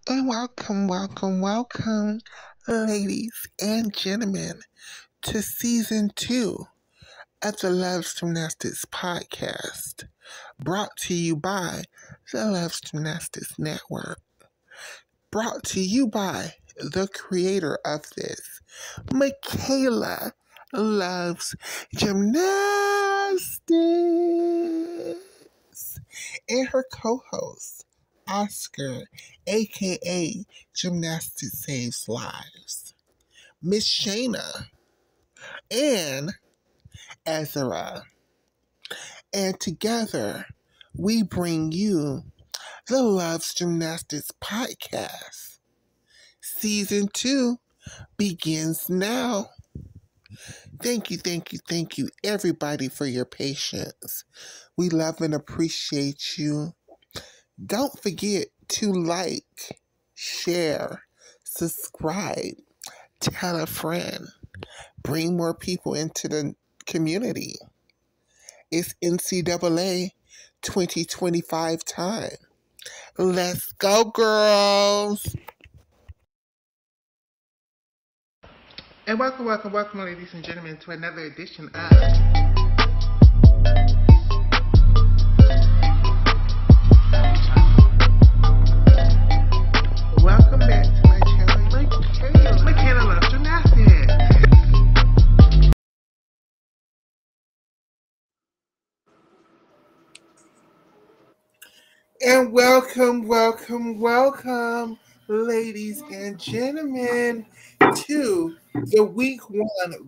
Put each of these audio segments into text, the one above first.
And welcome, ladies and gentlemen, to season 2 of the Loves Gymnastics podcast, brought to you by the Loves Gymnastics Network, brought to you by the creator of this, Michaela Loves Gymnastics, and her co-host, Oscar, aka Gymnastics Saves Lives, Miss Shayna, and Ezra. And together, we bring you the Loves Gymnastics podcast. Season 2 begins now. Thank you, everybody, for your patience. We love and appreciate you. Don't forget to like, share, subscribe, tell a friend, bring more people into the community. It's NCAA 2025 time. Let's go, girls! And welcome, ladies and gentlemen, to another edition of Welcome back to my channel, Michaela Loves Gymnastics. And welcome, ladies and gentlemen, to the Week 1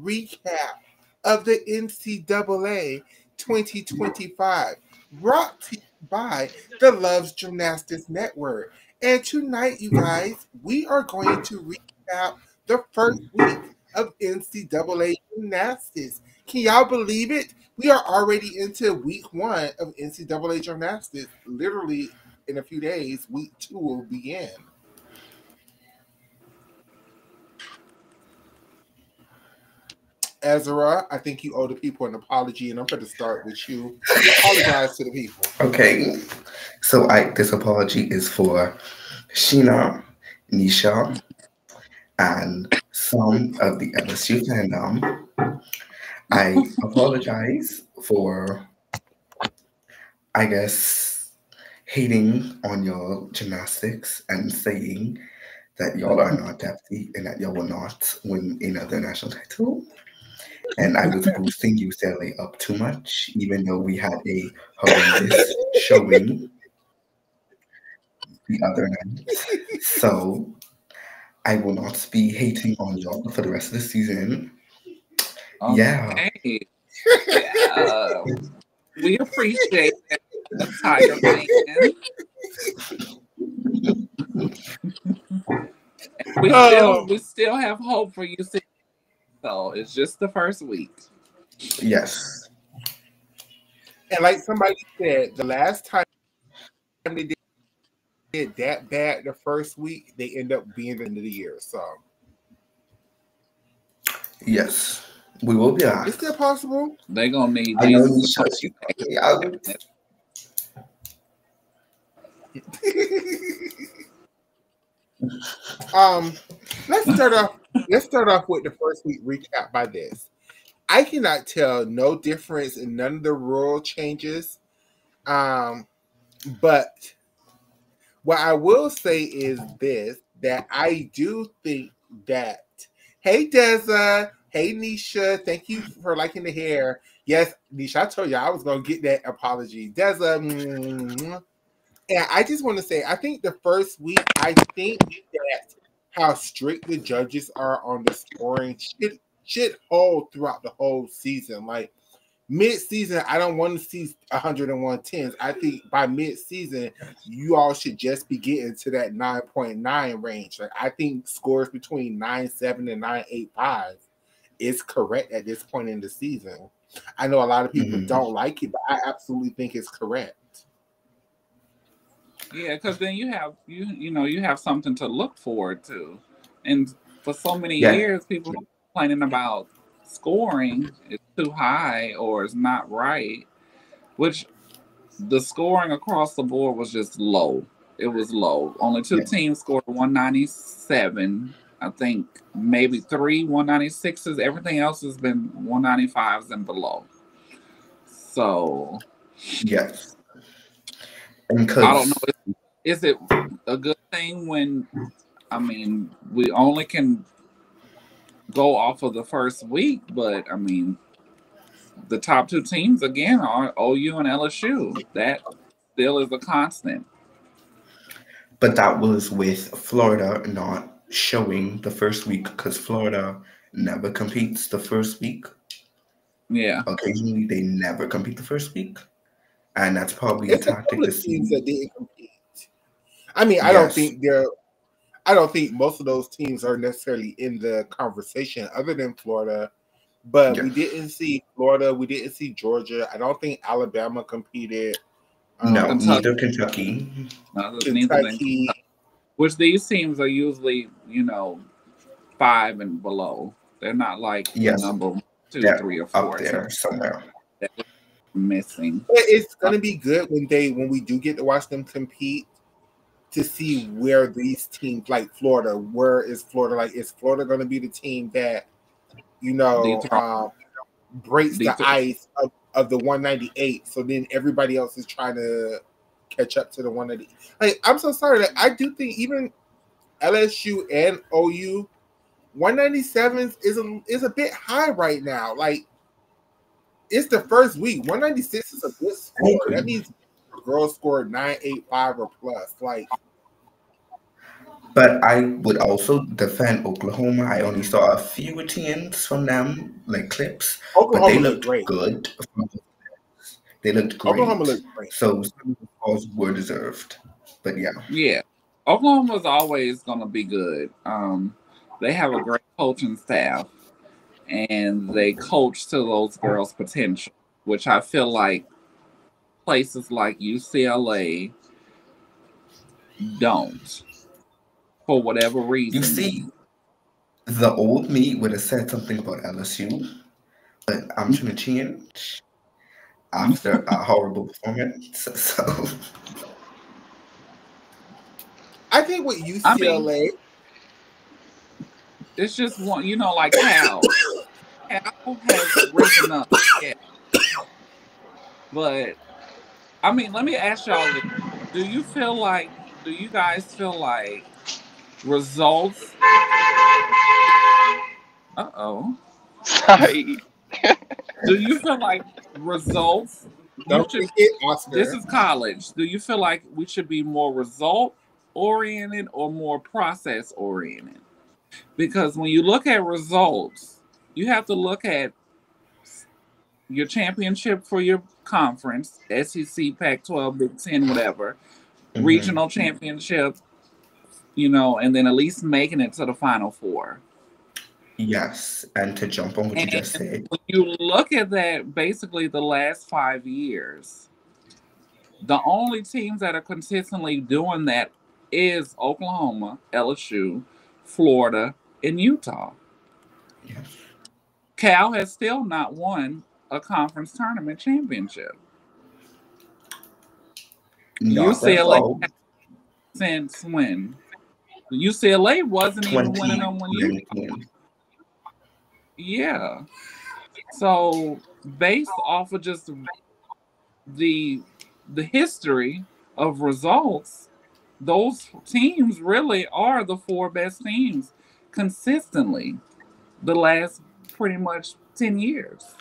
recap of the NCAA 2025, brought to you by the Loves Gymnastics Network. And tonight, you guys, we are going to recap the first week of NCAA Gymnastics. Can y'all believe it? We are already into week 1 of NCAA Gymnastics. Literally, in a few days, week 2 will begin. Ezra, I think you owe the people an apology, and I'm going to start with you. Apologize to the people. Okay, so this apology is for Sheena, Nisha, and some of the LSU fandom. I apologize for, I guess, hating on your gymnastics and saying that y'all are not depthy and that y'all will not win another national title. And I was boosting UCLA up too much, even though we had a horrendous showing the other night. So I will not be hating on y'all for the rest of the season. Okay. Yeah. We appreciate that, Tiger fan. We still have hope for you. So it's just the first week. Yes. And like somebody said, the last time they did that bad the first week, they end up being the end of the year. So yes, we will be back. Is that possible? They're gonna need I know you Jesus. Let's start off with the first week recap by this. I cannot tell no difference in none of the rule changes. But what I will say is this, that I do think that, hey Deza, hey Nisha, thank you for liking the hair. Yes, Nisha, I told you I was going to get that apology. Deza, and I just want to say, I think the first week, I think that how strict the judges are on the scoring should hold throughout the whole season. Like, mid-season, I don't want to see 101 tens. I think by mid-season, you all should just be getting to that 9.9 range. Like, I think scores between 9.7 and 9.85 is correct at this point in the season. I know a lot of people don't like it, but I absolutely think it's correct. Yeah, because then you have something to look forward to. And for so many years, people were complaining about scoring is too high or it's not right, which the scoring across the board was just low. It was low. Only two Yeah. teams scored 197. I think maybe three 196s. Everything else has been 195s and below. So Yes. And I don't because know. Is it a good thing when, I mean, we only can go off of the first week, but I mean, the top two teams again are OU and LSU. That still is a constant. but that was with Florida not showing the first week because Florida never competes the first week. Yeah. Occasionally, they never compete the first week, and that's probably a It's a tactic couple to of teams that see. didn't compete. I mean, Yes, I don't think most of those teams are necessarily in the conversation other than Florida. But we yes. didn't see Florida. We didn't see Georgia. I don't think Alabama competed. No, Kentucky. neither Kentucky. Neither than Kentucky. which these teams are usually, 5 and below. They're not like the Yes, number 2, they're 3, or up 4 teams there somewhere. that we're missing. But it's Uh, gonna be good when we do get to watch them compete to see where these teams like Florida. Where is Florida? Like, is Florida gonna be the team that you know dethrone, breaks the dethrone. ice of the 198? So then everybody else is trying to catch up to the 190. Like, I'm so sorry that I do think even LSU and OU 197s is a bit high right now. Like, it's the first week. 196 is a good I score. That agree. means girls scored 985 or plus. Like, But I would also defend Oklahoma. I only saw a few routines from them, like clips, but they Oklahoma looked looked great. good. They looked Oklahoma great. looked great. So some of the calls were deserved. But yeah, Yeah. Oklahoma's always going to be good. They have a great coaching staff, and they coach to those girls' potential, which I feel like places like UCLA don't, for whatever you reason. see, the old me would have said something about LSU, but I'm trying to change after a horrible performance. So I think with I mean, UCLA, it's just one, like Cal. Cal has risen up, yeah. But I mean, let me ask y'all this: Do you feel like? Do you guys feel like results? Uh oh. Sorry. Do you feel like results? You don't should. forget This Oscar. is college. Do you feel like we should be more result oriented or more process oriented? Because when you look at results, you have to look at your championship for your conference, SEC, Pac 12, Big 10, whatever, mhm. regional championship, and then at least making it to the Final Four. Yes, and to jump on what you And just said, when you look at that, basically the last 5 years, the only teams that are consistently doing that is Oklahoma, LSU, Florida, and Utah. yes, Cal has still not won a conference tournament championship. not their UCLA fault. since when? UCLA wasn't even winning them when you. 2019. Yeah. So based off of just the the history of results, those teams really are the four best teams consistently the last pretty much 10 years.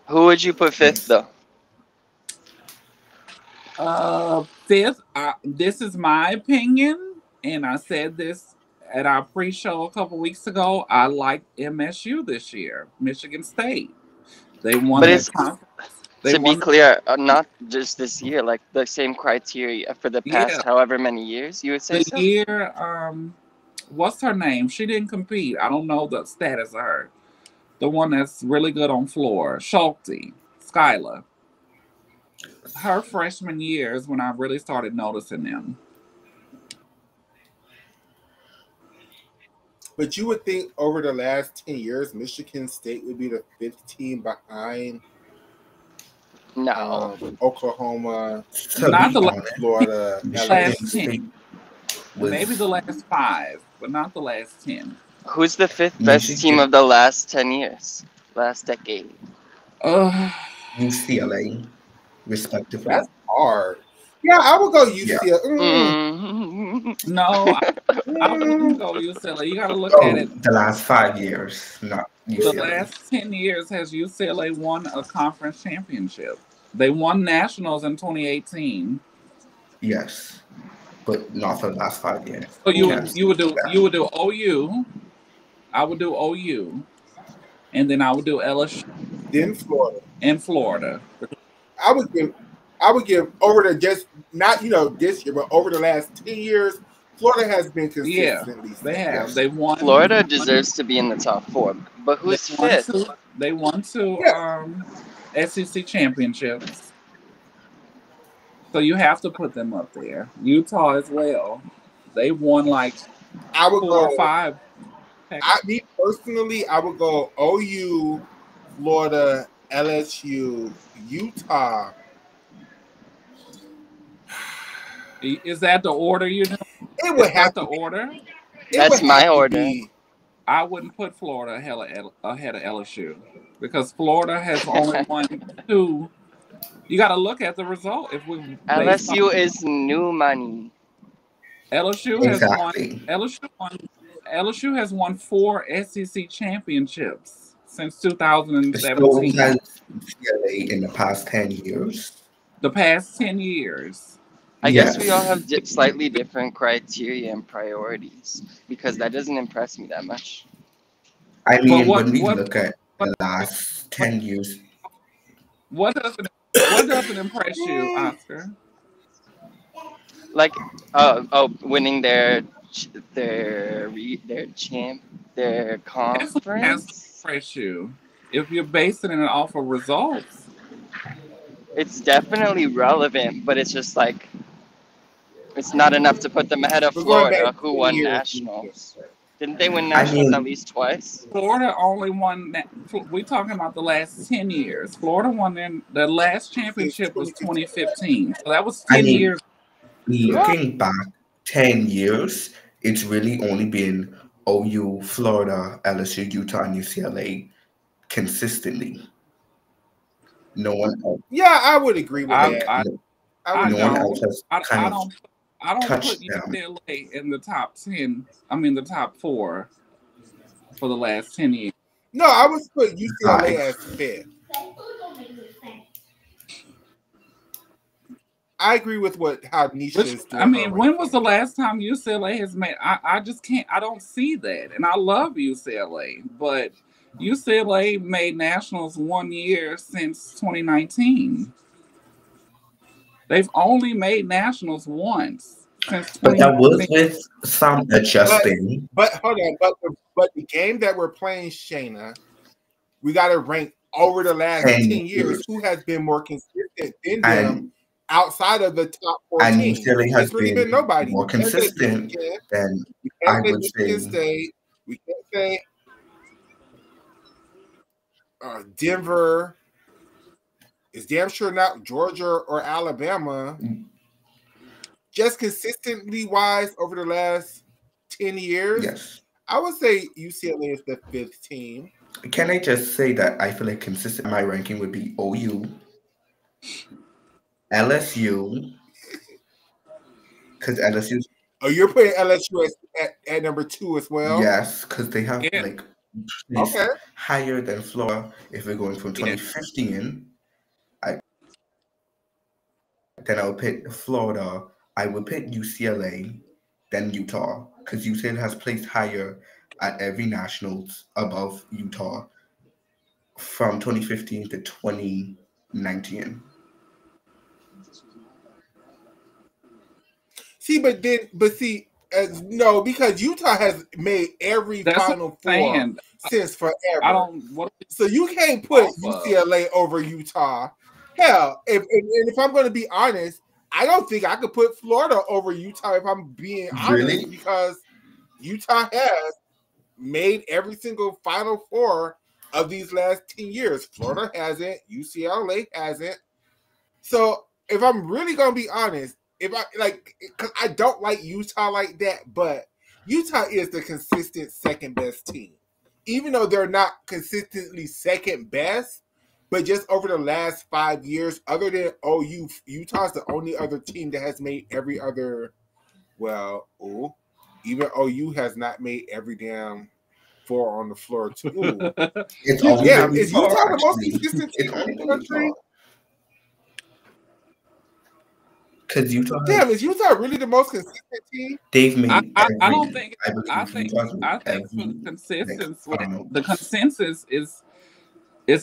Who would you put fifth Yes. though? Fifth, this is my opinion, and I said this at our pre-show a couple weeks ago. I like MSU this year, Michigan State. They won But their Yes. it's conference. They to be won clear, not just this year, like the same criteria for the yeah, past however many years. You would say the so? year what's her name? She didn't compete. I don't know the status of her. The one that's really good on floor, Schulte, Skylar. Her freshman year is when I really started noticing them. But you would think over the last 10 years, Michigan State would be the fifth team behind No. Oklahoma, To Not be the honest, Florida, Michigan last LSU. 10. State Maybe the was last 5, but not the last 10. Who's the fifth best team Michigan, of the last 10 years? Last decade? Uh, UCLA, respectively. That's hard. Yeah, I would go Yeah. UCLA. no, I wouldn't Mm. go UCLA. You got to look at Oh, it. the last 5 years, not The UCLA. last 10 years has UCLA won a conference championship. They won nationals in 2018. Yes, but not for the last 5 years. So You can't you would do do that. OU. I would do OU, and then I would do LSU Then Florida. in Florida. I would give over the just not this year, but over the last 10 years, Florida has been Yeah, consistently they second. have. Yes. They won. Florida deserves to be in the top 4. But They who's won fifth? two. They won two Yeah, SEC championships. So you have to put them up there. Utah as well. They won like I would 4 or go. 5. Me personally, I would go OU, Florida, LSU, Utah. Is that the order you do? It would Is have that the to. order? It That's would my have to order. be. I wouldn't put Florida ahead of LSU because Florida has only won 2. You got to look at the result. If we based on LSU is new money. LSU has won Exactly. LSU has won 4 SEC championships since So 2017. has UCLA in the past 10 years. The past 10 years. I guess we all Yes. have slightly different criteria and priorities because that doesn't impress me that much. I But mean, what when we what look at what the last what, 10 years, what doesn't impress you, Oscar? Like, winning their Definitely has to conference. impress you. If you're basing it off of results, It's definitely relevant, but it's just like it's not enough to put them ahead of We're going back Florida, who 10 won years. nationals. Didn't they win I nationals at mean, least twice? Florida only won. We're talking about the last 10 years. Florida won the last Since championship was 2015. 2015. So that was I 10 mean, years. What? looking back 10 years, it's really only been OU, Florida, LSU, Utah, and UCLA consistently. No one else, Yeah, I would agree with I that. I, no, I I would no agree one with don't. else that. has I, kind I of don't. I don't put touched them. UCLA in the top 10. I mean, the top 4 for the last 10 years. No, I would put UCLA as 5. fifth. I agree with how Nisha Which is I doing her mean, when was the ranking. last time UCLA has made? I just can't. I don't see that, and I love UCLA, but UCLA made nationals 1 year since 2019. They've only made nationals once since But that was 2019. with some But adjusting hold on, but the game that we're playing, Shayna, we got to rank over the last 10 10 years years. who has been more consistent than them And outside of the top four and teams. UCLA has It's really been been nobody. more We can't say consistent Michigan. than We can't I say would Michigan say. State. We can't say Denver. It's damn sure not Georgia or Alabama. Just consistently wise over the last 10 years, Yes. I would say UCLA is the fifth team. Can I just say that I feel like consistent my ranking would be OU, LSU, because LSU, Oh, you're putting LSU at number 2 as well? yes, because they have Yeah, like placed Okay. higher than Florida. If we're going from yeah. 2015, then I would pick Florida. I would pick UCLA, then Utah, because UCLA has placed higher at every nationals above Utah from 2015 to 2019. See, no, because Utah has made every That's what Final I'm Four saying. since I forever. don't. What are we So you can't put off of? UCLA over Utah. Hell, if I'm going to be honest, I don't think I could put Florida over Utah if I'm being honest, Really? because Utah has made every single Final Four of these last 10 years. Florida hasn't. UCLA hasn't. So if I'm really gonna be honest, if I like, because I don't like Utah like that, but Utah is the consistent second best team, even though they're not consistently second best. But just over the last 5 years, other than OU, Utah's the only other team that has made every other. Well, even OU has not made every damn four on the floor too. It's only Damn, been is Utah, Utah the most actually. consistent team It's in only the been country? Utah. Because Utah Damn, is Utah really the most consistent team? they've made I every. don't think. I believe I think. Utah's made I think for the every consistency, final. the consensus is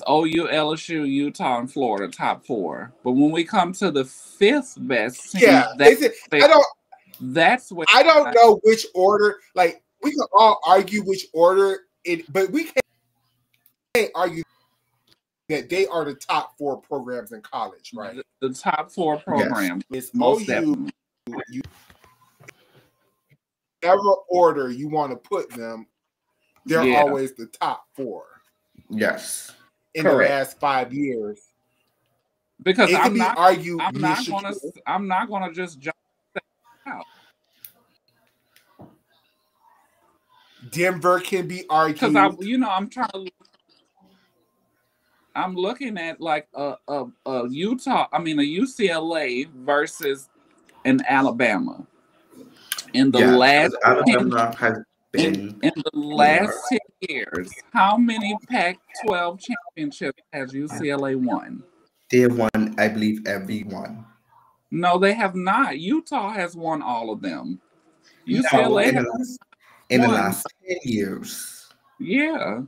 OU, LSU, Utah, and Florida top four. But when we come to the fifth best team, Yeah, is it? that's where I don't know which order. Like we can all argue which order it, but we can't argue that they are the top four programs in college, right? The top four programs. Yes. It's most OU. definitely. Whatever order you want to put them, they're always the top four. Yes. In Correct. the last 5 years. Because I'm not gonna just jump out. Denver can be argued. Because I'm looking at like a Utah, a UCLA versus an Alabama. In the last Alabama has been in the last 10 years, how many Pac-12 championships has UCLA won? They have won, I believe, every one. No, they have not. Utah has won all of them. UCLA in the won. last 10 years. Yeah.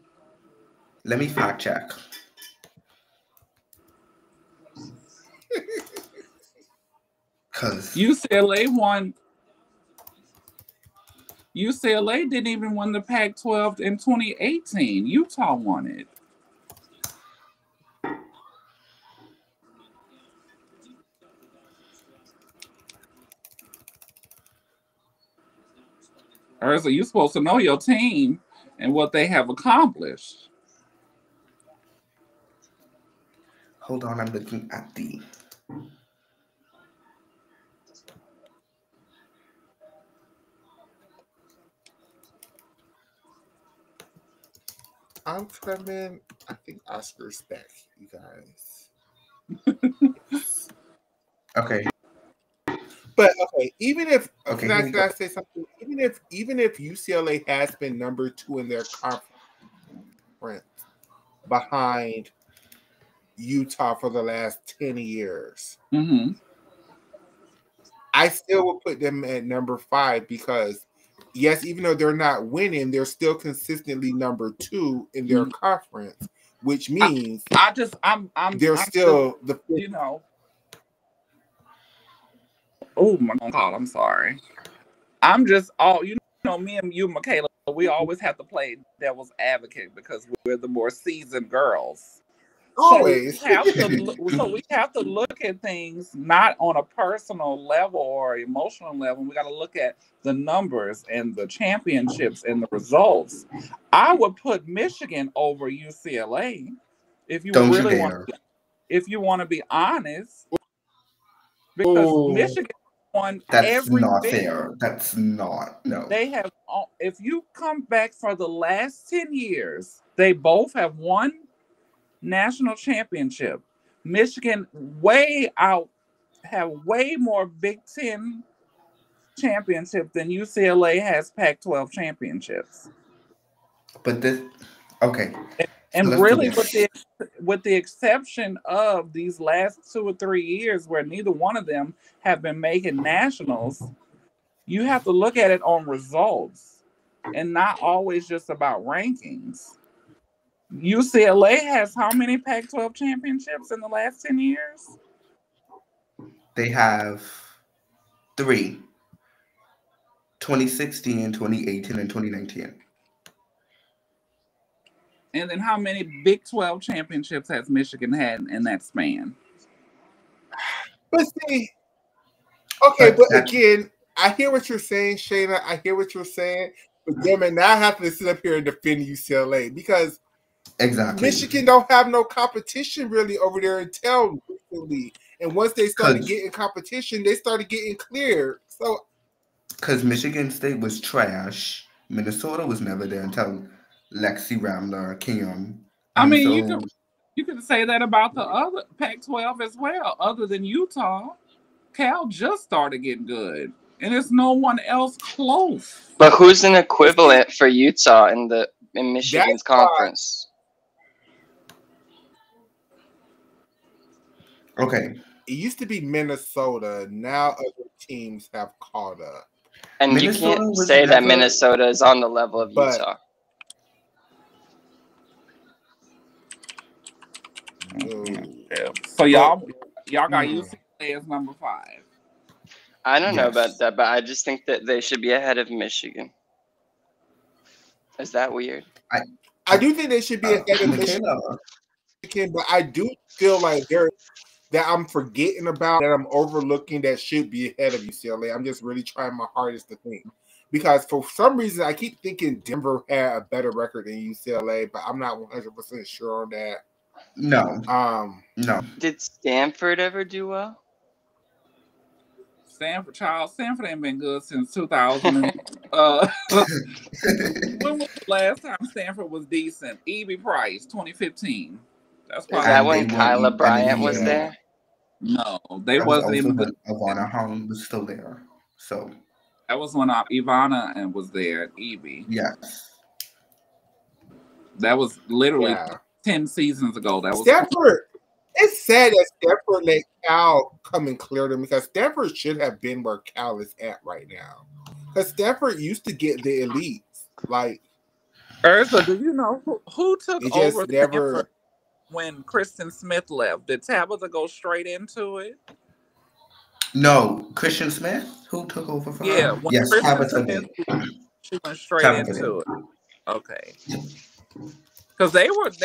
Let me fact check. Because UCLA won. UCLA didn't even win the Pac-12 in 2018. Utah won it. Or so you're supposed to know your team and what they have accomplished. Hold on, I'm looking at the. I'm coming. I think Oscar's back, you guys. Okay. But okay, even if can I say something? Even if UCLA has been number 2 in their conference behind Utah for the last 10 years, I still would put them at number 5 because yes, even though they're not winning, they're still consistently number 2 in their conference, which means they're still the Oh my God, I'm sorry. I'm just me and you, Michaela, we always have to play devil's advocate because we're the more seasoned girls. Always. So we have to look at things not on a personal level or emotional level. We got to look at the numbers and the championships and the results. I would put Michigan over UCLA if you if you want to be honest, because Michigan won every. That's not fair. That's not. No. They have. If you come back for the last 10 years, they both have won national championship. Michigan have way more Big Ten championship than UCLA has Pac-12 championships. But this, okay. And really, with the exception of these last 2 or 3 years where neither one of them have been making nationals, you have to look at it on results and not always just about rankings. UCLA has how many Pac-12 championships in the last 10 years? They have 3. 2016, 2018, and 2019. And then how many Big 12 championships has Michigan had in that span? But see, okay, but again, I hear what you're saying, Shayna. I hear what you're saying. But damn it, now I have to sit up here and defend UCLA because exactly Michigan don't have no competition really over there until recently. And once they started getting competition, they started getting cleared. So, because Michigan State was trash, Minnesota was never there until Lexi Ramler, Kim. I mean, so you could say that about the other Pac-12 as well. Other than Utah, Cal just started getting good, and there's no one else close. But who's an equivalent for Utah in Michigan's that's why conference? okay. it used to be Minnesota. Now other teams have caught up. And Minnesota you can't was say that never- Minnesota is on the level of But- Utah. So y'all got UCLA as number 5. I don't know Yes. about that, but I just think that they should be ahead of Michigan. Is that weird? I do think they should be ahead of Michaela. Michigan, but I do feel like that I'm forgetting about, that I'm overlooking, that should be ahead of UCLA. I'm just really trying my hardest to think. Because for some reason, I keep thinking Denver had a better record than UCLA, but I'm not 100% sure on that. No. No. Did Stanford ever do well? Stanford ain't been good since 2000. When was the last time Stanford was decent? E.B. Price, 2015. That's probably. Is that when Kyla Bryant was there? No, they That was wasn't even also good. when Ivana Hong was still there. So That was when Ivana and was there at E.B. yes. That was literally 10 seasons ago. That was Stanford. It's sad that Stanford let Cal come and clear them, because Stanford should have been where Cal is at right now. Because Stanford used to get the elites. Like, Urza, do you know who took it over just never. Stanford when Kristen Smith left? Did Tabitha go straight into it? No, Christian Smith, who took over for Yeah, her? when Yes, Kristen Tabitha Smith, did. she went straight Tabitha into did. it. Okay. Because they weren't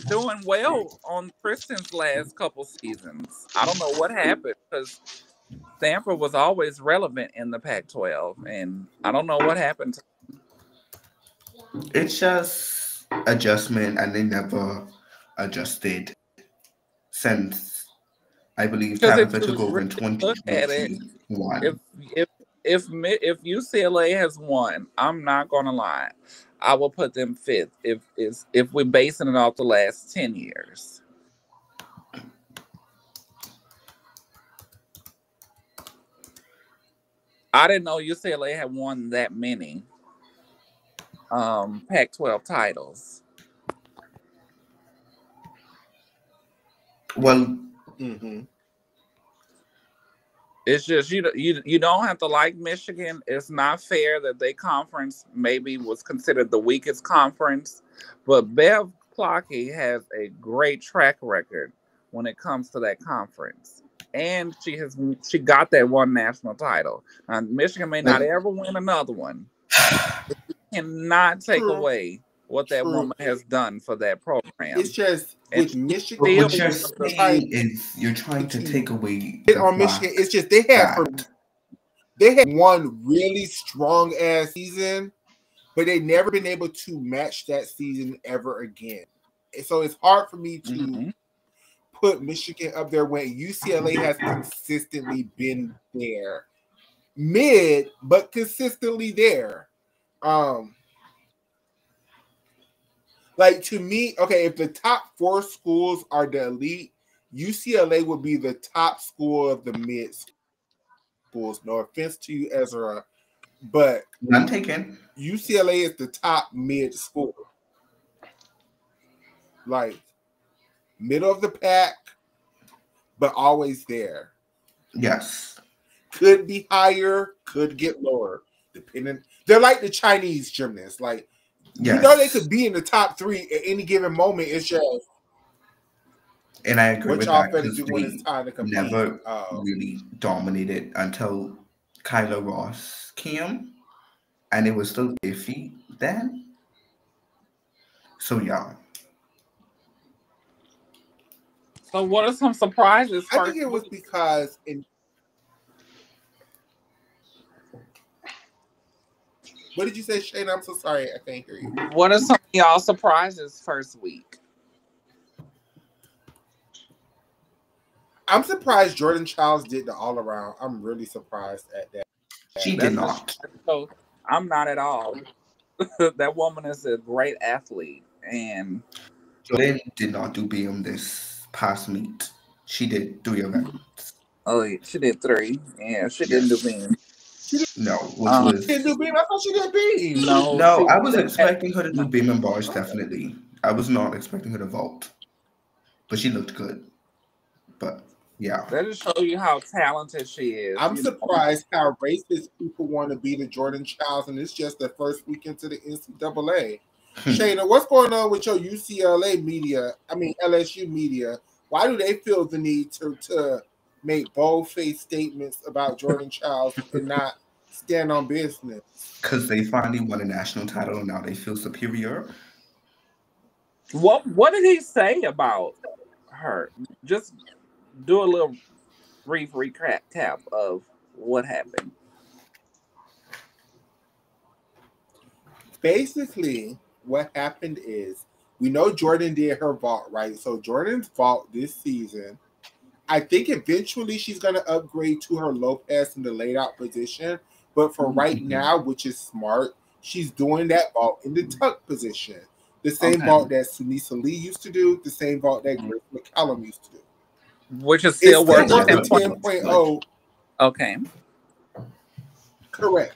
doing well on Kristen's last couple seasons. I don't know what happened, because Stanford was always relevant in the Pac-12, and I don't know what happened to It's just adjustment, and they never adjusted since I believe Tabitha took over in look at it. 2021. If UCLA has won, I'm not gonna lie, I will put them 5th if we're basing it off the last 10 years. I didn't know UCLA had won that many Pac-12 titles. Well, It's just you don't have to like Michigan. It's not fair that their conference maybe was considered the weakest conference, but Bev Clocky has a great track record when it comes to that conference, and she got that one national title. Now, Michigan may not ever win another one. You cannot take away what that woman has done for that program. It's just with Michigan. What you're saying is you're trying to take away on Michigan. It's just they had one really strong ass season, but they never been able to match that season ever again. And so it's hard for me to put Michigan up there when UCLA has consistently been there, mid but consistently there. Like, to me, okay, if the top 4 schools are the elite, UCLA would be the top school of the mid schools. No offense to you, Ezra, but none taken. UCLA is the top mid school. Like, middle of the pack, but always there. Yes. Could be higher, could get lower, depending. They're like the Chinese gymnasts. Like, you know, they could be in the top 3 at any given moment. It's just, and I agree with that, because they never really dominated until Kyla Ross came, and it was still iffy then. So yeah. So what are some surprises? I think it was because what did you say, Shane? I'm so sorry, I can't hear you. What are some of y'all surprises first week? I'm surprised Jordan Childs did the all around. I'm really surprised at that. She did not. So I'm not at all. That woman is a great athlete, and Jordan did not do BM this past meet. She did 3 events. oh, she did 3. Yeah, she didn't do Yes. beam. No, which Um, She didn't do was beam. I thought she did beam. no, no. she I was did expecting her to do no. beam and bars definitely. I was not expecting her to vault, but she looked good. But yeah, That just show you how talented she is. I'm You know, surprised how racist people want to be to Jordan Childs, and it's just the first week into the NCAA. Shayna, what's going on with your UCLA media? I mean LSU media. Why do they feel the need to make bold-faced statements about Jordan Childs and not stand on business? because they finally won a national title and now they feel superior. what did he say about her? Just do a little brief recap of what happened. Basically, what happened is we know Jordan did her vault, right? So Jordan's vault this season, I think eventually she's going to upgrade to her low pass in the laid out position. But for right now, which is smart, she's doing that vault in the tuck position. The same vault that Sunisa Lee used to do, the same vault that Grace McCallum used to do. Which is still It's still working working 10.0. Okay. Correct.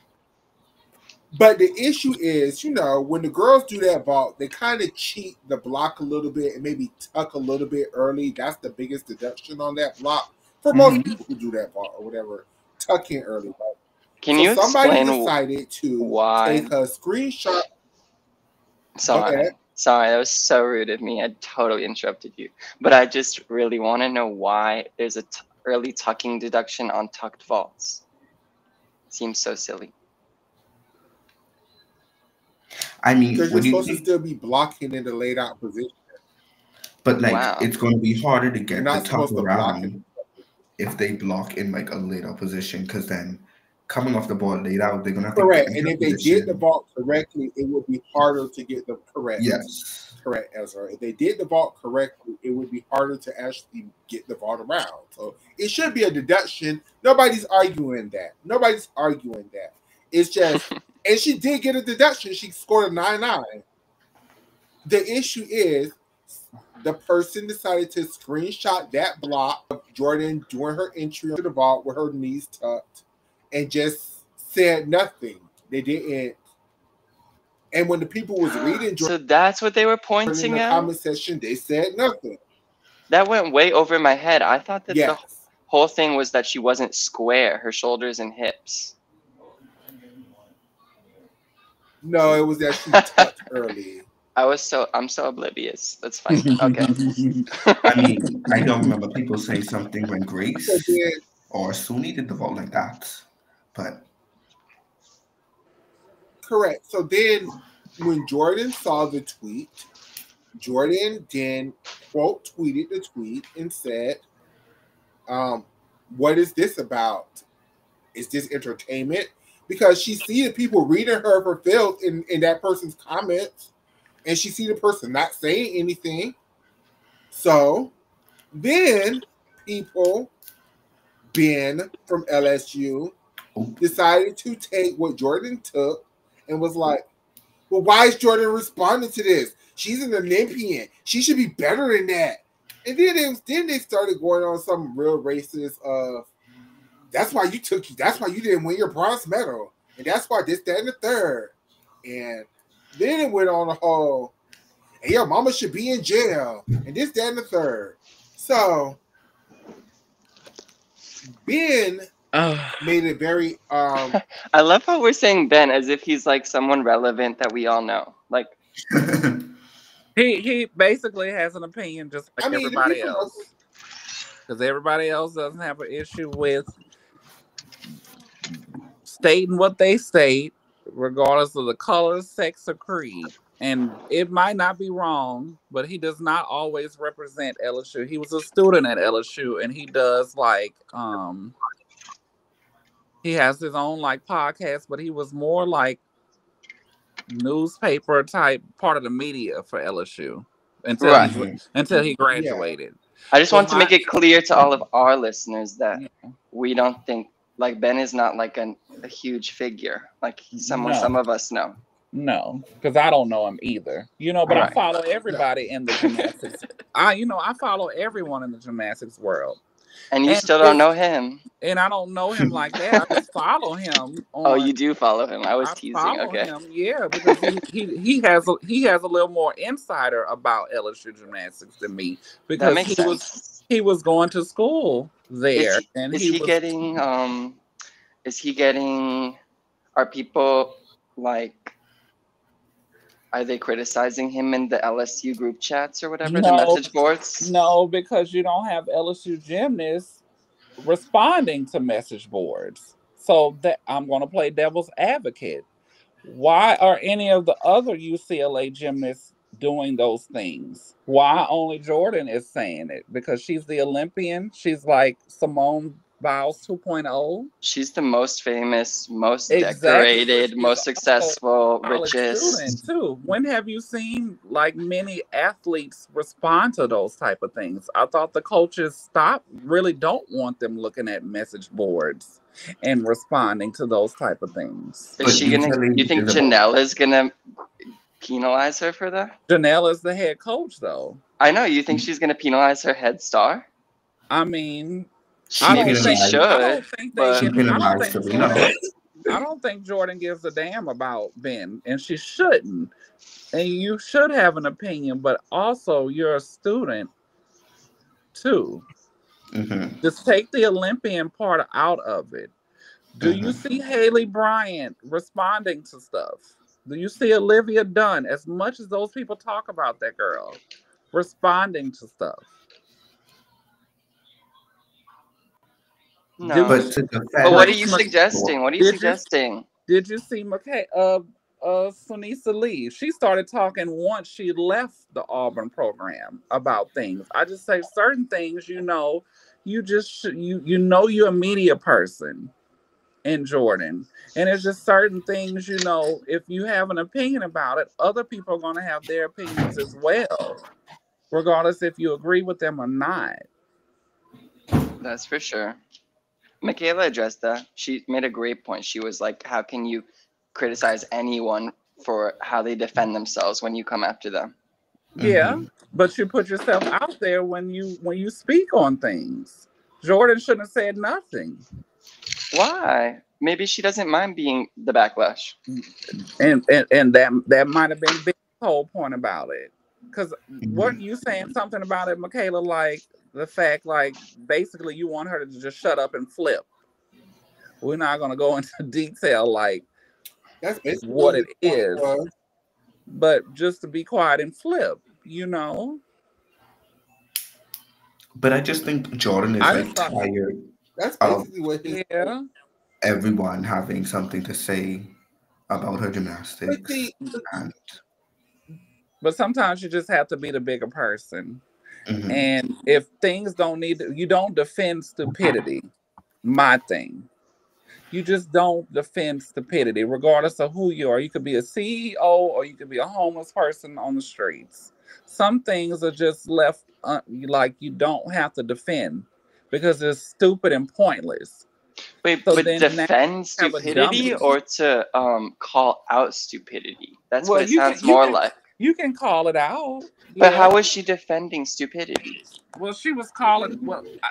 But the issue is, when the girls do that vault, they kind of cheat the block a little bit and maybe tuck a little bit early. That's the biggest deduction on that block for most people who do that vault or whatever. Tuck in early. Right? Can you somebody explain decided to why? take a screenshot. Sorry, that was so rude of me. I totally interrupted you. But I just really want to know why there's a early tucking deduction on tucked vaults. Seems so silly. I mean, Because you're supposed to still be blocking in the laid out position. But Wow. it's going to be harder to get You're the not top supposed to block it. around if they block in a laid out position, because then coming off the ball laid out, they're going to have Correct. to get And in if they position. did the vault correctly, it would be harder to get the correct. Yes. Correct, Ezra. If they did the vault correctly, it would be harder to actually get the vault around. So it should be a deduction. Nobody's arguing that. It's just, and she did get a deduction. She scored a 9.9. The issue is the person decided to screenshot that block of Jordan doing her entry into the vault with her knees tucked and just said nothing. They didn't. And when the people was reading Jordan, so that's what they were in pointing the at? comment section, they said nothing. That went way over my head. I thought that the Yes. whole thing was that she wasn't square, her shoulders and hips. No, it was that she tucked early. I'm so oblivious. That's fine. Okay. I mean, I don't remember people saying something when Grace So then, or Suni did the vault like that. But correct. So then when Jordan saw the tweet, Jordan then quote tweeted the tweet and said, what is this about? Is this entertainment? Because she see the people reading her for filth in that person's comments, and she see the person not saying anything. So then people, Ben from LSU, decided to take what Jordan took and was like, well, why is Jordan responding to this? She's an Olympian. She should be better than that. And then they started going on some real racist that's why you didn't win your bronze medal. And that's why this, that, and the third. And then it went on a whole, and your mama should be in jail. And this, that, and the third. So Ben made it very I love how we're saying Ben as if he's like someone relevant that we all know. Like he basically has an opinion just like everybody else. Because everybody else doesn't have an issue with stating what they state, regardless of the color, sex, or creed. And it might not be wrong, but he does not always represent LSU. He was a student at LSU, and he does he has his own podcast, but he was more like newspaper type part of the media for LSU until he graduated. I just want to make it clear to all of our listeners that we don't think like Ben is not like a huge figure like some of us know. No, because I don't know him either. But I follow everybody in the gymnastics. I follow everyone in the gymnastics world. And you still don't know him. And I don't know him like that. I just follow him. Oh, you do follow him. I was teasing. Follow okay. him, yeah, because he has a little more insider about LSU gymnastics than me because that makes sense. He was going to school there, Is he getting? Are people like? Are they criticizing him in the LSU group chats or whatever, the message boards? No, because you don't have LSU gymnasts responding to message boards. So that I'm going to play devil's advocate. Why are any of the other UCLA gymnasts doing those things? Why only Jordan is saying it? Because she's the Olympian. She's like Simone Biles 2.0. She's the most famous, most decorated, most successful, richest. Too. When have you seen like many athletes respond to those type of things? I thought the coaches really don't want them looking at message boards and responding to those type of things. Is she gonna? You think Janelle is gonna penalize her for that? Janelle is the head coach, though. I know. You think she's gonna penalize her head star? I mean, maybe she should. I don't think Jordan gives a damn about Ben, and she shouldn't. And you should have an opinion, but also you're a student too. Mm-hmm. Just take the Olympian part out of it. Do you see Haley Bryant responding to stuff? Do you see Olivia Dunn, as much as those people talk about that girl, responding to stuff? No. But what are you suggesting? What are you suggesting? Did you see Sunisa Lee? She started talking once she left the Auburn program about things. I just say certain things, you're a media person in Jordan. And it's just certain things, if you have an opinion about it, other people are going to have their opinions as well, regardless if you agree with them or not. That's for sure. Michaela addressed that. She made a great point. She was like, how can you criticize anyone for how they defend themselves when you come after them? Yeah, but you put yourself out there when you speak on things. Jordan shouldn't have said nothing. Why? Maybe she doesn't mind being the backlash. And that might have been Big's whole point about it. Because weren't you saying something about it, Michaela, like the fact, like, basically you want her to just shut up and flip. We're not going to go into detail, like, that's basically what it is. But just to be quiet and flip, But I just think Jordan is tired. That's basically what he everyone having something to say about her gymnastics. But sometimes you just have to be the bigger person. Mm-hmm. And if things you don't defend stupidity. My thing. You just don't defend stupidity, regardless of who you are. You could be a CEO or you could be a homeless person on the streets. Some things are just left like you don't have to defend because it's stupid and pointless. Wait, but defend stupidity or to call out stupidity? That's what it sounds more like. You can call it out. But how was she defending stupidity? Well, she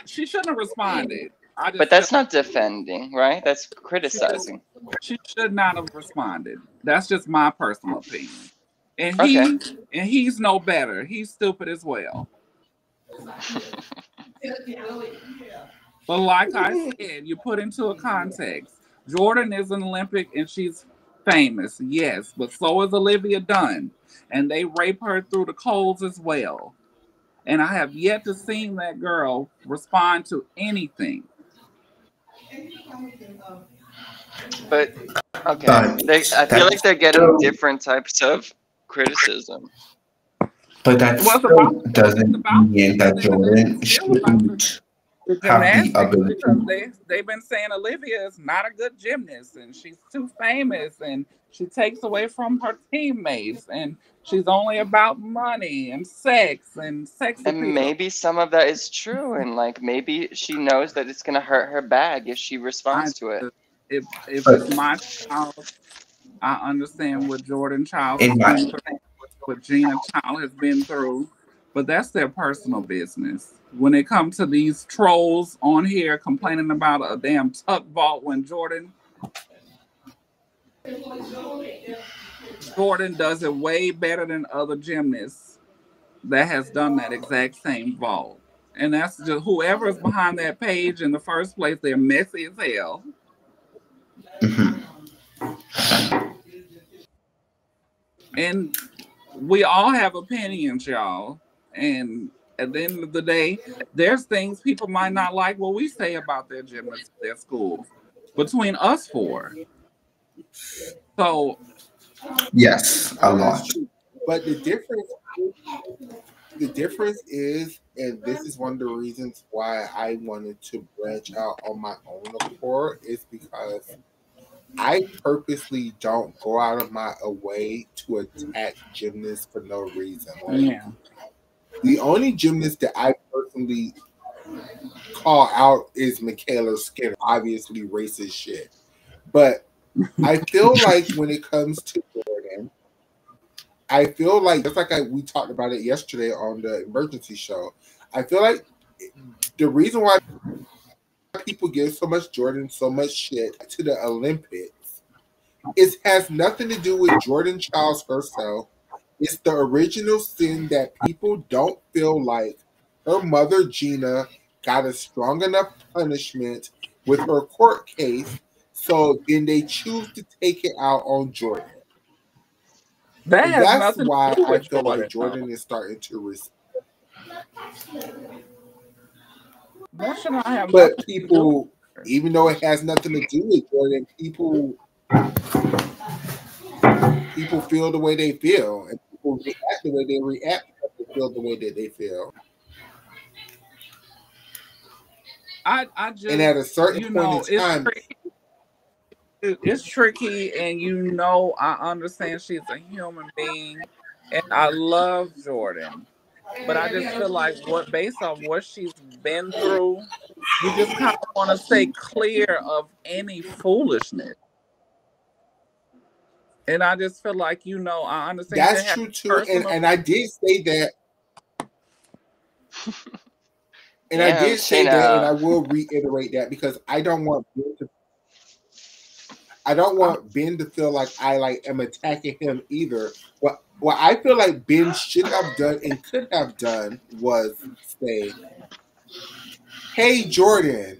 she shouldn't have responded. But that's not defending, right? That's criticizing. She should not have responded. That's just my personal opinion. And he's no better. He's stupid as well. But like I said, you put into a context. Jordan is an Olympic and she's famous, yes, but so is Olivia Dunn. And they rape her through the coals as well. And I have yet to see that girl respond to anything. But okay, I feel like they're getting different types of criticism. But that doesn't mean that Jordan shouldn't have the ability. Because they've been saying Olivia is not a good gymnast and she's too famous and She takes away from her teammates, and she's only about money and sex and sexy And people. maybe some of that is true, and like maybe she knows that it's gonna hurt her bag if she responds to it. If it's my child, I understand what Jordan Childs has been through, what Gina Child has been through, but that's their personal business. When it comes to these trolls on here complaining about a damn tuck vault when Jordan does it way better than other gymnasts that has done that exact same vault. And that's just whoever's behind that page in the first place, they're messy as hell. And we all have opinions, y'all. And at the end of the day, there's things people might not like what we say about their gymnasts, their schools, between us four. So, yes, a lot. But the difference is, and this is one of the reasons why I wanted to branch out on my own accord, is because I purposely don't go out of my way to attack gymnasts for no reason. Yeah. The only gymnast that I personally call out is Michaela Skinner. Obviously racist shit. But I feel like when it comes to Jordan, I feel like, just like we talked about it yesterday on the emergency show, I feel like the reason why people give so much Jordan so much shit to the Olympics, it has nothing to do with Jordan Childs herself. It's the original sin that people don't feel like her mother Gina got a strong enough punishment with her court case, so then they choose to take it out on Jordan. That's why I feel like Jordan is starting to respect. But people, even though it has nothing to do with Jordan, people feel the way they feel, and people react the way they react because they feel the way that they feel. I just, and at a certain point in time, it's tricky, and I understand she's a human being, and I love Jordan, but I just feel like based on what she's been through, you just kind of want to stay clear of any foolishness. And I just feel like, I understand. That's true too, and I did say that. And I did say that, and I will reiterate that, because I don't want Ben to feel like I am attacking him either. What I feel like Ben should have done and could have done was say, "Hey Jordan,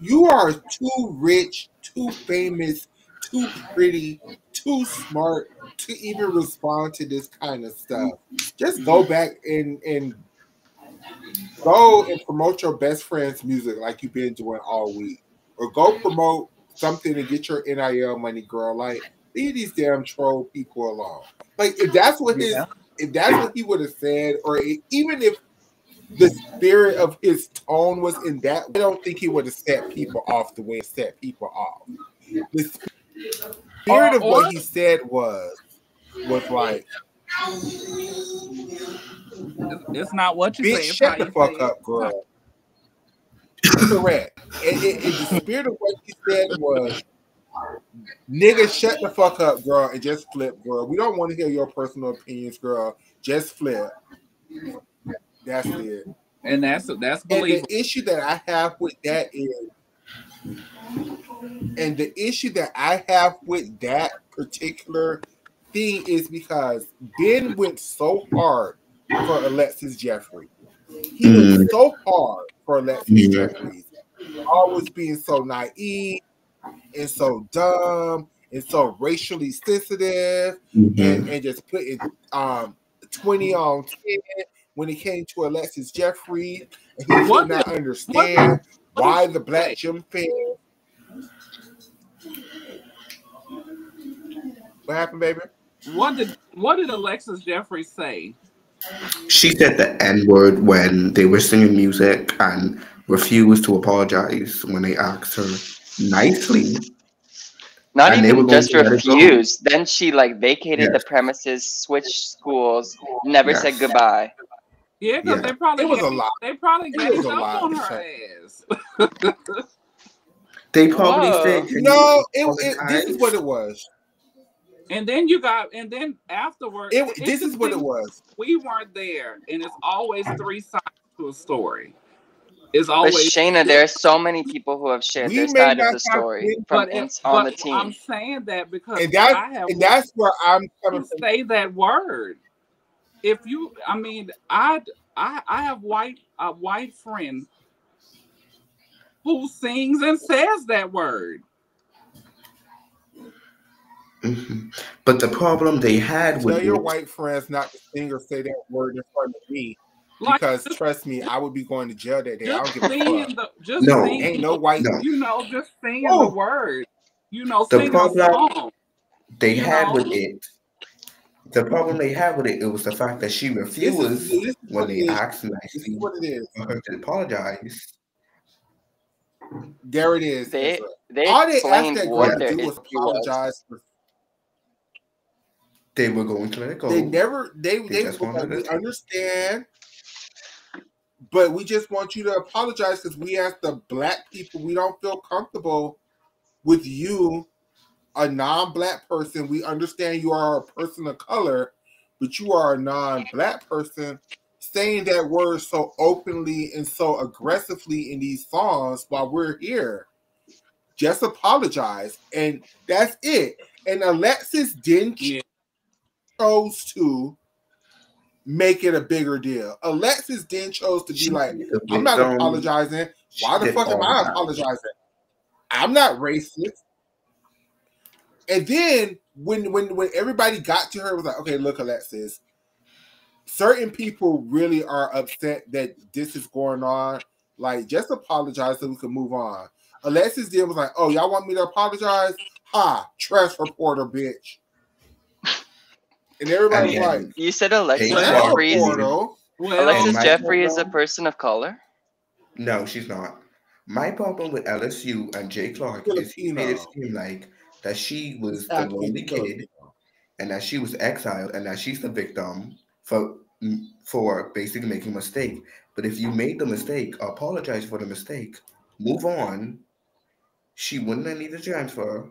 you are too rich, too famous, too pretty, too smart to even respond to this kind of stuff. Just go back and go and promote your best friend's music like you've been doing all week. Or go promote something and get your NIL money, girl. Like, leave these damn troll people alone." Like, if that's what he would have said, or even if the spirit of his tone was in that, I don't think he would have set people off the way it set people off. The spirit of what he said was like, it's not what you bitch, say. Shut the fuck up, girl. Correct. And the spirit of what he said was, nigga, shut the fuck up, girl, and just flip, girl. We don't want to hear your personal opinions, girl. Just flip. That's it. And that's believable. And the issue that I have with that particular thing is because Ben went so hard for Alexis Jeffrey. He went so hard for Alexis Jeffries, always being so naive and so dumb and so racially sensitive, and just putting 20 on 10 when it came to Alexis Jeffrey. And he could not understand why the black gym fans. What happened, baby? What did Alexis Jeffrey say? She said the N-word when they were singing music and refused to apologize when they asked her nicely. Not and they were even going just to let it go. refused. Then she like vacated the Yes. premises, switched schools, never said Yes. goodbye. Yeah, because Yeah. It was a lot. they probably It was gave a up lot. on her ass. They probably Whoa. said, "Can No, you this is what it was. And then afterward, This is what it was. we weren't there, and it's always three sides to a story. It's But always, Shayna, there are so many people who have shared We their may side of not the have story been, from on the I'm team. saying that because and I have that's where I'm coming to from. say that word. If you, I mean, I have a white friend who sings and says that word. Mhm. But the problem they had with Tell your it, white friends not to sing or say that word in front of me, Like because trust me, I would be going to jail that day. I don't give a fuck. no, Ain't no white. no. just singing the Oh, word, The singing a problem song, they you had know. with it, the problem they had with it was the fact that she refused this is when what it they is. asked This is nicely what it is. for her to apologize. There it is. They Ezra. they All they asked explained that girl what to their do was issue was. apologize. They were going to let it go. They never. They just were wanted like, we it. understand, but we just want you to apologize because we, as the black people, we don't feel comfortable with you, a non-black person. We understand you are a person of color, but you are a non-black person saying that word so openly and so aggressively in these songs while we're here. Just apologize, and that's it. And Alexis didn't chose to make it a bigger deal. Alexis then chose to be She like, did the I'm not victim. apologizing. She Why the did fuck am all I that. apologizing? I'm not racist. And then when everybody got to her, it was like, okay, look, Alexis, certain people really are upset that this is going on. Like, just apologize so we can move on. Alexis then was like, oh, y'all want me to apologize? Ha, trash reporter, bitch. And everybody was like, You said Alexis Hey, Jeffries. portal. Alexis my Jeffrey is a problem- person of color. No, she's not. My problem with LSU and Jay Clark is he made it Filipino. seem like that she was the Have to be lonely kid Filipino. and that she was exiled and that she's the victim for basically making a mistake. But if you made the mistake, apologize for the mistake, move on. She wouldn't have needed to transfer.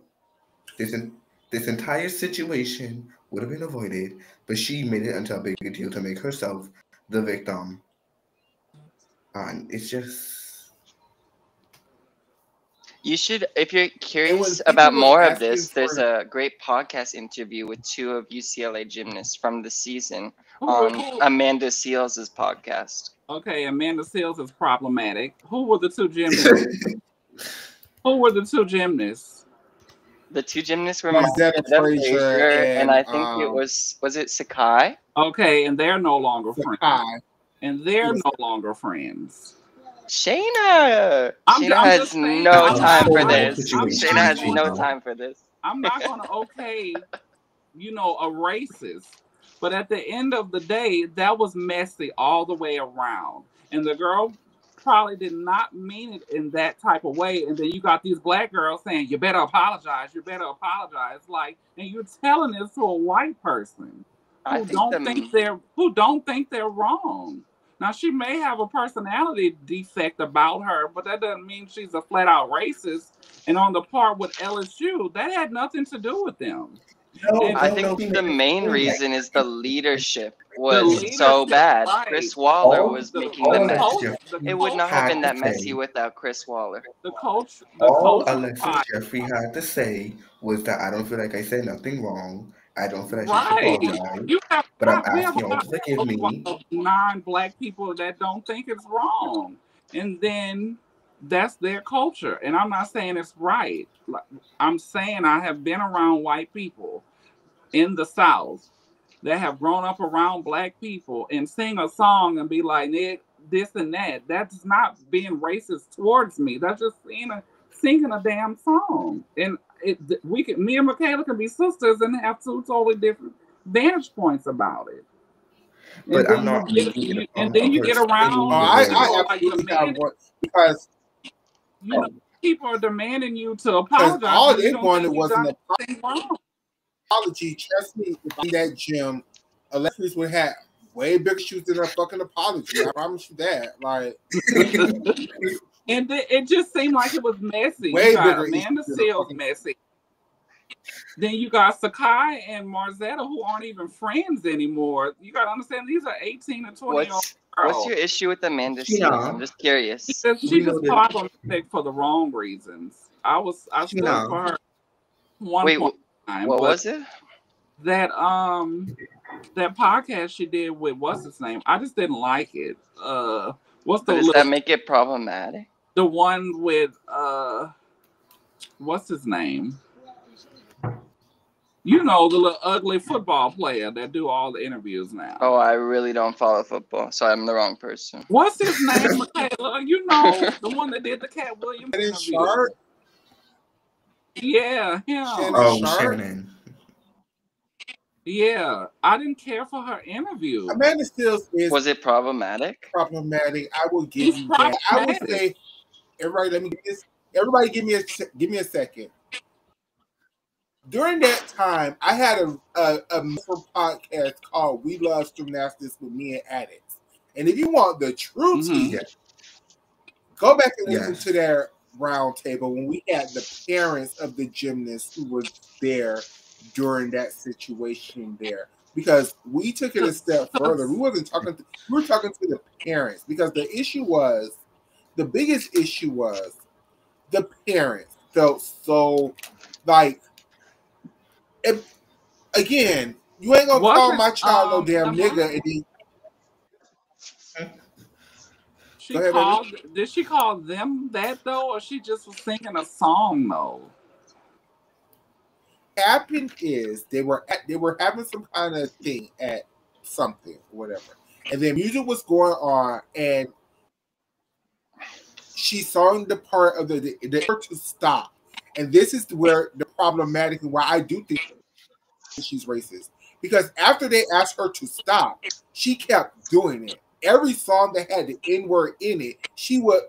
This entire situation would have been avoided, but she made it into a bigger deal to make herself the victim. And it's just You should, if you're And when curious people about was more of asking this, there's for a great podcast interview with two of UCLA gymnasts from the season Who on were- Amanda Seals' podcast. Okay, Amanda Seals is problematic. Who were the two gymnasts? Who were the two gymnasts? The two gymnasts were Marzetta Marzetta Frazier Frazier and I and think it was it Sakai? Okay, and they're no longer friends. Sakai. And they're Yes. no longer friends. Shayna! I'm Shayna just has saying, no I'm time not- for I'm- this. I'm Shayna not has going no to- time for this. I'm not going to okay, a racist. But at the end of the day, that was messy all the way around. And the girl probably did not mean it in that type of way. And then you got these black girls saying, you better apologize. You better apologize. Like, and you're telling this to a white person I who think don't think they're wrong. Now she may have a personality defect about her, but that doesn't mean she's a flat out racist. And on the part with LSU, that had nothing to do with them. I think the main reason is the leadership was so leadership, bad. right. Chris Waller was making the mess. It would not have had been that to messy say- without Chris Waller. The coach, All Alexis Jeffrey had to say was that I don't feel like I said nothing wrong. I don't feel like she should right. apologize. You have, But I'm we have asking a y'all to forgive me. lot of non-black people that don't think it's wrong, and then that's their culture. And I'm not saying it's right. I'm saying I have been around white people in the South that have grown up around black people and sing a song and be like, Nick, this and that. That's not being racist towards me. That's just singing a damn song. And me and Michaela can be sisters and have two totally different vantage points about it. But I'm not making it and then you get around I absolutely have one because people are demanding you to Because apologize. all when they you don't wanted think you've was an done anything wrong. apology. Trust me, if in that gym, Alexis would have way bigger shoes than a fucking apology. I promise you that. Like, And it just seemed like it was messy. way You got bigger Amanda issues than a Seals fucking messy. Then you got Sakai and Marzetta, who aren't even friends anymore. You got to understand, these are 18 and 20-year-old girls. What's your issue with Amanda Seals? I'm just curious. She just problematic for the wrong reasons. I stood for her Wait, what was it? That that podcast she did with what's his name? I just didn't like it. Does that make it problematic? The one with what's his name? You know, the little ugly football player that do all the interviews now. Oh, I really don't follow football, so I'm the wrong person. What's his name, Michaela? You know, the one that did the Cat Williams interview. Sharp? Yeah, him. Shannon. Yeah, I didn't care for her interview. Amanda Seals is. Was it problematic? Problematic. I will give you that. I would say, everybody, everybody, give me a second. During that time, I had a podcast called "We Love Gymnastics" with me and Addicts. And if you want the true tea, go back and listen to their round table when we had the parents of the gymnasts who were there during that situation there. Because we took it a step further. We were talking to the parents, because the biggest issue was the parents felt so like, again, you ain't gonna call my child no damn nigga. And did she call them that though, or she just was singing a song though? Happened is they were having some kind of thing at something, whatever, and then music was going on, and she sang the part of the to stop, and this is where the problematic and why I do think she's racist, because after they asked her to stop, she kept doing it. Every song that had the N-word in it, she would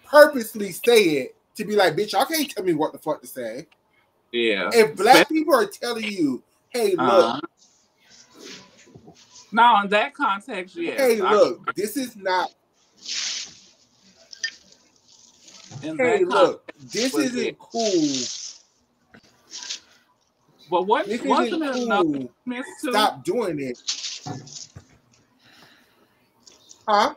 purposely say it to be like, bitch, y'all can't tell me what the fuck to say. Yeah. If black people are telling you, hey, look. Now, in that context, yes. Hey, look, this is not. Hey, look, this isn't cool. But wasn't it enough? Stop doing it. Huh?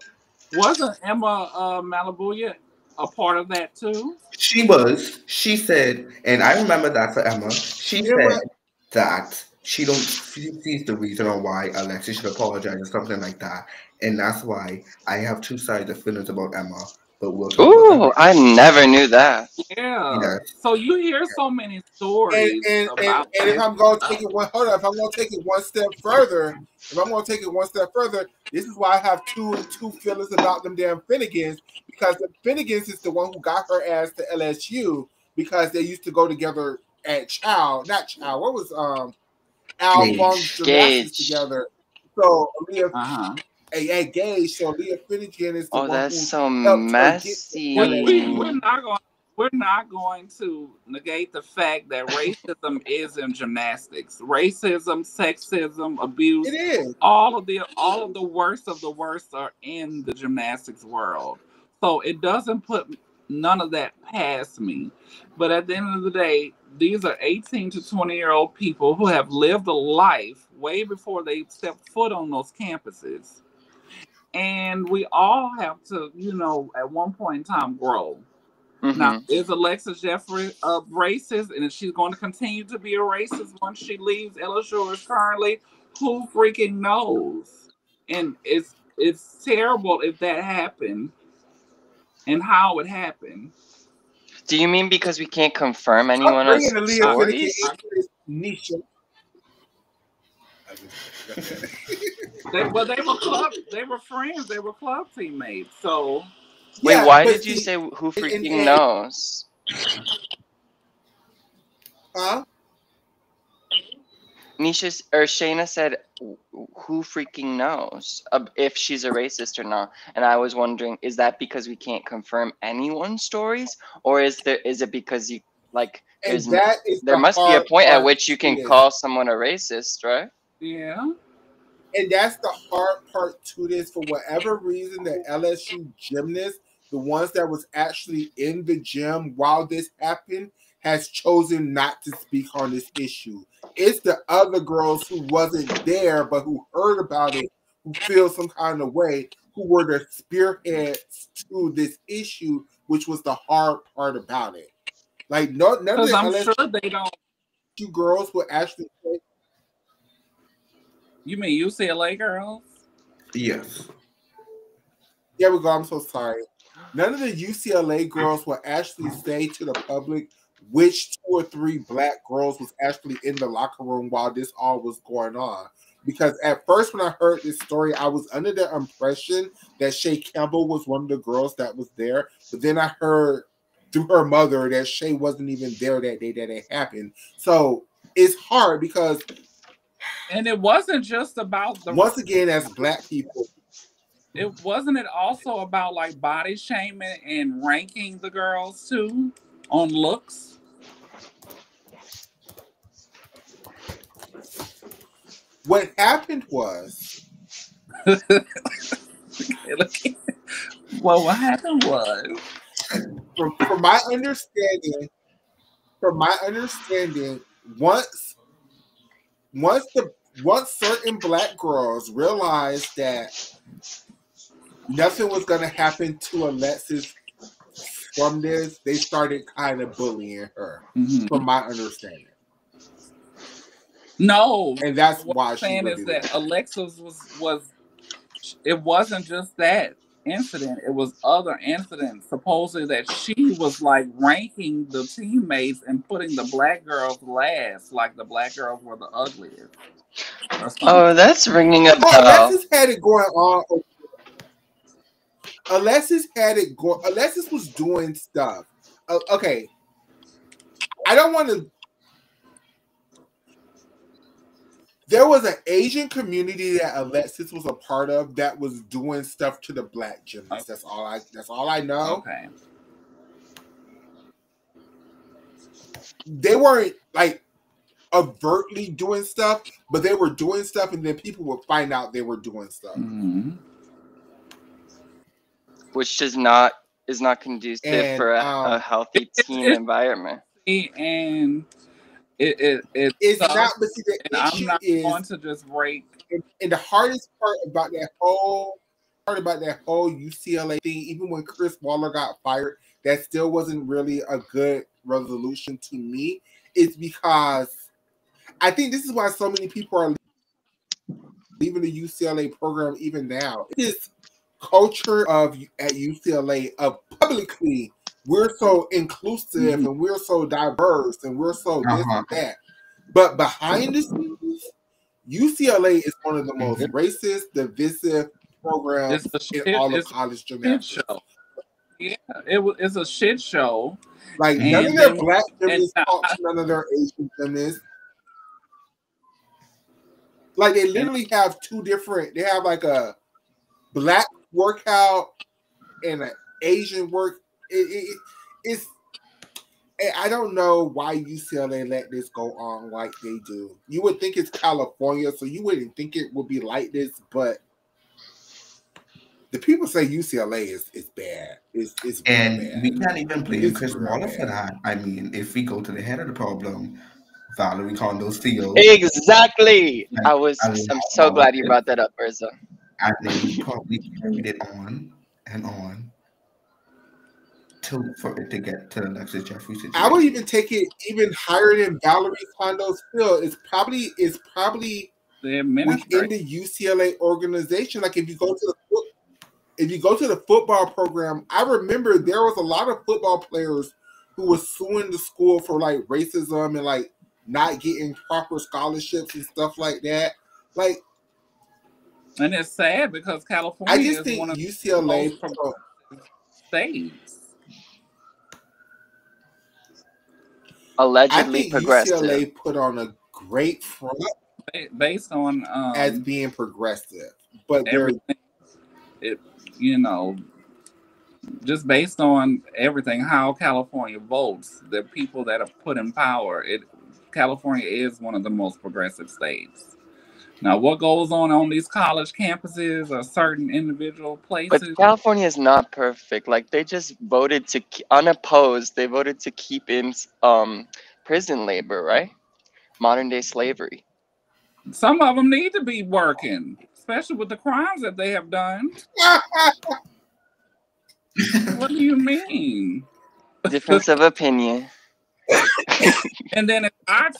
Wasn't Emma Malibuya a part of that too? She was. She said, and I remember that for Emma. She said that she sees the reason on why Alexis should apologize or something like that, and that's why I have two sides of feelings about Emma. But we'll talk about that. I never knew that. Yeah. Yes. So you hear so many stories about. And if I'm going to take it one, hold on. If I'm going to take it one step further, this is why I have two feelings about them damn Finnegans, because the Finnegans is the one who got her ass to LSU because they used to go together at What was Alphonse Gymnastics together? So at Gage, so Leah Finnegan is the one that's who so messy. We're not going to negate the fact that racism is in gymnastics. Racism, sexism, abuse. It is. All of the worst of the worst are in the gymnastics world. So it doesn't put none of that past me. But at the end of the day, these are 18 to 20-year-old people who have lived a life way before they step foot on those campuses. And we all have to, at one point in time, grow. Mm-hmm. Now, is Alexis Jeffrey racist, and if she's going to continue to be a racist once she leaves Ella Shores currently, who freaking knows? And it's terrible if that happened, and how it happened. Do you mean because we can't confirm anyone else's stories? They were friends. They were club teammates. So wait, why did you say who freaking knows? Huh? Nisha or Shayna said, "Who freaking knows if she's a racist or not?" And I was wondering, is that because we can't confirm anyone's stories, or is it because you like And that is there the must be a hard point at part which you to can this. call someone a racist, right? Yeah. And that's the hard part to this. For whatever reason, the LSU gymnasts, the ones that was actually in the gym while this happened, has chosen not to speak on this issue. It's the other girls who wasn't there but who heard about it, who feel some kind of way, who were the spearheads to this issue, which was the hard part about it. Like none of the I'm LSU sure they don't. girls would actually say. You mean UCLA girls? Yes. There we go. I'm so sorry. None of the UCLA girls will actually say to the public which 2 or 3 black girls was actually in the locker room while this all was going on. Because at first, when I heard this story, I was under the impression that Shay Campbell was one of the girls that was there. But then I heard through her mother that Shay wasn't even there that day that it happened. So it's hard because. And it wasn't just about the. Once again, as black people. It wasn't it also about like body shaming and ranking the girls too on looks? What happened was. Well, what happened was, from my understanding, once certain black girls realized that nothing was going to happen to Alexis from this, they started kind of bullying her. Mm-hmm. From my understanding. No, and that's why she saying is that Alexis was. It wasn't just that incident; it was other incidents. Supposedly that she was like ranking the teammates and putting the black girls last, like the black girls were the ugliest. Oh, that's ringing a bell. Alexis had it going on. Alexis had it going. Alexis was doing stuff. Okay, I don't want to. There was an Asian community that Alexis was a part of that was doing stuff to the black gymnasts. That's all I know. Okay. They weren't like overtly doing stuff, but they were doing stuff, and then people would find out they were doing stuff. Mm-hmm. Which is not conducive for a healthy team environment. And it's not. But see, the issue I'm not is going to just break. And the hardest part about that whole UCLA thing, even when Chris Waller got fired, that still wasn't really a good resolution to me. Is because I think this is why so many people are leaving the UCLA program even now. This culture of at UCLA of publicly, we're so inclusive and we're so diverse and we're so this and that. But behind the scenes, UCLA is one of the most racist, divisive programs in all of college gymnastics. Yeah, it's a shit show. Like none of their black gymnasts talk to none of their Asian gymnasts. Like they literally have two different. They have like a black workout and an Asian work. It's. I don't know why UCLA let this go on like they do. You would think it's California, so you wouldn't think it would be like this, but the people say UCLA is bad. It's and bad. We can't even blame Chris Waller for that. I mean, if we go to the head of the problem, Valerie Kondo Steele. Exactly. I'm so glad you brought that up, Urza. And then he probably carried it on and on for it to get to Alexis Jeffrey situation. I would even take it even higher than Valerie Kondo Steele. It's probably within the UCLA organization. Like if you go to the football program, I remember there was a lot of football players who was suing the school for like racism and like not getting proper scholarships and stuff like that. Like, and it's sad because California I just think one of UCLA the states. Allegedly progressive. UCLA put on a great front. based on as being progressive, but everything. Just based on everything, how California votes, the people that are put in power, California is one of the most progressive states. Now, what goes on these college campuses or certain individual places? But California is not perfect. Like, they just voted to unopposed. They voted to keep in prison labor, right? Modern day slavery. Some of them need to be working, especially with the crimes that they have done. What do you mean? Difference of opinion. And then our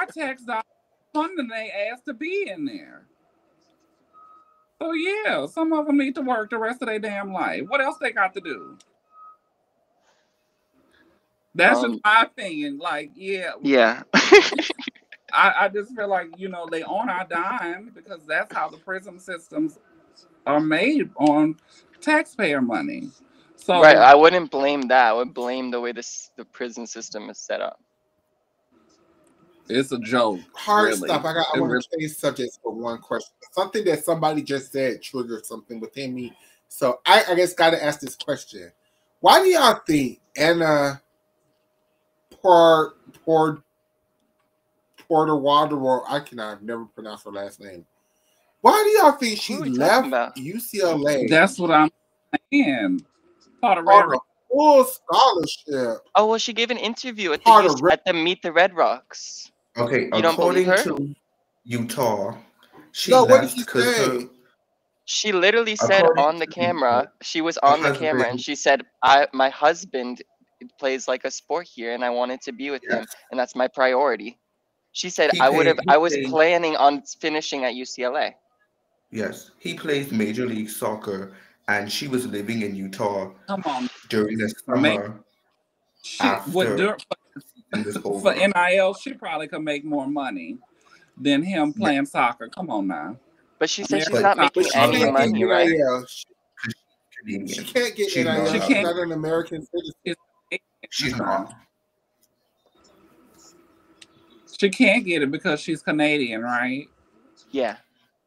tax dollars funding they asked to be in there. So yeah, some of them need to work the rest of their damn life. What else they got to do? That's just my opinion. Like, yeah. I just feel like, they on our dime because that's how the prison systems are made, on taxpayer money. So right, I wouldn't blame that. I would blame the way the prison system is set up. It's a joke. Hard really. stuff. I want to change subjects for one question. Something that somebody just said triggered something within me. So I guess got to ask this question. Why do y'all think Anna Porter Waterworld, I've never pronounced her last name. Why do y'all think she left UCLA? That's what I'm saying. On a full scholarship. Oh, well, she gave an interview at the Meet the Red Rocks. Okay, according to Utah, she what did left she say? She literally said on the camera, she was on the camera, and she said, my husband plays like a sport here, and I wanted to be with him, and that's my priority. She said, I was planning on finishing at UCLA. Yes, he plays Major League Soccer, and she was living in Utah during the summer. For NIL, she probably could make more money than him playing soccer. Come on now. But she said she's not making any money, right? She can't get NIL. She's not an American citizen. She's not. She can't get it because she's Canadian, right? Yeah.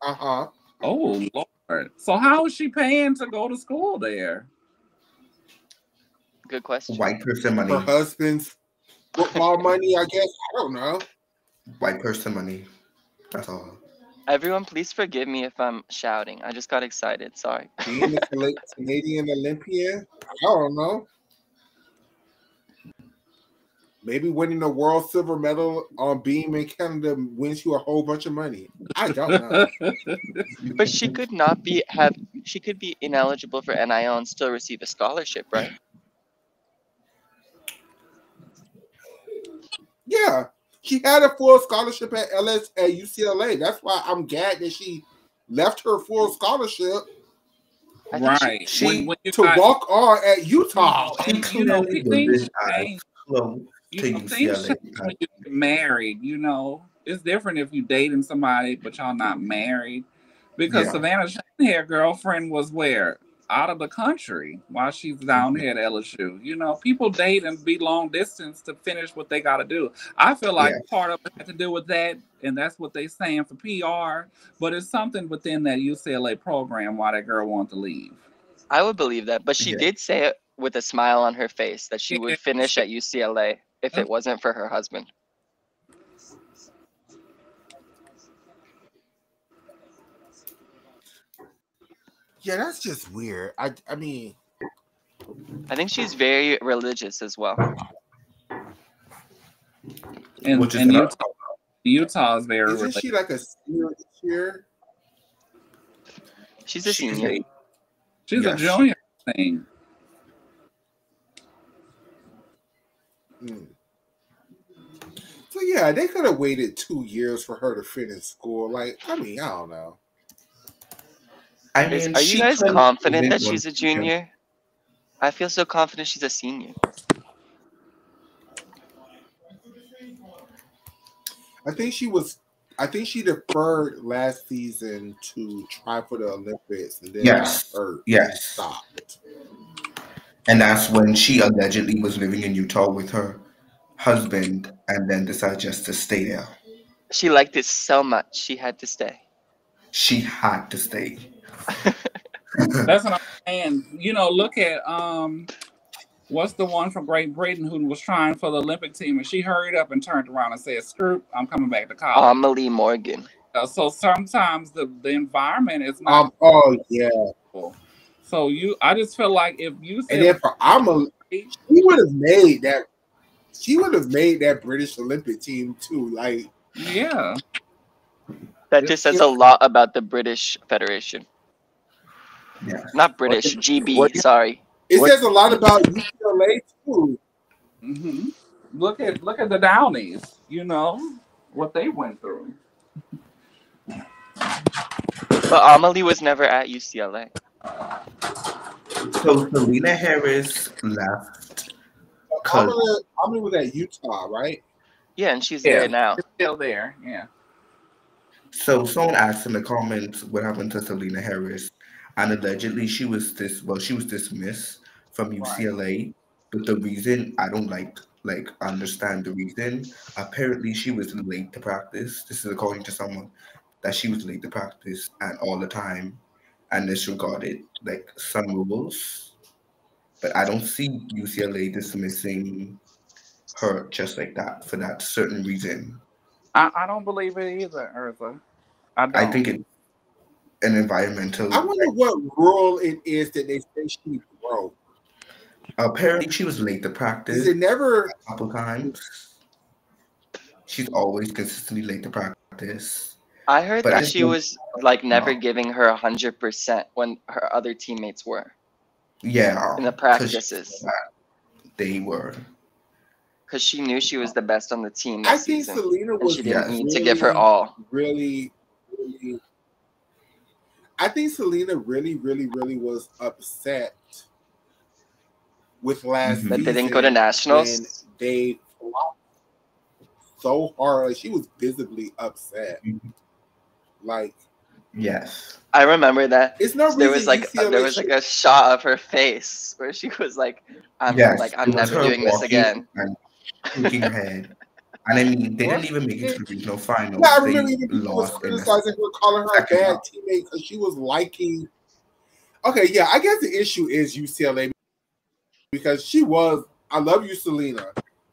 Uh-huh. Oh, Lord. So how is she paying to go to school there? Good question. White person money. Her husband's football money, I guess. I don't know. White person money. That's all. Everyone, please forgive me if I'm shouting. I just got excited. Sorry. Being a Canadian Olympian? I don't know. Maybe winning a world silver medal on beam in Canada wins you a whole bunch of money. I don't know. But she could she could be ineligible for NIL and still receive a scholarship, right? Yeah. She had a full scholarship at UCLA. That's why I'm glad that she left her full scholarship. Right. To walk on at Utah. Things change. Things change when you get married. It's different if you dating somebody but y'all not married. Because Savannah Shane, her girlfriend was where? Out of the country while she's down here at LSU. People date and be long distance to finish what they got to do. I feel like part of it had to do with that, and that's what they saying for PR. But it's something within that UCLA program why that girl wanted to leave. I would believe that, but she did say it with a smile on her face that she would finish at UCLA if it wasn't for her husband. Yeah, that's just weird. I mean, I think she's very religious as well. And Utah is very religious. Isn't she like a senior this year? She's a senior. She's a junior thing. So yeah, they could have waited 2 years for her to finish school. Like, I mean, I don't know. Are you guys confident that she's a junior? I feel so confident she's a senior. I think she deferred last season to try for the Olympics, and then got hurt and stopped. And that's when she allegedly was living in Utah with her husband, and then decided just to stay there. She liked it so much, she had to stay. She had to stay. That's what I'm saying. You know, look at what's the one from Great Britain who was trying for the Olympic team, and she hurried up and turned around and said, "Screw, I'm coming back to college." Amelie Morgan. So sometimes the environment is not. Oh yeah. So I just feel like if you said, and then for Amelie, she would have made that. She would have made that British Olympic team too. Like, yeah, that just says a lot about the British Federation. Yeah. Not British, GB. Sorry. It says a lot about UCLA too. Mm-hmm. Look at the Downies. You know what they went through. But Amelie was never at UCLA. So Selena Harris left. Amelie was at Utah, right? Yeah, and she's there now. She's still there. Yeah. So someone asked in the comments what happened to Selena Harris, and allegedly she was dismissed from UCLA. But the reason I don't understand the reason. Apparently she was late to practice. This is according to someone that she was late to practice and all the time and disregarded like some rules. But I don't see UCLA dismissing her just like that for that certain reason. I don't believe it either, Urza. I think it's an environmental. I wonder what rule it is that they say she broke. Apparently, she was late to practice. Is it never a couple times? She's always consistently late to practice. I heard that she was like never giving her 100% when her other teammates were. Yeah. In the practices. They were. Because she knew she was the best on the team I this think season. Selena was she didn't need to give her all. Really, I think Selena really was upset with last season. That they didn't go to nationals? When they flopped so hard. Like, she was visibly upset. Like, yes. I remember that. It's no there was like a shot of her face where she was like, I'm never doing this again. Shaking her head. And I mean, they didn't even make it to the regional finals. Yeah, I remember even people was criticizing her, calling her a bad teammate because she was liking. Okay, yeah, I guess the issue is UCLA because she was. I love you, Selena,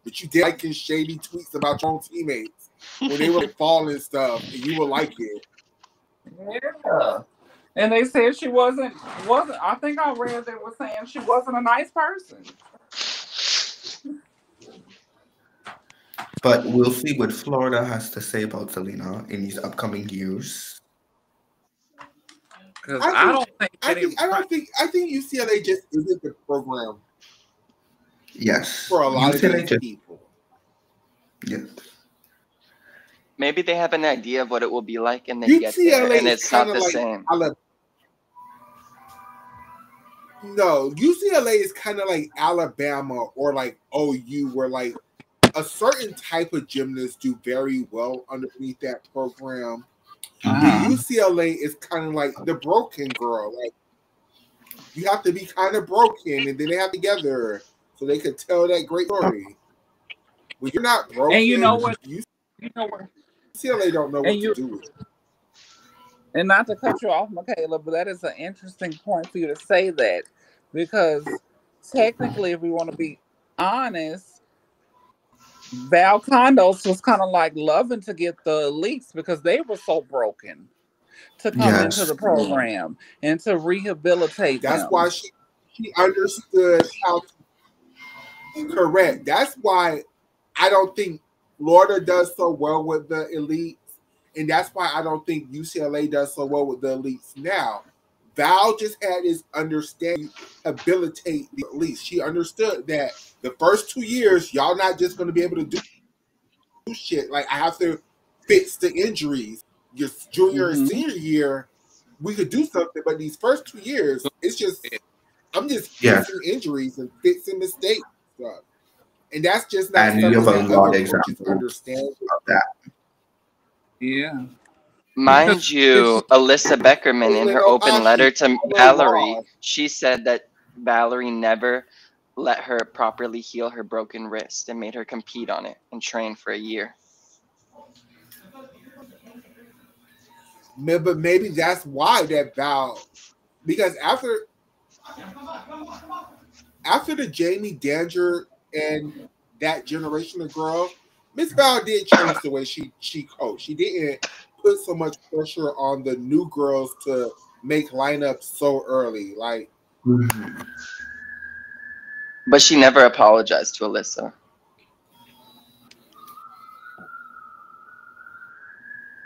but you did liking shady tweets about your own teammates when they were falling stuff, and you were liking it. Yeah. And they said she wasn't. I think I read they were saying she wasn't a nice person. But we'll see what Florida has to say about Selena in these upcoming years. Because I think UCLA just isn't the program. Yes. For a lot of these people. Yes. Maybe they have an idea of what it will be like, and they get there, and it's not the same. No, UCLA is kind of like Alabama or like OU, where like a certain type of gymnasts do very well underneath that program. UCLA is kind of like the broken girl. Like, you have to be kind of broken, and then they have together so they could tell that great story. When you're not broken, and you know what? UCLA don't know what to do with it. And not to cut you off, Michaela, but that is an interesting point for you to say that, because technically, if we want to be honest, Val Condos was kind of like loving to get the elites because they were so broken to come into the program and to rehabilitate them. That's why she understood how to correct. That's why I don't think Florida does so well with the elites, and that's why I don't think UCLA does so well with the elites now. Val just had his understanding, habilitate the elites. She understood that the first 2 years, y'all not just going to be able to do shit. Like, I have to fix the injuries. Your junior and senior year, we could do something, but these first 2 years, it's just, I'm just fixing injuries and fixing mistakes and stuff. And that's just not something that other coaches understand about that. Yeah. Mind you, Alyssa Beckerman, in her open letter to Valerie, she said that Valerie never let her properly heal her broken wrist and made her compete on it and train for a year. But maybe that's why that Val, because after the Jamie Danger and that generation of girls, Miss Val did change the way she coached. She didn't put so much pressure on the new girls to make lineups so early. Like, but she never apologized to Alyssa.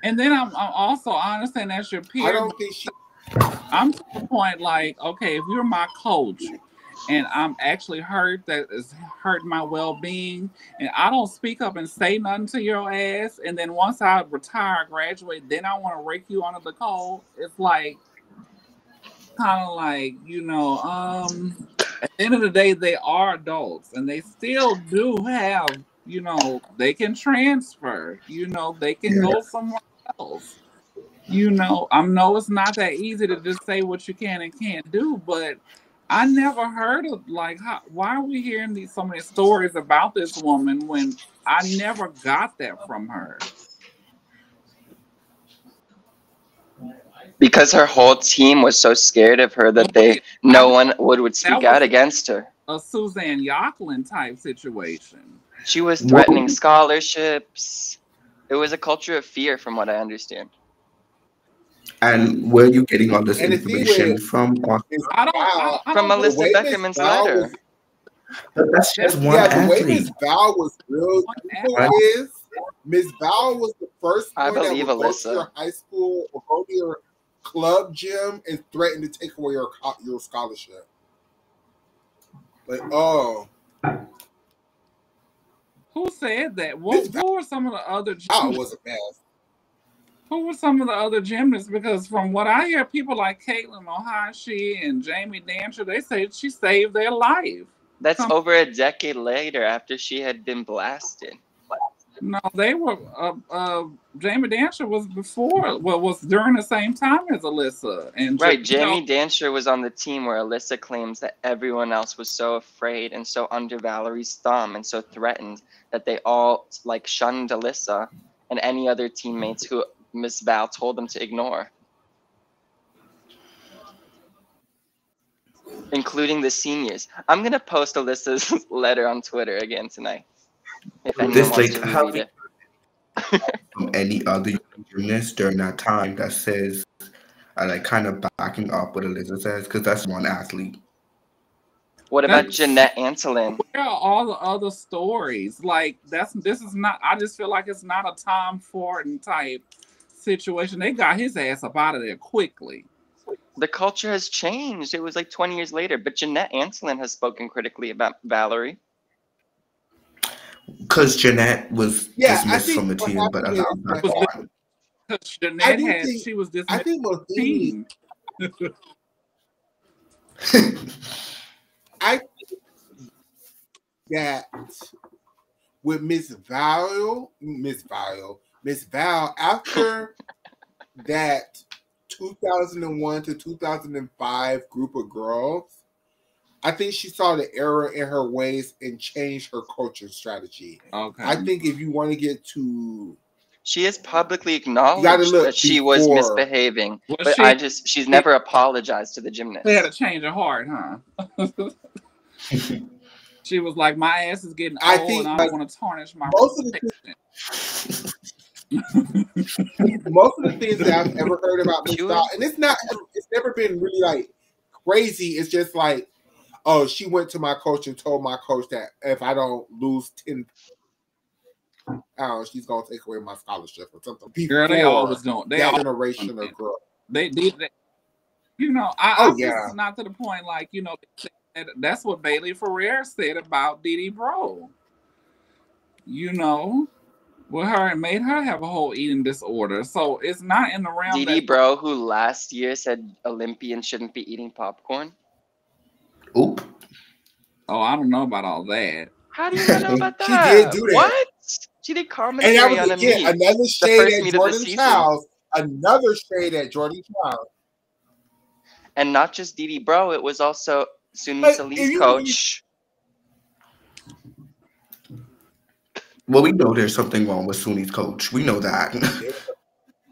And then I'm also, I understand that's your peer. I don't think she. I'm to the point like, okay, if you're my coach and I'm actually hurt, that is hurting my well-being, and I don't speak up and say nothing to your ass, and then once I retire, graduate, then I want to rake you under the coal. It's like, kind of like, at the end of the day, they are adults and they still do have, they can transfer, they can go somewhere else. I know it's not that easy to just say what you can and can't do, but I never heard of why are we hearing so many stories about this woman when I never got that from her? Because her whole team was so scared of her that no one would speak out against her. A Suzanne Yockland type situation. She was threatening scholarships. It was a culture of fear, from what I understand. And where are you getting all this information from? From Melissa Beckerman's letter. But that's just one athlete. The way Miss Val was real Miss Val was the first one that would go to your high school or go to your club gym and threaten to take away your scholarship. Like, oh. Who said that? Who were some of the other gymnasts? Was a mess. Who were some of the other gymnasts? Because from what I hear, people like Caitlin Mohashi and Jamie Dancher, they say she saved their life. That's over a decade later after she had been blasted. No, they were. Jamie Dancher was was during the same time as Alyssa. Right, Jamie Dancher was on the team where Alyssa claims that everyone else was so afraid and so under Valerie's thumb and so threatened that they all shunned Alyssa and any other teammates who Miss Val told them to ignore, including the seniors. I'm gonna post Alyssa's letter on Twitter again tonight. If anyone wants to read it. From any other gymnast during that time that says, kind of backing up what Alyssa says, because that's one athlete. What about Jeanette Antolin? Where are all the other stories? This is not. I just feel like it's not a Tom Forden type situation. They got his ass up out of there quickly. The culture has changed. It was 20 years later, but Jeanette Antolin has spoken critically about Valerie. Because Jeanette was dismissed from the team, but allowed back on. Because Jeanette she was dismissed from the team. I think that with Miss Val, after that 2001 to 2005 group of girls, I think she saw the error in her ways and changed her coaching strategy. Okay. I think if you want to get to... She has publicly acknowledged that she was misbehaving, but she's never apologized to the gymnast. They had a change of heart, huh? She was like, my ass is getting old and I don't want to tarnish my reputation. Most of the things that I've ever heard about Miss Val, and it's never been really crazy. It's just oh, she went to my coach and told my coach that if I don't lose 10 pounds, she's gonna take away my scholarship or something. Girl, they always don't. That generation of girl. They did. It's not to the point that's what Bailey Ferrer said about Didi Bro. With her, it made her have a whole eating disorder. So it's not in the realm. Didi Bro, who last year said Olympians shouldn't be eating popcorn. Oop. Oh, I don't know about all that. How do you not know about that? She did do that. What? She did commentary on a meet. Another shade at Jordan Childs. Another shade at Jordan Childs. And not just Didi Bro, it was also Sunisa Lee's coach. Well, we know there's something wrong with Suni's coach. We know that.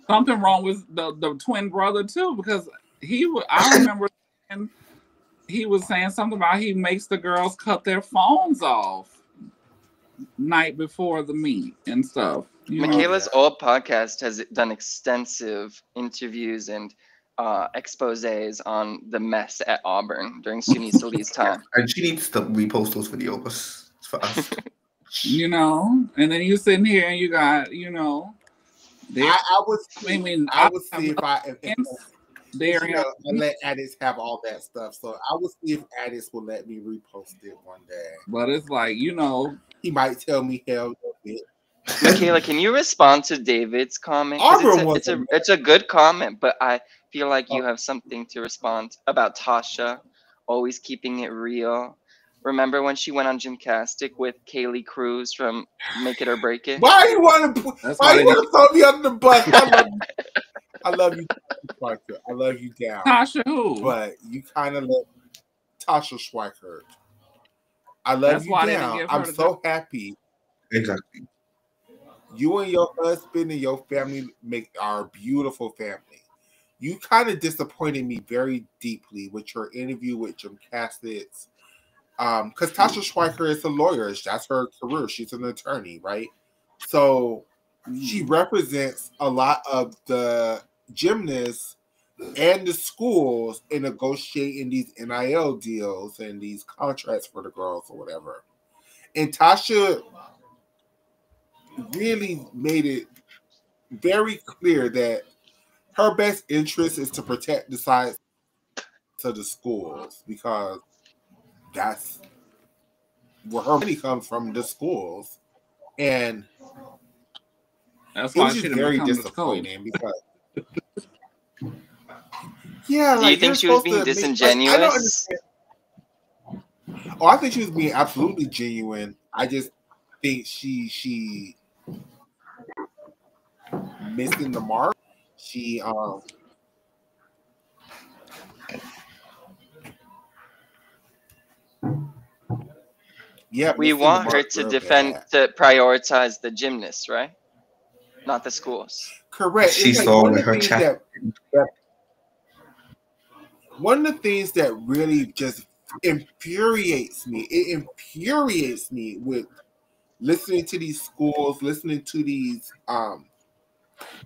something wrong with the twin brother too, because I remember he was saying something about he makes the girls cut their phones off night before the meet and stuff. Michaela's old podcast has done extensive interviews and exposés on the mess at Auburn during Sunni Salih's time. And she needs to repost those videos for us. And then you sitting here and you got, I would see if I let Addis have all that stuff. So I would see if Addis will let me repost it one day. But it's like, he might tell me hell no. Michaela, can you respond to David's comment? It's a good comment, but I feel like you have something to respond about Tasha always keeping it real. Remember when she went on Gymnastics with Kaylee Cruz from Make It or Break It? Why you want to throw me under the bus? I love you, Schweiker. I love you down. Tasha who? But you kind of let Tasha Schweiker. I love you down. I'm so happy. Exactly. You and your husband and your family make our beautiful family. You kind of disappointed me very deeply with your interview with Gymnastics. Because Tasha Schweiker is a lawyer. That's her career. She's an attorney, right? So she represents a lot of the gymnasts and the schools in negotiating these NIL deals and these contracts for the girls or whatever. And Tasha really made it very clear that her best interest is to protect the sides of the schools, because that's where her money comes from, the schools. And that's it was just very disappointing because do you think she was being disingenuous? I don't understand. I think she was being absolutely genuine. I just think she missing the mark. She we want her to to prioritize the gymnasts, right? Not the schools. Correct. She saw with her chat. One of the things that really just infuriates me, with listening to these schools, listening to these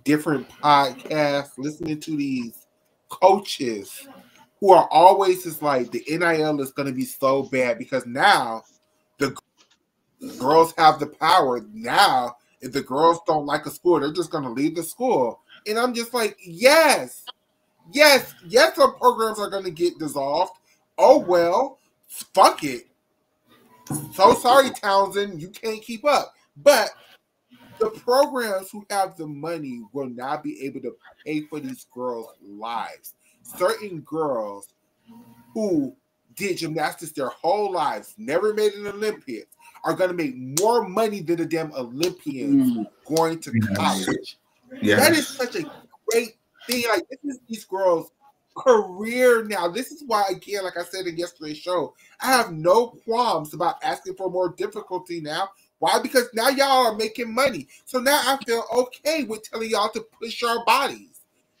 different podcasts, listening to these coaches who are always just like, the NIL is going to be so bad because now the girls have the power. Now, if the girls don't like a school, they're just going to leave the school. And I'm just like, yes, some programs are going to get dissolved. Oh, well, fuck it. So sorry, Townsend, you can't keep up. But the programs who have the money will not be able to pay for these girls' lives. Certain girls who did gymnastics their whole lives, never made an Olympiad, are going to make more money than the damn Olympians going to college. Yes. That is such a great thing. Like, this is these girls' career now. This is why, again, like I said in yesterday's show, I have no qualms about asking for more difficulty now. Why? Because now y'all are making money. So now I feel okay with telling y'all to push your bodies.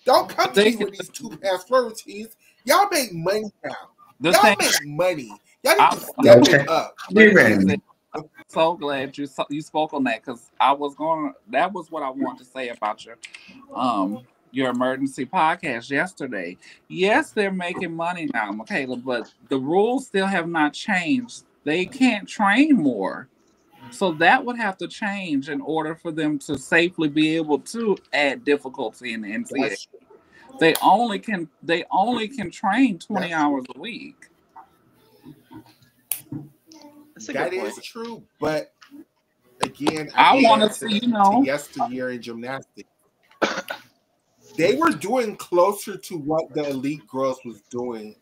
Don't come to me with these two-pass floor routines. Y'all make money now. Y'all make money. Y'all need to step it up. I'm so glad you spoke on that, because that was what I wanted to say about your emergency podcast yesterday. Yes, they're making money now, Michaela, but the rules still have not changed. They can't train more. So that would have to change in order for them to safely be able to add difficulty in the NCAA. They only can train 20 hours a week. That is true, but again, I want to see, yesteryear in gymnastics, they were doing closer to what the elite girls was doing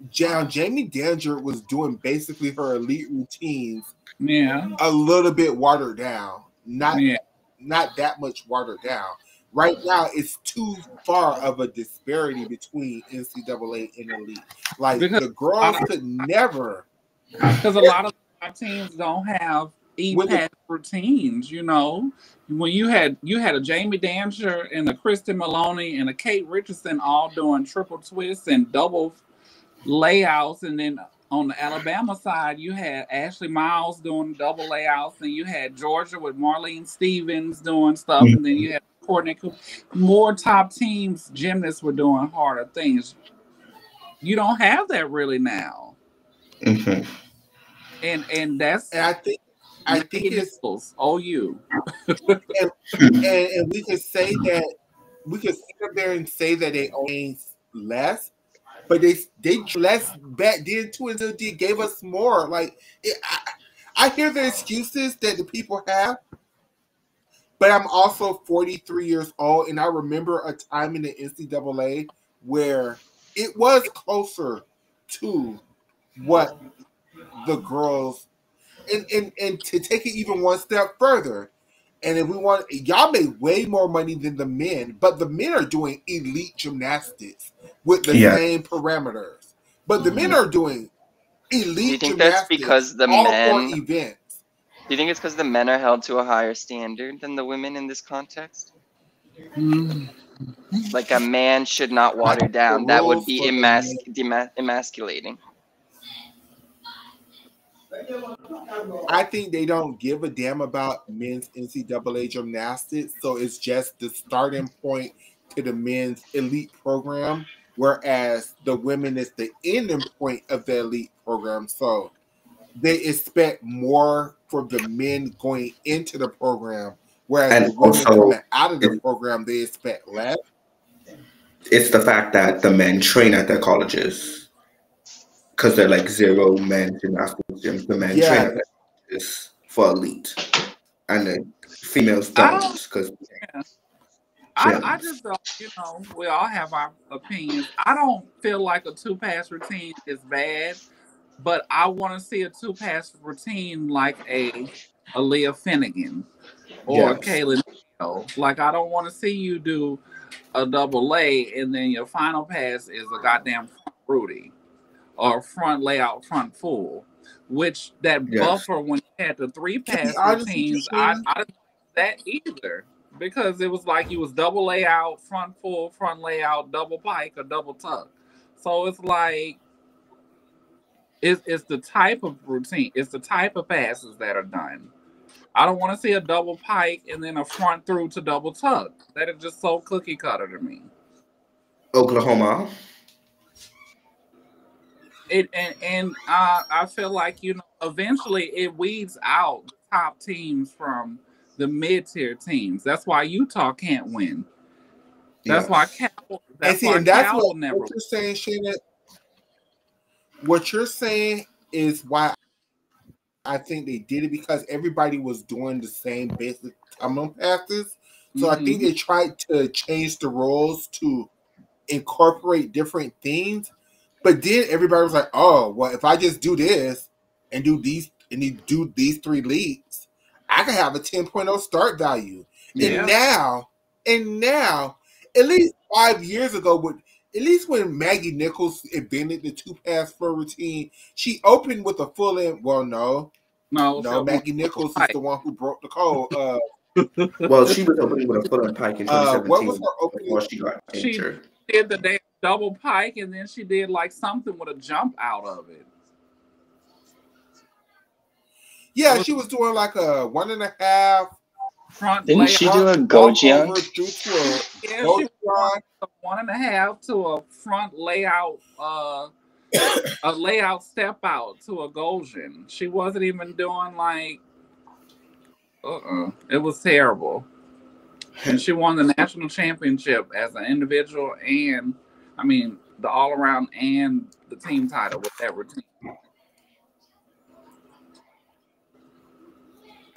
Jamie Danger was doing basically her elite routines. Yeah, a little bit watered down, not that much watered down. Right now, it's too far of a disparity between NCAA and elite. Like, because the girls could never. Because a lot of our teams don't have E-pass routines, you know. When you had a Jamie Dancer and a Kristen Maloney and a Kate Richardson all doing triple twists and double layouts, and then on the Alabama side you had Ashley Miles doing double layouts, and you had Georgia with Marlene Stevens doing stuff, and then you had Courtney Cooper. More top teams gymnasts were doing harder things. You don't have that really now. Mm-hmm. And that's, and I think it's OU. and we could say that we could sit up there and say that they own less, but they less back then too until they gave us more. Like I hear the excuses that the people have, but I'm also 43 years old, and I remember a time in the NCAA where it was closer to what the girls, and to take it even one step further. And if we want, y'all make way more money than the men, but the men are doing elite gymnastics with the same parameters. But the men are doing elite. Do you think gymnastics, that's because the all men? four events. Do you think it's because the men are held to a higher standard than the women in this context? Like a man should not water down. That would be emasculating. I think they don't give a damn about men's NCAA gymnastics, so it's just the starting point to the men's elite program, whereas the women is the ending point of the elite program. So they expect more for the men going into the program, whereas the women coming out of the program, they expect less. It's the fact that the men train at their colleges because they're like 0 men gymnastics gyms. The men train at their colleges for elite, and the females don't because. I just don't, we all have our opinions. I don't feel like a 2-pass routine is bad, but I want to see a 2-pass routine like a Leah Finnegan or a Kayla Neal. Like, I don't want to see you do a double lay and then your final pass is a goddamn front Rudy or front layout front full, which that buffer when you had the 3-pass routines, I didn't like that either. Because it was like you was double layout, front full, front layout, double pike, or double tuck. So it's like it's the type of routine, it's the type of passes that are done. I don't want to see a double pike and then a front through to double tuck. That is just so cookie cutter to me. Oklahoma. I feel like eventually it weeds out the top teams from the mid-tier teams. That's why Utah can't win. That's why Cal. That's why Cal will never. What you're saying, Shannon? What you're saying is why I think they did it, because everybody was doing the same basic tunnel passes. So I think they tried to change the rules to incorporate different things. But then everybody was like, "Oh, well, if I just do this and do these and you do these 3 leaps, I can have a 10.0 start value." Yeah. And now, at least 5 years ago, at least when Maggie Nichols invented the 2-pass floor routine, she opened with a full in. Well, no, Maggie Nichols is the one who broke the code. Well, she was opening with a full in pike in 2017. What was her opening? Before she got injured. She did the damn double pike, and then she did like something with a jump out of it. Yeah, she was doing like a 1.5 front. Didn't she do a Gojian? Yeah, she was 1.5 to a front layout, a layout step out to a Gojian. She wasn't even doing like, it was terrible. And she won the national championship as an individual and, the all-around and the team title with that routine.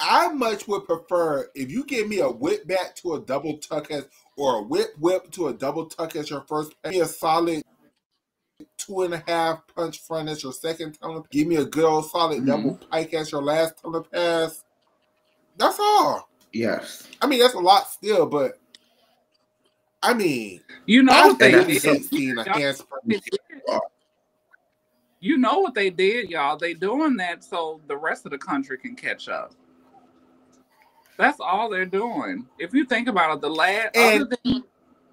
I much would prefer if you give me a whip back to a double tuck or a whip to a double tuck as your first pass. Give me a solid 2.5 punch front as your second tunnel. Give me a good old solid double pike as your last tunnel pass. That's all. Yes. That's a lot still, but what they did. You know what they did, y'all. They doing that so the rest of the country can catch up. That's all they're doing. If you think about it,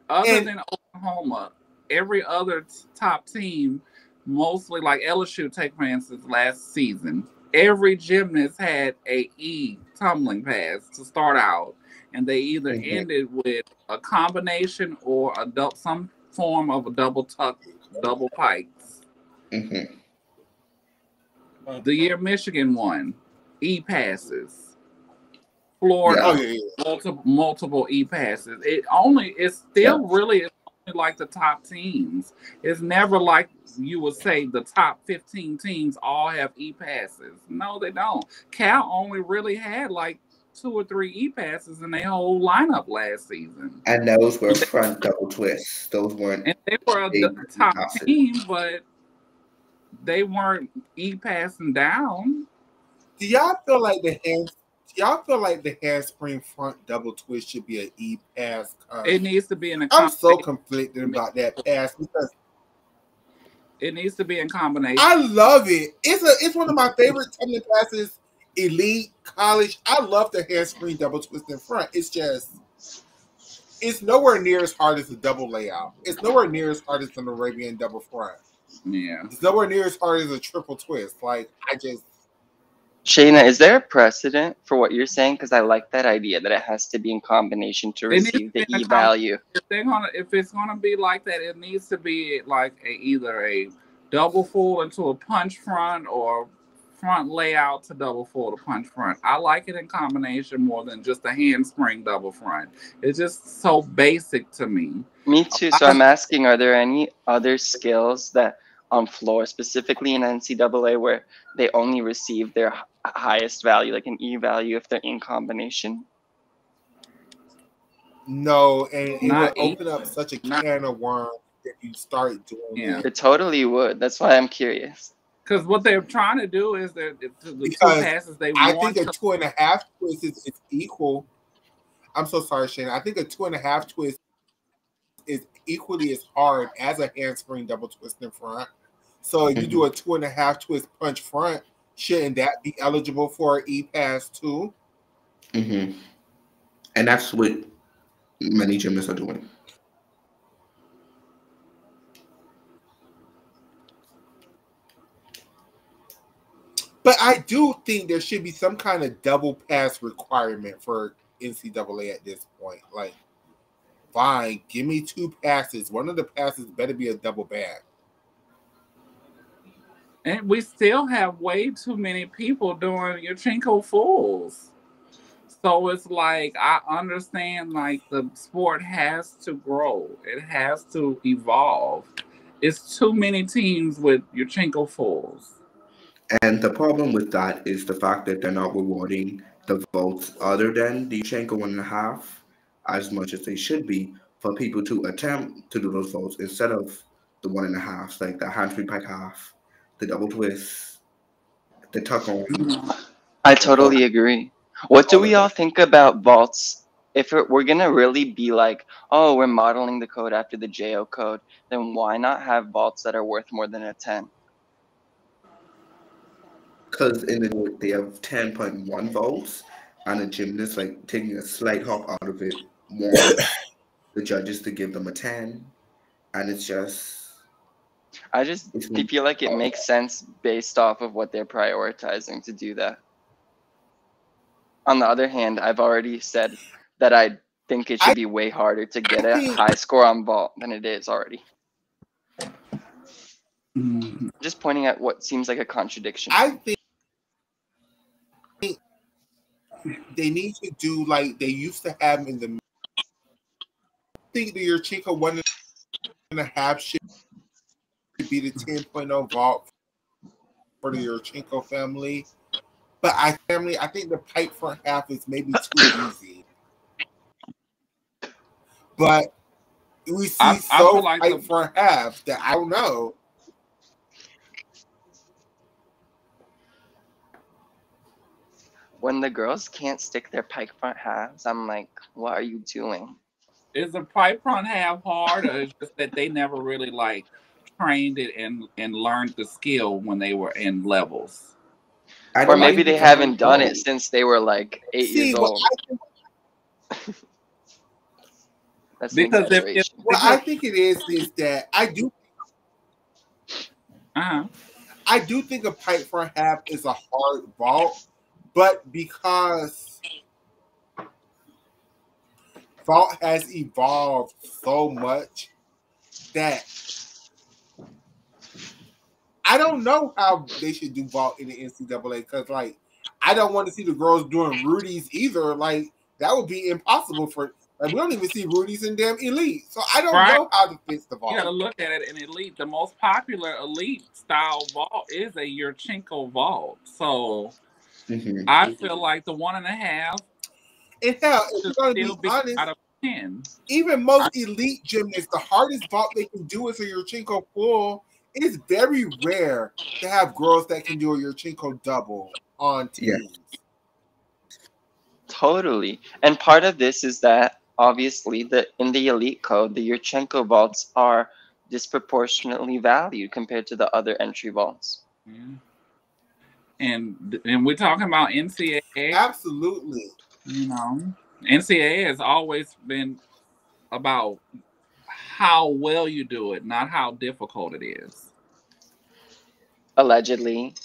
other than Oklahoma, every other top team, mostly like LSU, take for instance, last season, every gymnast had a E tumbling pass to start out, and they either ended with a combination or some form of a double pikes. The year Michigan won, E passes. Florida, multiple E passes. It's still really like the top teams. It's never like you would say the top 15 teams all have E passes. No, they don't. Cal only really had like 2 or 3 E passes in their whole lineup last season. And those were front double twists. Those weren't. And they were a top team, but they weren't E passing down. Do y'all feel like the handspring front double twist should be an E pass? It needs to be in a I'm so conflicted about that pass because it needs to be in combination. I love it. It's one of my favorite tumbling passes, elite, college. I love the handspring double twist in front. It's nowhere near as hard as the double layout. It's nowhere near as hard as an Arabian double front. Yeah. It's nowhere near as hard as a triple twist. Shayna, is there a precedent for what you're saying? Because I like that idea that it has to be in combination to receive the E value. If it's gonna be like that, it needs to be like either a double full into a punch front or front layout to double full to punch front. I like it in combination more than just a handspring double front. It's just so basic to me. Me too. So I'm asking, are there any other skills that on floor, specifically in NCAA, where they only receive their highest value, like an E value, if they're in combination? No, and it would open up such a can of worms if you start doing it. It totally would. That's why I'm curious. Because what they're trying to do is the two passes they want. I think a 2.5 twist is equal. I'm so sorry, Shane. I think a 2.5 twist is equally as hard as a handspring double twist in front. So if you do a 2.5 twist punch front, shouldn't that be eligible for an E pass too? And that's what many gymnasts are doing. But I do think there should be some kind of double pass requirement for NCAA at this point. Like, fine, give me 2 passes. One of the passes better be a double back. And we still have way too many people doing Yurchenko fulls. So it's like, I understand like the sport has to grow. It has to evolve. It's too many teams with Yurchenko fulls. And the problem with that is the fact that they're not rewarding the votes other than the Yurchenko 1.5 as much as they should be for people to attempt to do those votes instead of the 1.5, like the handspring pike half, the double twist, the tuck on. I totally agree. What do we all think about vaults? If we're going to really be like, oh, we're modeling the code after the JO code, then why not have vaults that are worth more than a 10? Because they have 10.1 volts, and a gymnast like taking a slight hop out of it wants the judges to give them a 10, and it's just. I just feel like it makes sense based off of what they're prioritizing to do that. On the other hand, I've already said that I think it should be way harder to get a high score on vault than it is already. Just pointing at what seems like a contradiction. I think they need to do like they used to have in the. I think the Yurchenko 1.5 should be the 10.0 vault for the Yurchenko family. But I think the pike front half is maybe too easy. But we see pike front half that I don't know. When the girls can't stick their pike front halves, I'm like, what are you doing? Is the pike front half hard, or is it just that they never really like trained it and learned the skill when they were in levels? Or maybe they haven't done it since they were like 8 years old. That's because I think it is that I do. I do think a pipe front half is a hard vault, but because vault has evolved so much that I don't know how they should do vault in the NCAA, because like I don't want to see the girls doing Rudies either. Like that would be impossible for. Like we don't even see Rudies in damn elite, so I don't know how to fix the vault. You got to look at it in elite. The most popular elite style vault is a Yurchenko vault. So I feel like the 1.5. And hell, if you're going to be honest, out of 10, even most elite gymnasts, the hardest vault they can do is a Yurchenko full. It's very rare to have girls that can do a Yurchenko double on teams. Yeah. Totally. And part of this is that obviously in the elite code, the Yurchenko vaults are disproportionately valued compared to the other entry vaults. And we're talking about NCAA. Absolutely. You know, NCAA has always been about how well you do it, not how difficult it is. Allegedly.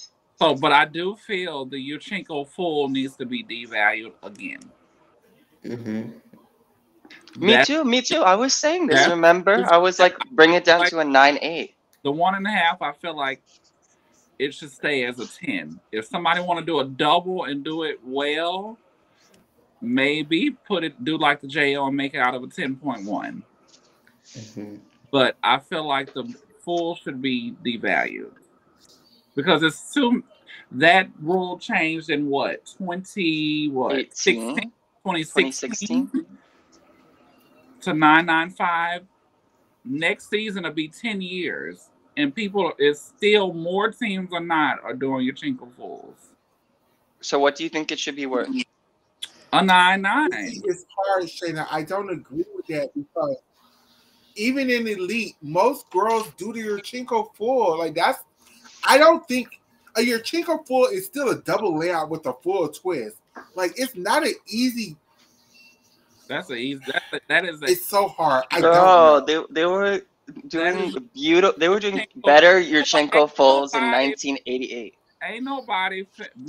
So, but I do feel the Yurchenko full needs to be devalued again. Me too. I was saying this, remember? I was like, bring it down to a 9.8. The 1.5, I feel like it should stay as a 10. If somebody want to do a double and do it well, maybe do like the JO and make it out of a 10.1. But I feel like the full should be devalued. Because it's too, that rule changed in what? 2016 to 995. Next season will be 10 years. And people, it's still more teams or not are doing Yurchenko fulls. So what do you think it should be worth? A 9.9. It's hard, Shayna. I don't agree with that because even in elite, most girls do the Yurchenko full. Like that's, I don't think a Yurchenko full is still a double layout with a full twist. Like it's not an easy. That is. It's so hard. I don't know. They were doing beautiful. They were doing better Yurchenko fulls in 1988. Ain't nobody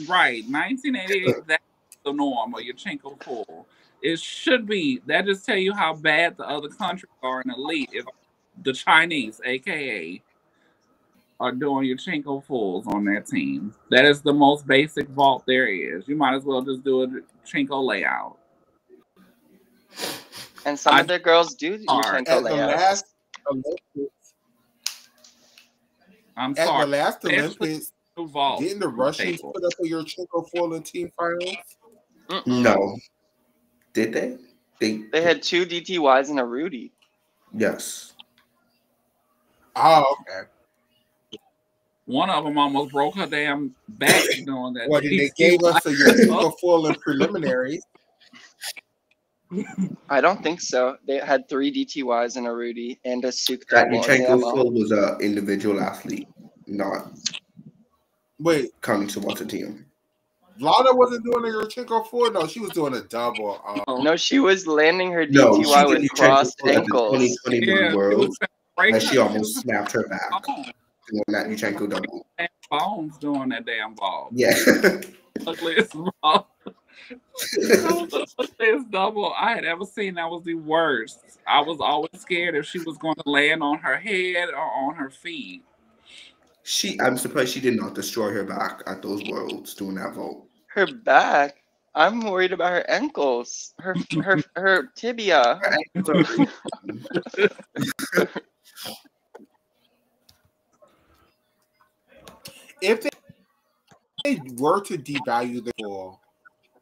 right. 1988. That's the norm. A Yurchenko full. It should be. That just tell you how bad the other countries are in elite. If the Chinese, aka, are doing Yurchenko fulls on their team, that is the most basic vault there is. You might as well just do a Yurchenko layout. And some of the girls do Yurchenko layouts. At the last Olympics, didn't the Russians put up a Yurchenko full in team finals? No. Did they? They had 2 DTYs and a Rudy. Yes. Oh, okay. One of them almost broke her damn back doing that. Well, they gave us a Yurchenko full in preliminaries. I don't think so. They had 3 DTYs and a Rudy and a Suk double. That Yurchenko full was an individual athlete, not coming towards a team. Lana wasn't doing a Yurchenko full. No, she was doing a double. No, she was landing her DTY with crossed ankles. 2021 World, and she almost snapped her back doing that Yurchenko double. Bones doing that damn ball. Yeah. Ugliest ball. That was the ugliest double I had ever seen. That was the worst. I was always scared if she was going to land on her head or on her feet. I'm surprised she did not destroy her back at those worlds doing that vault. Her back? I'm worried about her ankles. Her tibia. Her ankles If they were to devalue the full,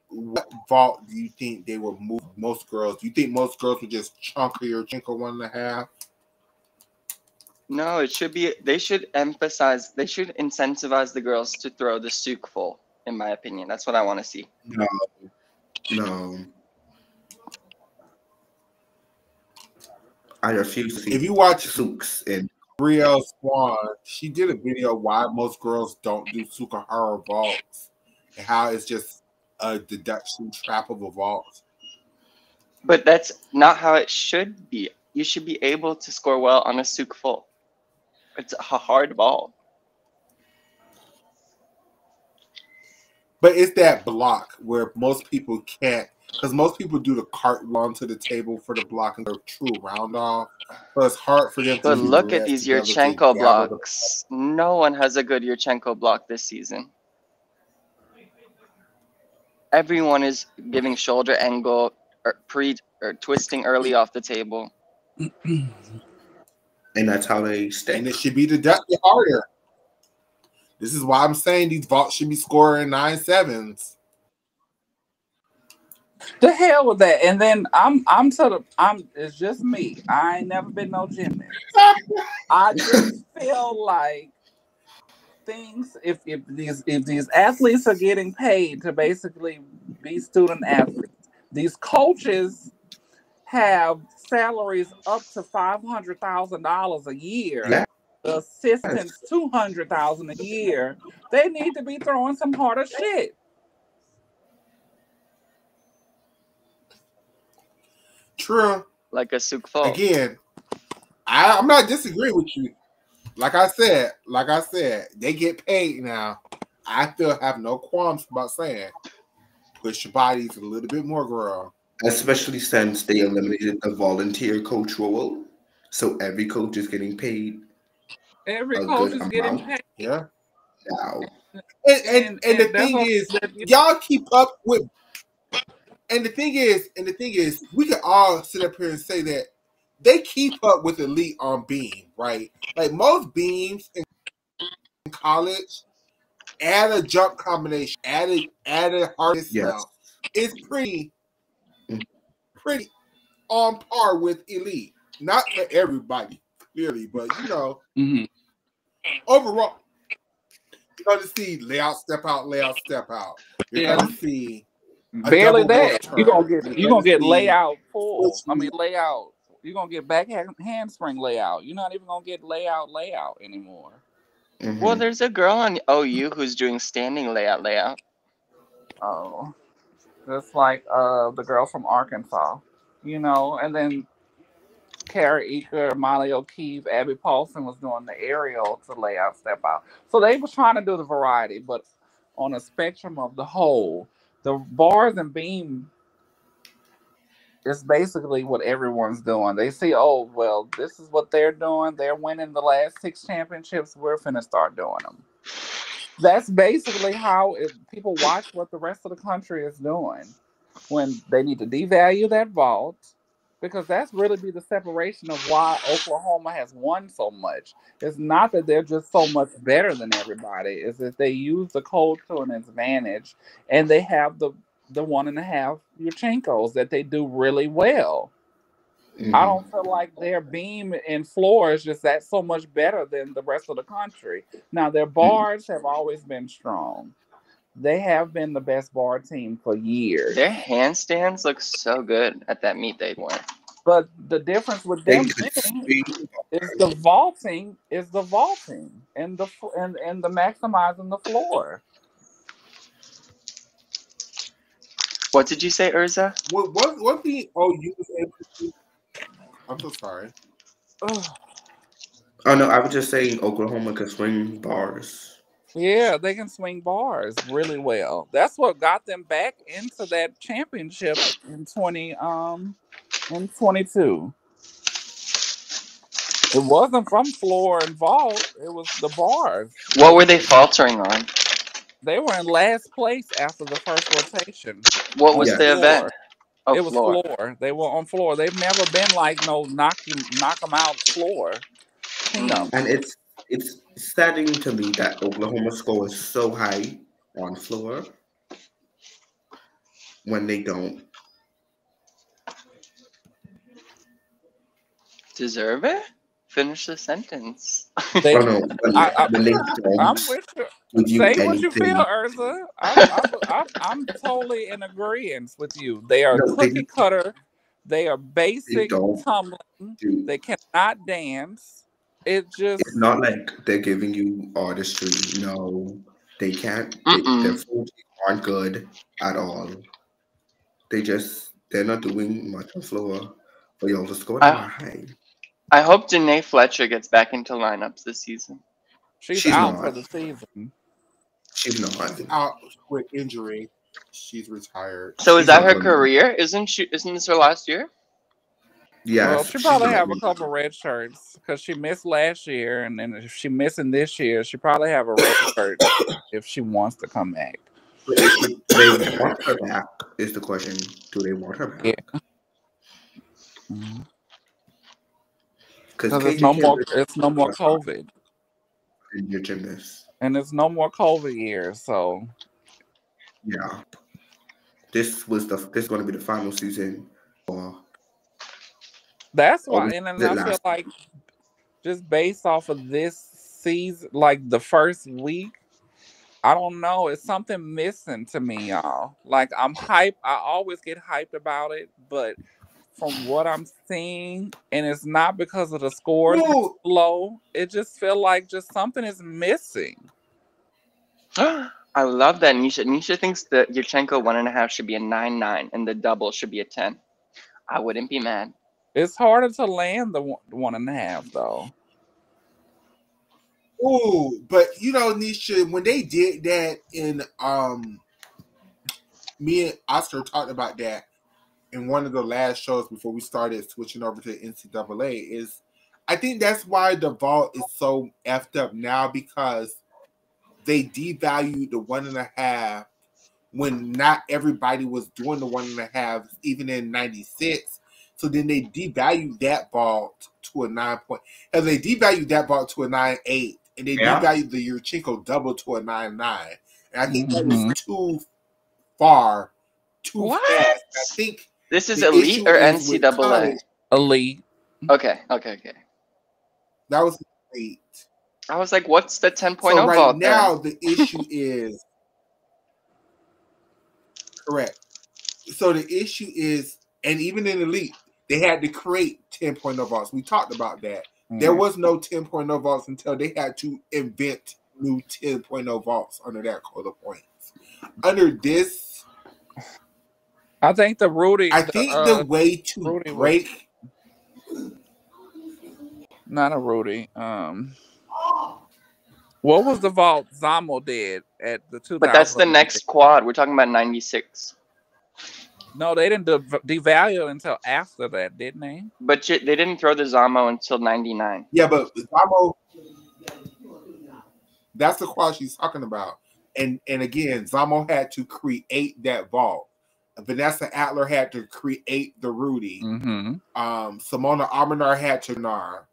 what vault do you think they would move most girls? Do you think most girls would just chunk her Yurchenko 1.5? No, it should be. They should incentivize the girls to throw the Suk full. In my opinion, that's what I want to see. No. I refuse to see. If you watch Suks and Brielle Swan, she did a video why most girls don't do Sukahara vaults. and how it's just a deduction trap of a vault. But that's not how it should be. You should be able to score well on a souk full. It's a hard vault. But it's that block where most people can't, because most people do the cart onto the table for the block and the true round off. So it's hard for them to But do look the at rest these to be able to Yurchenko gather the blocks. No one has a good Yurchenko block this season. Everyone is giving shoulder angle or twisting early off the table. And that's how they stay. And it should be deducted harder. This is why I'm saying these vaults should be scoring 9-7s. The hell with that. And then it's just me. I ain't never been no gymnast. I just feel like things, if these athletes are getting paid to basically be student athletes, these coaches have salaries up to $500,000 a year. Yeah. The assistants $200,000 a year. They need to be throwing some harder shit. True. Like a souk full. Again, I'm not disagreeing with you. Like I said, they get paid now. I still have no qualms about saying push your bodies a little bit more, girl. Especially since they eliminated the volunteer coach role. So every coach is getting paid. Every coach is getting paid. Yeah. Now. And the thing is, y'all keep up with. And the thing is, we can all sit up here and say that they keep up with elite on beam, right? Like most beams in college, add a jump combination, add a hardness now. It's pretty on par with elite. Not for everybody, clearly, but overall, you're going to see layout, step out. You're going to see barely that. You're gonna get layout full. Layout. You're gonna get back handspring layout. You're not even gonna get layout anymore. Mm-hmm. Well, there's a girl on OU who's doing standing layout. Oh, just like the girl from Arkansas, and then Kara Eker, Molly O'Keefe, Abby Paulson was doing the aerial to layout step out. So they was trying to do the variety, but on a spectrum of the whole. The bars and beam is basically what everyone's doing. They see, oh, well, this is what they're doing. They're winning the last 6 championships. We're finna start doing them. That's basically how people watch what the rest of the country is doing. When they need to devalue that vault, because that's really be the separation of why Oklahoma has won so much. It's not that they're just so much better than everybody. It's that they use the code to an advantage, and they have the 1.5 Yurchenkos that they do really well. Mm-hmm. I don't feel like their beam and floor is just that so much better than the rest of the country. Now, their bars have always been strong. They have been the best bar team for years. Their handstands look so good at that meet they won. But the difference with them is the vaulting and the maximizing the floor. What did you say, Urza? What the OU was able to do? I'm so sorry. Oh no, I was just saying Oklahoma could swing bars. Yeah, they can swing bars really well. That's what got them back into that championship in 22. It wasn't from floor and vault. It was the bars. What were they faltering on? They were in last place after the first rotation. What was the event? Oh, it was floor. They were on floor. They've never been like no knock them out floor. And it's saddening to me that Oklahoma scores so high on floor when they don't deserve it. Finish the sentence. I'm with you. Say what you feel, Urza. I'm totally in agreement with you. They are cookie cutter. They are basic tumbling. They cannot dance. It's not like they're giving you artistry. No, they can't. They're aren't good at all. They're not doing much on floor for y'all to score them high. I hope Janae Fletcher gets back into lineups this season. She's She's out not. for the season. She's not. She's out with injury. She's retired. So is She's that not her gonna- career? Isn't this her last year? Yes, Well, she she's probably gonna have a be. couple red shirts because she missed last year, and then if she missing this year, she probably have a red shirt if she wants to come back. They want her back is the question. Do they want her back? Yeah. Because KJ it's no more Campbell COVID, in your gymnast. and it's no more COVID years. So Yeah. This is going to be the final season for. that's Or why, was and then it I feel last? like just based off of this season, like the first week, I don't know, it's something missing to me, y'all. Like I'm hyped. I always get hyped about it, but from what I'm seeing, and it's not because of the scores Ooh. low. It just feel like just something is missing. I love that Nisha. Nisha thinks that Yurchenko 1.5 should be a 9.9 and the double should be a 10. I wouldn't be mad. It's harder to land the 1.5 though. Ooh, but you know, Nisha, when they did that in me and Oscar talked about that in one of the last shows before we started switching over to NCAA. Is I think that's why the vault is so effed up now, because they devalued the 1.5 when not everybody was doing the 1.5, even in '96. So then they devalued that vault to a 9 point, and they devalued that vault to a 9.8, and they devalued the Yurchenko double to a 9.9. And I think that was too far, too fast. I think this is elite or NCAA? Elite. Okay. That was elite. I was like, what's the 10.0 So right vault now then? the issue is correct. So the issue is, and even in elite, they had to create 10.0 vaults. We talked about that. There was no 10.0 vaults until they had to invent new 10.0 vaults under that quota points. Under this, I think the Rudy. I think the way to Rudy break. Not a Rudy. What was the vault Zamo did at the 2000? But that's the next quad. We're talking about 96. No, they didn't devalue it until after that, didn't they? But they didn't throw the Zamo until 99. Yeah, but Zamo, that's the quad she's talking about. And again, Zamo had to create that vault. Vanessa Adler had to create the Rudy. Simona Arminar had to Nar.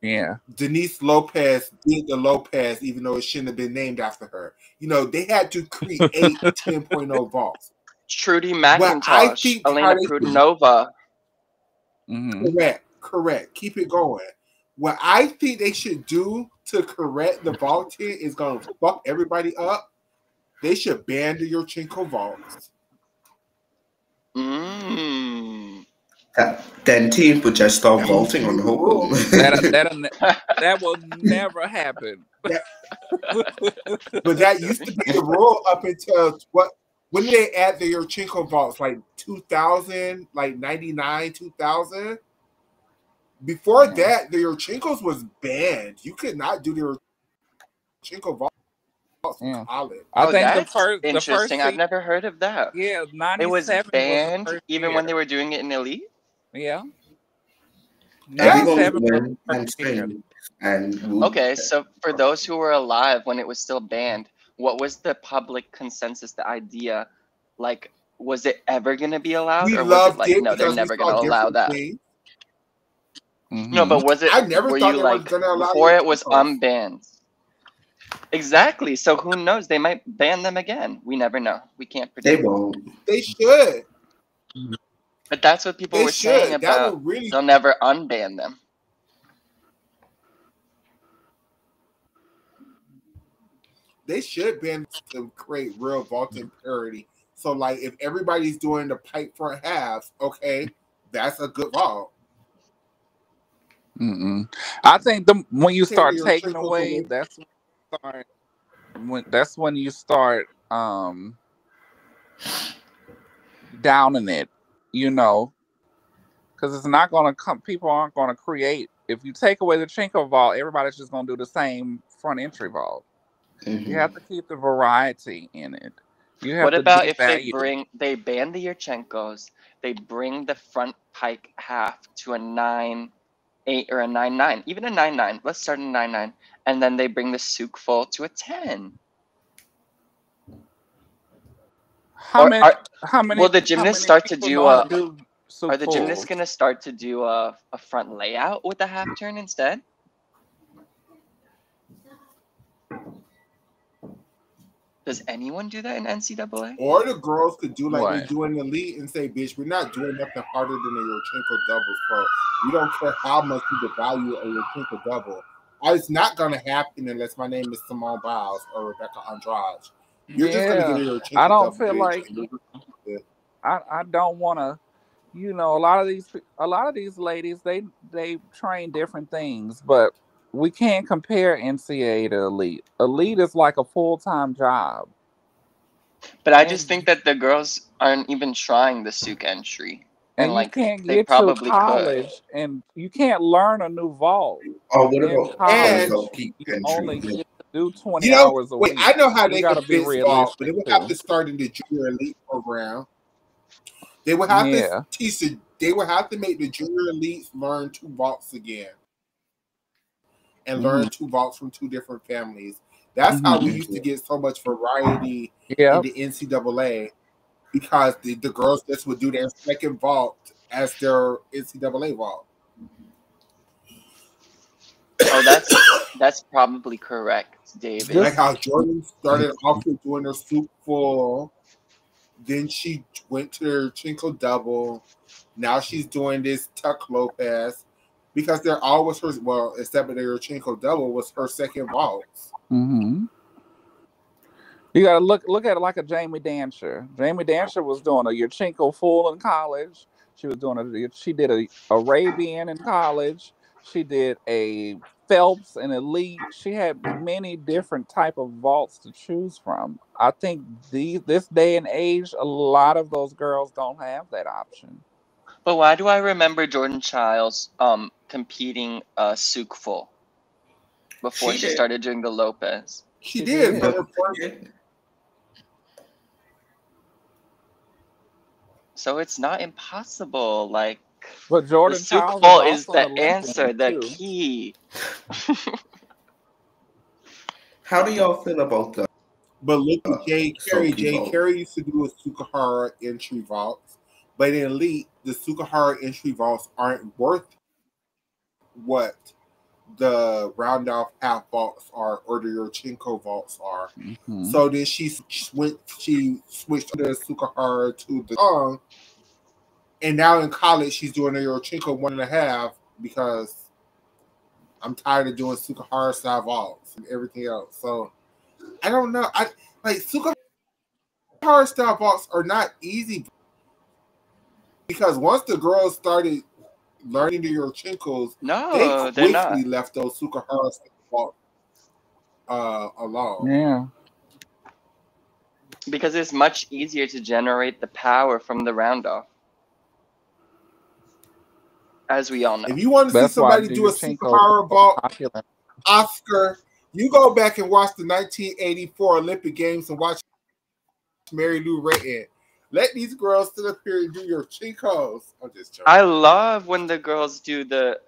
Yeah. Denise Lopez did the Lopez, even though it shouldn't have been named after her. You know, they had to create 10.0 vaults. Trudy McIntosh, Elena Prudnova. Correct. Keep it going. What I think they should do to correct the vaulting is going to fuck everybody up. They should ban the Yurchenko vaults. Then teams would just start vaulting on the whole. That will never happen. But that used to be the rule up until when did they add the Yurchenko vaults? Like 2000, like 99, 2000? Before that, the Yurchenkos was banned. You could not do the Yurchenko vaults in college. I think that's interesting. I've never heard of that. Yeah, 97 it was banned was even when they were doing it in elite. Yeah. 97 okay, so for those who were alive when it was still banned, what was the public consensus, the idea? Like, was it ever going to be allowed? Or was it like, no, they're never going to allow that? No, but was it? I never thought they were going to allow before it was unbanned. Exactly. So who knows? They might ban them again. We never know. We can't predict. They won't. They should. But that's what people were saying about they'll never unban them. They should ban to create real vaulting parity. So, like, if everybody's doing the pipe front halves, okay, that's a good vault. I think when you start taking away, that's when you start downing it, you know, because it's not going to come. People aren't going to create. If you take away the Chinko vault, everybody's just going to do the same front entry vault. You have to keep the variety in it. You have What about if they ban the Yurchenkos, they bring the front pike half to a 9-8 or a 9-9, even a 9-9. Let's start a 9-9, and then they bring the Suk full to a 10. How many? Will the gymnasts start to do are the gymnasts gonna start to do a front layout with a half turn instead? Does anyone do that in NCAA? Or the girls could do like they do in the elite and say, bitch, we're not doing nothing harder than a Yurchenko double. So we don't care how much you value a Yurchenko double. It's not going to happen unless my name is Simone Biles or Rebecca Andrade. You're just going to get a Yurchenko double. I don't feel like I don't want to. You know, a lot of these ladies, they train different things, but we can't compare NCAA to elite. Elite is like a full-time job. But I just think that the girls aren't even trying the Suk entry. And like, you can't get to college and you can't learn a new vault. Oh, what about college? You only get to do 20 hours a week. I know how they can fix vault, but they would have to start in the junior elite program. They would have to teach it. They would have to make the junior elites learn 2 vaults again, and learn 2 vaults from 2 different families. That's how we used to get so much variety in the NCAA, because the girls just would do their second vault as their NCAA vault. Oh, that's probably correct, David. Like how Jordan started off with doing her Suk full. Then she went to her Chinko double. Now she's doing this Tuck Lopez, because they're always her. Well, except for their Chinko double was her second vault. You gotta look at it like a Jamie Dancer. Jamie Dancer was doing a Yurchenko full in college. She did a Arabian in college. She did a Phelps and elite. She had many different type of vaults to choose from. I think this day and age, a lot of those girls don't have that option. But why do I remember Jordan Childs competing Suk full before she started doing the Lopez? She did. So it's not impossible. Like, but Jordan the Suk full is the answer, the key. How do y'all feel about that? But look at Jay Carey. Jay Carey used to do a Sukahara entry vaults, but in elite, the Sukahara entry vaults aren't worth what the round off half vaults are or the Yurchenko vaults are. So then she switched to the Sukahara to the song, and now in college she's doing a Yurchenko 1.5 because I'm tired of doing Sukahara style vaults and everything else. So I don't know. Sukahara style vaults are not easy, because once the girls started learning the Yurchenkos, they quickly left those Sukahara vaults alone. Yeah. Because it's much easier to generate the power from the round off, as we all know. If you want to see somebody do a Sukahara vault, Oscar, you go back and watch the 1984 Olympic Games and watch Mary Lou Retton. Let these girls sit up here and do Yurchenkos. I'm just joking. I love when the girls do the.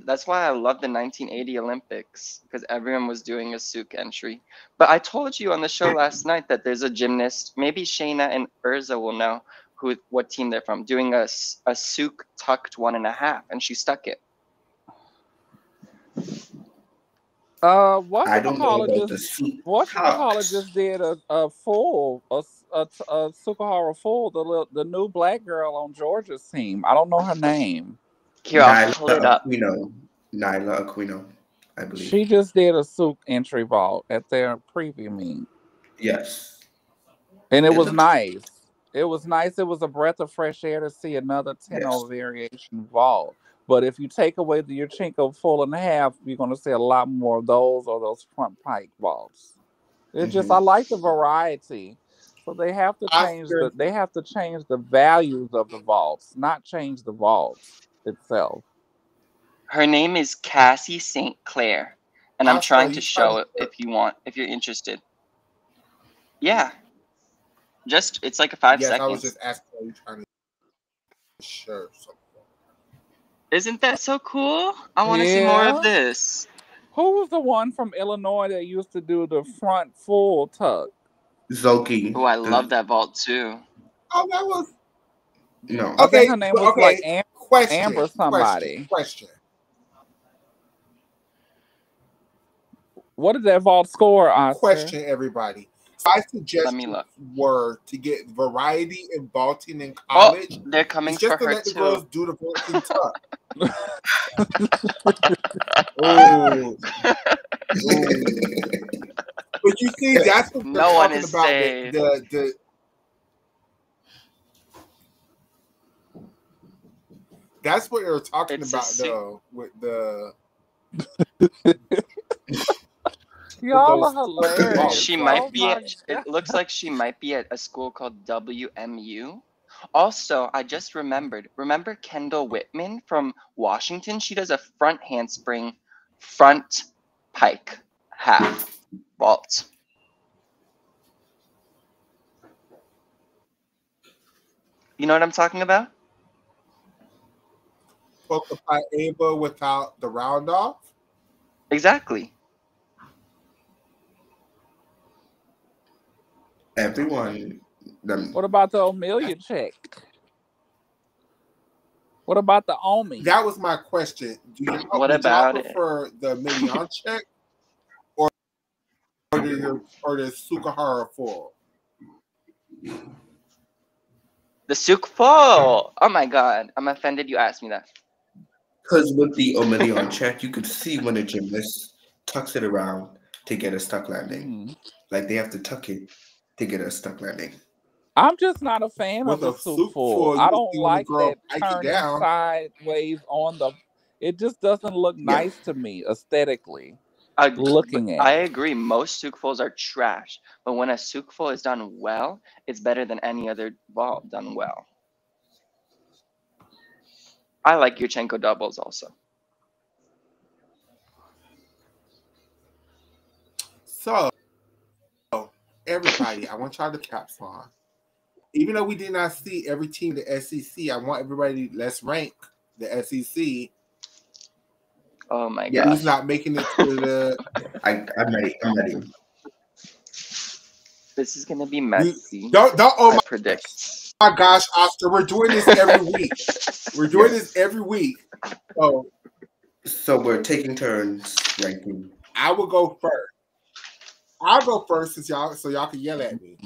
That's why I love the 1980 Olympics, because everyone was doing a Suk entry. But I told you on the show last night that there's a gymnast, maybe Shayna and Urza will know what team they're from, doing a Suk tucked 1.5, and she stuck it. Whatchamacallit just did a full Sukahara full, the new black girl on Georgia's team. I don't know her name. Here, I'll pull it up. Nyla Aquino, I believe. She just did a Suk entry vault at their preview meet. Yes. And it was nice. It was nice. It was a breath of fresh air to see another 10-0 variation vault. But if you take away the Yurchenko 4.5, you're going to see a lot more of those or those front pike vaults. It's just I like the variety. So they have to change Oscar, the values of the vaults, not change the vaults itself. Her name is Cassie St. Clair, and I'm Oscar, are trying to you show trying it if you're interested. Yeah, it's like 5 Yes, I was seconds. just asking, are you trying to share something? Isn't that so cool? I want to see more Yeah. of this. Who was the one from Illinois that used to do the front full tuck? Zoki. Oh, I love that vault too. Oh, that was No. I think okay. her name was like Amber somebody. Question. What did that vault score, Oscar? Question, everybody. My Let me suggestions look. were to get variety in vaulting in college. Oh, they're coming It's just for to her let the too. girls do the vaulting tuck. Oh. But you see, that's what No we're one talking is about. safe. That's what you're talking It's about, though, with the. Y'all are hilarious. She Oh might be my at, it looks like she might be at a school called WMU. Also, I just remembered. Remember Kendall Whitman from Washington? She does a front handspring, front pike, half vault. You know what I'm talking about? Polka Ava without the round off? Exactly. Everyone. What about the Amelia check? What about the Omi? That was my question. What would about y'all prefer the million check or the Sukahara full? The Sukfo! Oh my god, I'm offended you asked me that. Because with the Omelion check, you could see when a gymnast tucks it around to get a stuck landing. Like they have to tuck it to get a stuck landing. I'm just not a fan With of the a Sukfo. I don't like that turning down. sideways on the. It just doesn't look nice to me aesthetically. Looking at I agree. Most Sukfos are trash, but when a Sukfo is done well, it's better than any other vault done well. I like Yurchenko doubles also. So, everybody, I want y'all to caps on. Even though we did not see every team in the SEC, I want everybody, let's rank the SEC. Oh my god. Who's not making it to the... I'm ready. This is going to be messy. I predict. My gosh, Oscar, we're doing this every week. We're doing this every week. So we're taking turns ranking. I will go first. I'll go first so y'all can yell at me.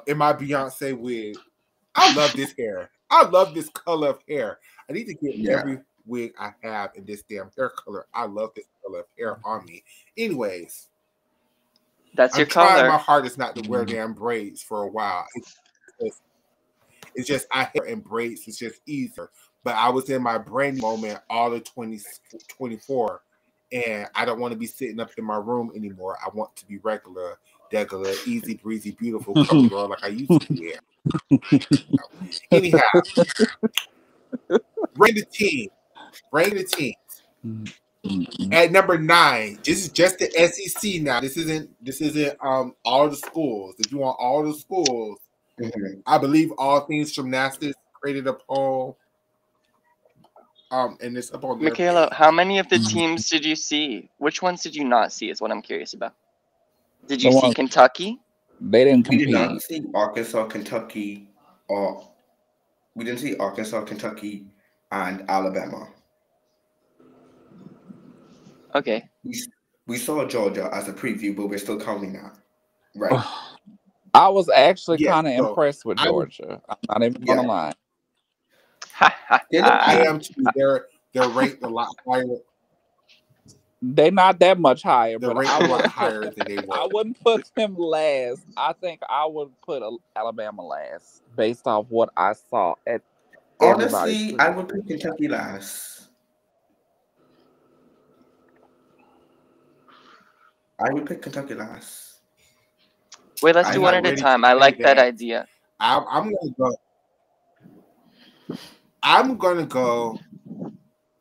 In my Beyonce wig. I love this hair. I love this color of hair. I need to get every wig I have in this damn hair color. I love this color of hair on me. Anyways. That's your color. I'm trying my hardest not to wear damn braids for a while. It's just I hair and braids. It's just easier. But I was in my brain moment all of 2024, and I don't want to be sitting up in my room anymore. I want to be regular, easy breezy, beautiful cover girl like I used to be. Anyhow, bring the team. Bring the teams. At number 9, this is just the SEC now. This isn't all the schools. If you want all the schools, I believe All Things Gymnastics created a poll. And it's up on Michaela, how many of the teams did you see? Which ones did you not see is what I'm curious about. Did you see Kentucky? They didn't compete. We did not see Arkansas, Kentucky, and Alabama. Okay. We saw Georgia as a preview, but we're still counting that. Right. I was actually kind of impressed with Georgia. I'm not even going to lie. I am too. They're ranked a lot higher. They're not that much higher, they're but ranked a lot higher than they were. I wouldn't put them last. I think I would put Alabama last based off what I saw at. Honestly, I would put Kentucky last. I would pick Kentucky last. Wait, let's I'm do not one at a ready to time. I say like that that. idea. I'm gonna go. I'm gonna go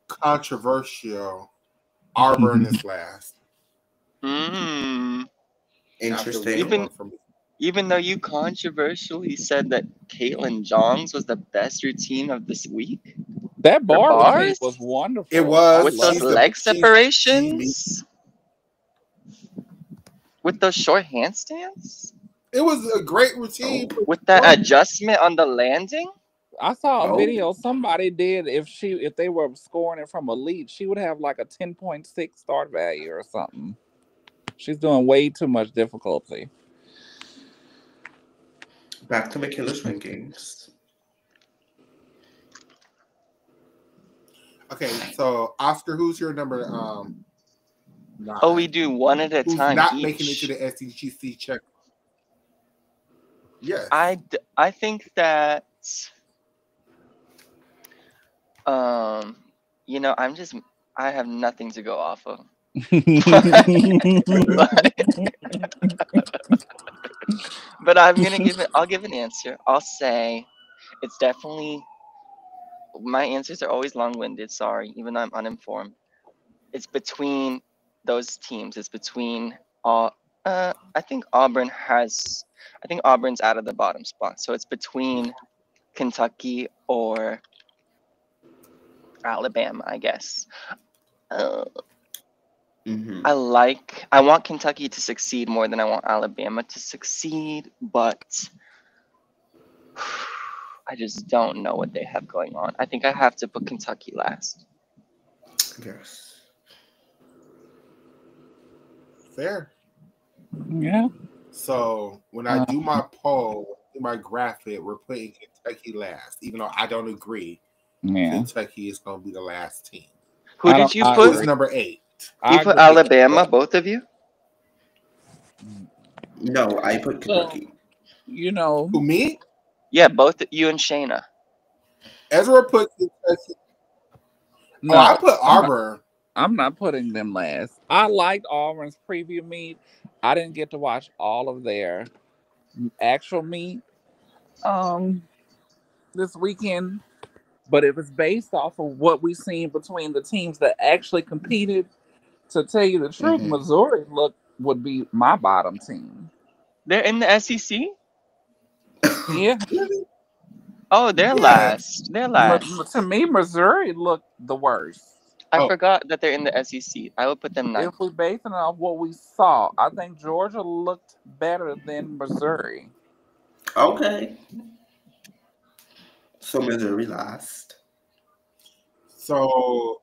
controversial. Auburn is last. Mm. That's the Interesting. weird one for me. Even though you controversially said that Caitlin Johns was the best routine of this week That for bar routine was bars wonderful. It was. with those She's leg She's separations, with those short handstands, it was a great routine. Oh. with that adjustment on the landing. I saw a Oh. video somebody did if they were scoring it from elite, she would have like a 10.6 start value or something. She's doing way too much difficulty. Back to McKilla's rankings. Okay, so Oscar, who's your number? 9? Oh, we do one at a Who's time not each. making it to the SEC check? Yes. I think that I have nothing to go off of. But I'll give an answer. I'll say it's definitely, my answers are always long-winded, sorry, even though I'm uninformed. It's between those teams. It's between I think Auburn's out of the bottom spot. So it's between Kentucky or Alabama, I guess. Mm-hmm. I want Kentucky to succeed more than I want Alabama to succeed, but I just don't know what they have going on. I think I have to put Kentucky last. Yes. Fair. Yeah. So when I do my poll, in my graphic, we're putting Kentucky last, even though I don't agree. Yeah. Kentucky is going to be the last team. Who did you Who's put? number 8? You put Alabama, both of you? No, I put Kentucky. You know. Who, me? Yeah, both you and Shayna. Ezra put Kentucky. No, I put Auburn. I'm not putting them last. I liked Auburn's preview meet. I didn't get to watch all of their actual meet this weekend, but it was based off of what we've seen between the teams that actually competed. To tell you the truth, Missouri would be my bottom team. They're in the SEC? Yeah. Oh, they're last. They're last. To me, Missouri looked the worst. I forgot that they're in the SEC. I would put them ninth. If we base it off what we saw, I think Georgia looked better than Missouri. Okay. So Missouri last. So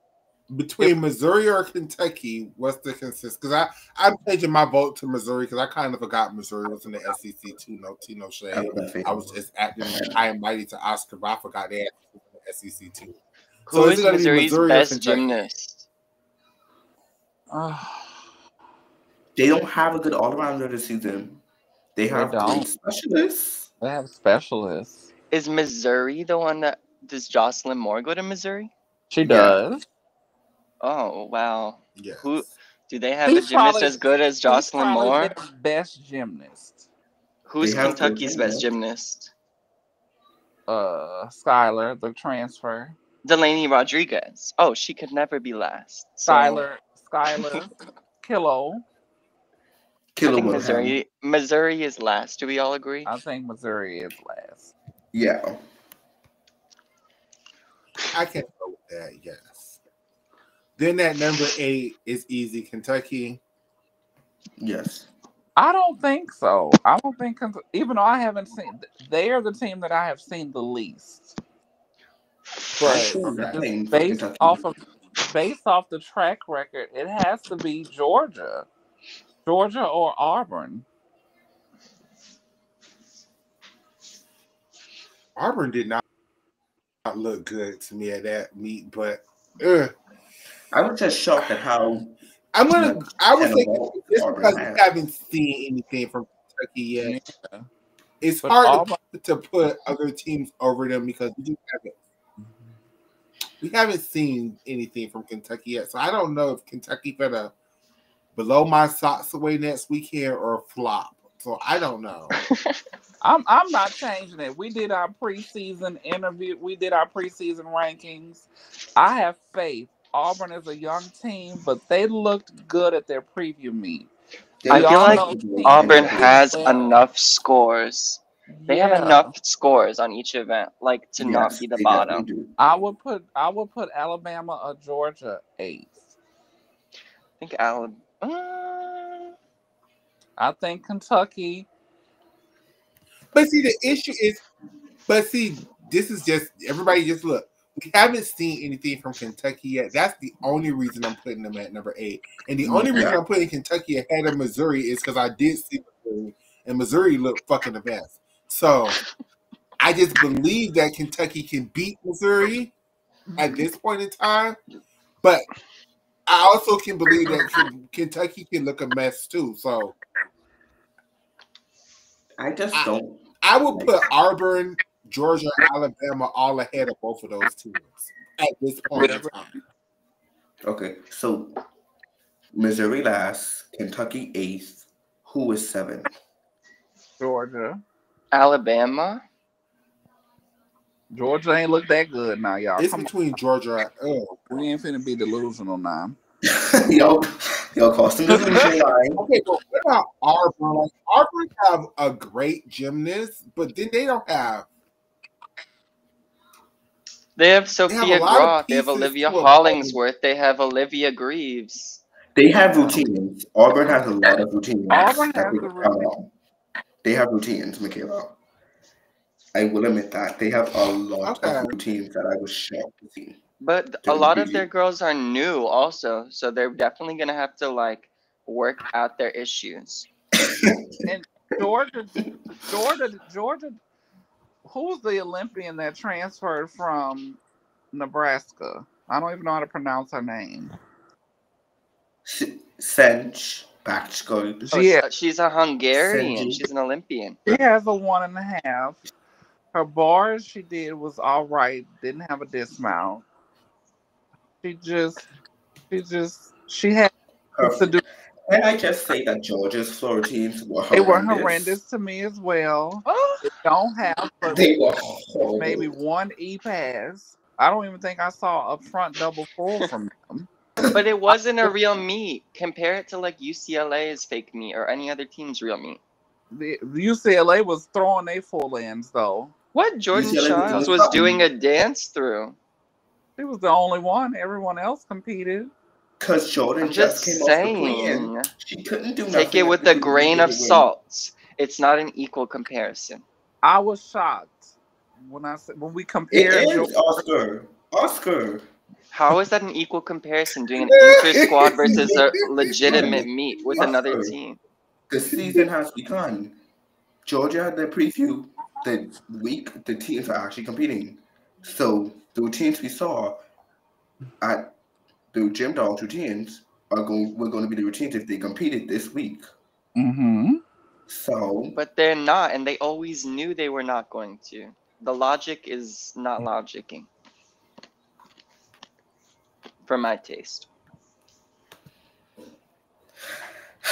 between Missouri or Kentucky, what's the consensus? Because I'm changing my vote to Missouri because I kind of forgot Missouri was in the SEC too. No shade. I was just acting high and mighty to Oscar, but I forgot they were in the SEC too. Who is Missouri's best gymnast? They don't have a good all-arounder this season. They have great specialists. They have specialists. Is Missouri the one that does Jocelyn Moore go to Missouri? She does. Oh wow. Yes. Who do they have a gymnast as good as Jocelyn Moore? Their best gymnast. Who's Kentucky's best gymnast? Skylar, the transfer. Delaney Rodriguez. Oh, she could never be last. Skylar, Kilo. I think Missouri is last. Do we all agree? I think Missouri is last. Yeah. I can go with that, yes. Then that number 8 is easy, Kentucky. Yes. I don't think so. I don't think, even though I haven't seen, they are the team that I have seen the least. But based off the track record, it has to be Georgia or Auburn. Auburn did not look good to me at that meet, but I was just shocked at how. I would say it's because we haven't seen anything from Kentucky yet. Yeah. It's hard to put other teams over them because we haven't seen anything from Kentucky yet. So I don't know if Kentucky gonna blow my socks away next weekend or flop. So I don't know. I'm not changing it. We did our preseason interview. We did our preseason rankings. I have faith. Auburn is a young team, but they looked good at their preview meet. I feel like Auburn that has win. enough scores. They have Yeah. enough scores on each event, like to not Yes, be the they bottom. definitely do. I would put Alabama or Georgia 8th. I think Alabama. I think Kentucky. But see, the issue is, this is just, everybody just look. We haven't seen anything from Kentucky yet. That's the only reason I'm putting them at number 8. And the only reason I'm putting Kentucky ahead of Missouri is because I did see Missouri, and Missouri looked fucking the best. So I just believe that Kentucky can beat Missouri at this point in time. But I also can believe that Kentucky can look a mess too. So I just don't. I would put Auburn, Georgia, Alabama all ahead of both of those teams at this point in time. Okay, so Missouri last, Kentucky 8th. Who is 7th? Georgia. Alabama. Georgia ain't look that good now, y'all. It's between Georgia. We ain't finna be delusional now. Yo, cross the delusion line. Okay, but what about Auburn? Like, Auburn have a great gymnast, but then they don't have. They have Sophia Groth. They have Olivia Hollingsworth. They have Olivia Greaves. They have routines. Auburn has a lot of routines. Auburn has the routines. They have routines, Michaela. I will admit that. They have a lot of routines that I was shocked to see. But a lot of their girls are new also, so they're definitely going to have to, like, work out their issues. And Georgia, who's the Olympian that transferred from Nebraska? I don't even know how to pronounce her name. Sench Bakchgold. Yeah. She's a Hungarian. She's an Olympian. She has a 1.5. Her bars she did was all right. Didn't have a dismount. She had to do. Can I just say that Georgia's floor routines were horrendous? They were horrendous to me as well. They don't have, but they were horrible. Maybe one E-pass. I don't even think I saw a front double full from them. But it wasn't a real meet. Compare it to like UCLA's fake meet or any other team's real meet. The UCLA was throwing their full ends though. What? Jordan Childs was doing a dance through. He was the only one. Everyone else competed. Because Jordan just came off the plane. She couldn't do nothing. Take it with a grain of salt. It's not an equal comparison. I was shocked when we compared. Oscar. How is that an equal comparison? Doing an inter-squad versus a legitimate meet with another team. The season has begun. Georgia had their preview. The week the teams are actually competing. So the routines we saw at the Gym Dogs routines were going to be the routines if they competed this week. Mm-hmm. So, but they're not, and they always knew they were not going to. The logic is not logicking, for my taste.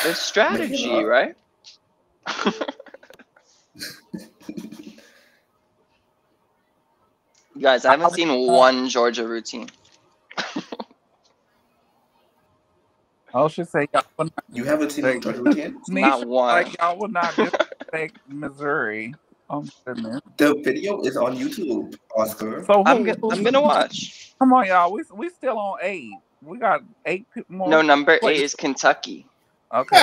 There's strategy, right? You guys, I haven't seen one Georgia routine. I should say y'all would not. You haven't seen a Georgia routine? Not one. Like y'all would not disrespect Missouri. Oh goodness. The video is on YouTube, Oscar. So I'm gonna watch. Come on, y'all. We still on 8. We got 8 more. No, number 8 is Kentucky. Okay,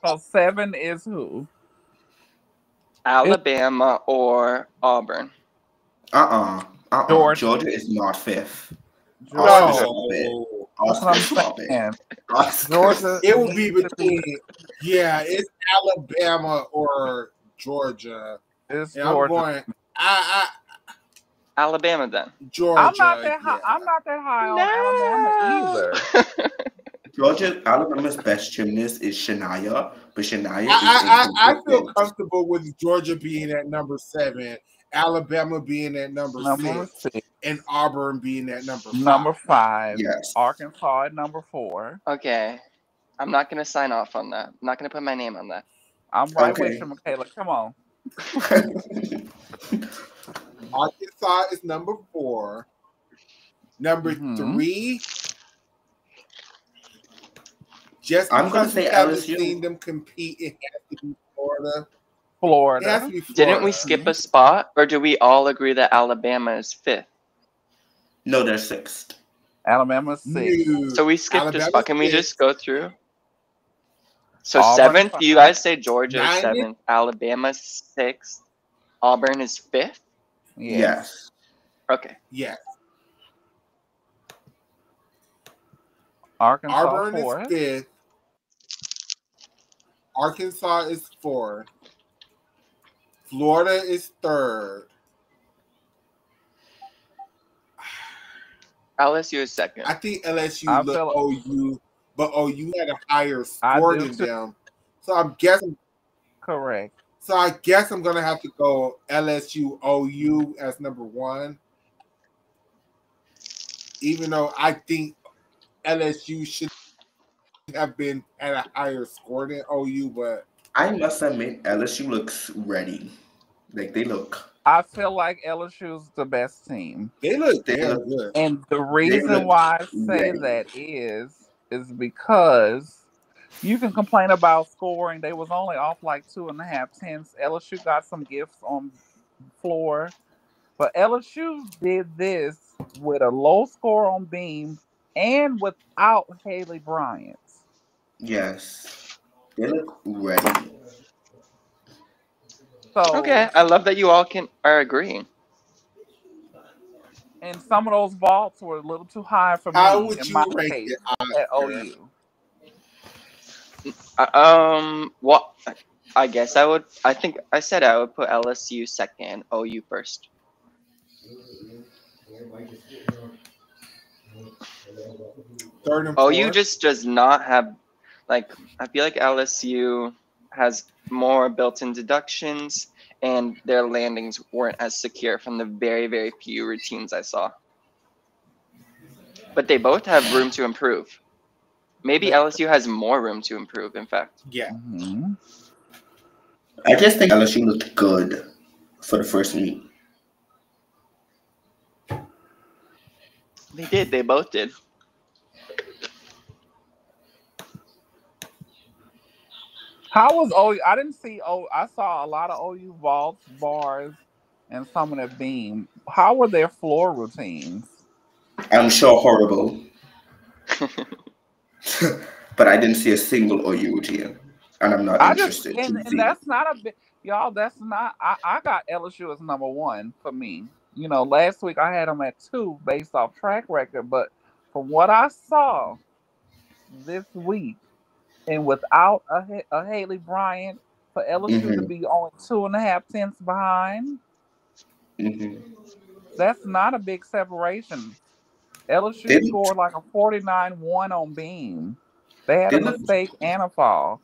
so 7 is who? Alabama or Auburn. Georgia is not 5th. Georgia, it will be between. Yeah, it's Alabama or Georgia. It's Georgia. Alabama then. Georgia. I'm not that high. I'm not that high on Alabama either. Georgia, Alabama's best gymnast is Shania, but Shania. I feel comfortable with Georgia being at number 7, Alabama being at number 6, and Auburn being at number 5. Number 5. Yes. Arkansas at number 4. Okay. I'm not gonna sign off on that. I'm not gonna put my name on that. I'm right with you, Michaela. Come on. Arkansas is number 4. Number 3. Just because we haven't seen them compete, it has to be Florida. Florida. It has to be Florida. Didn't we skip a spot, or do we all agree that Alabama is 5th? No, they're 6th. Alabama's 6th. So we skipped a spot. Can we just go through? So Auburn 7th, you guys say Georgia is 9th. 7th, Alabama 6th, Auburn is 5th? Yes. Okay. Yes. Arkansas Auburn 4th. is 5th. Arkansas is 4th. Florida is 3rd. LSU is 2nd. I think LSU looked OU, but OU had a higher score than them. So I'm guessing. Correct. So I guess I'm gonna have to go LSU OU as number 1. Even though I think LSU should have been at a higher score than OU, but I must admit LSU looks ready. Like they look. I feel like LSU's the best team. They look good. And the reason why I say that is because you can complain about scoring. They was only off like 2.5 tenths. LSU got some gifts on floor. But LSU did this with a low score on beam and without Haley Bryant. Yes. They look ready. So, okay, I love that you all are agreeing. And some of those vaults were a little too high for me. How would in you my rate case it at OU? What? I guess I would. I think I said I would put LSU 2nd, OU 1st. Third and 4th. OU just does not have, like, I feel like LSU has more built-in deductions, and their landings weren't as secure from the very, very few routines I saw. But they both have room to improve. Maybe LSU has more room to improve, in fact. Yeah. Mm-hmm. I just think LSU looked good for the first meet. They did. They both did. How was OU? I didn't see I saw a lot of OU vaults, bars, and some of their beam. How were their floor routines? I'm sure horrible. But I didn't see a single OU routine. And I'm not interested to see. And that's not a bit, y'all, that's not, I got LSU as number 1 for me. You know, last week I had them at 2 based off track record, but from what I saw this week, and without a Haley Bryant, for LSU to be only 2.5 tenths behind, that's not a big separation. LSU scored like a 49-1 on beam. They had a mistake and a fall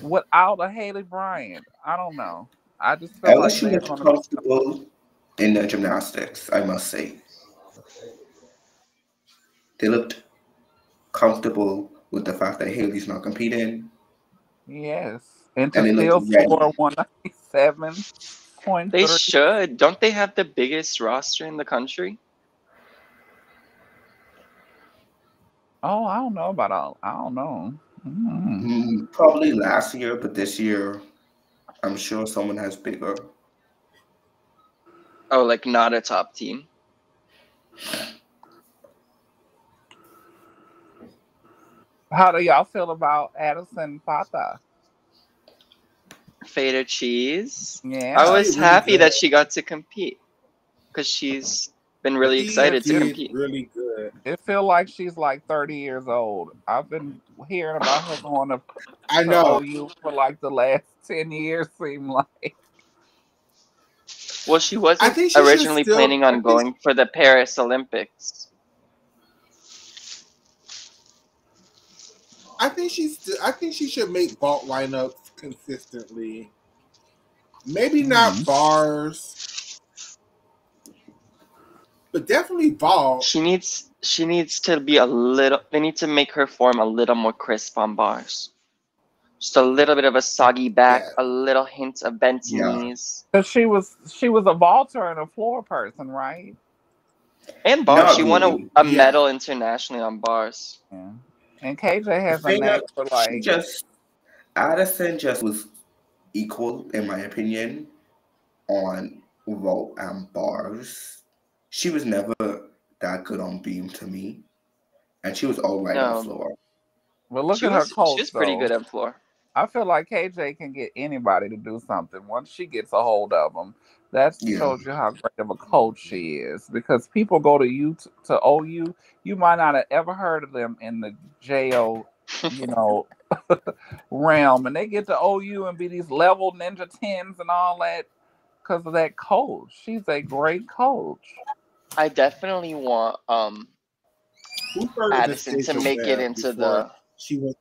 without a Haley Bryant. I don't know. I just feel LSU like looked comfortable in the gymnastics, I must say. They looked comfortable with the fact that Haley's not competing. Yes. And to still score 197.3. They should. Don't they have the biggest roster in the country? Oh, I don't know about all. I don't know. Probably last year, but this year, I'm sure someone has bigger. Oh, like not a top team? How do y'all feel about Addison Pata? Feta cheese. Yeah. I was happy that she got to compete because she's been really excited to compete. Really good. It feels like she's like 30 years old. I've been hearing about her going to OU for like the last 10 years, seem like. Well, she wasn't originally planning on going for the Paris Olympics. I think she should make vault lineups consistently. Maybe not bars. but definitely vault. She needs to be a little. They need to make her form a little more crisp on bars. Just a little bit of a soggy back, Yeah. a little hint of bent Yeah. knees. Because she was a vaulter and a floor person, right? And bars. Not She won really. a Yeah. medal internationally on bars. Yeah. And KJ has a Thing knack that for she like. just Addison just was equal, in my opinion, on vault and bars. She was never that good on beam to me, and she was all right on No, floor. But look she at her was coach pretty though. good on floor. I feel like KJ can get anybody to do something once she gets a hold of them. That Yeah. shows you how great of a coach she is. Because people go to OU, you might not have ever heard of them in the JO, you know, realm, and they get to OU and be these level ninja tens and all that because of that coach. She's a great coach. I definitely want Who started the Addison to stage make it into before the. she went?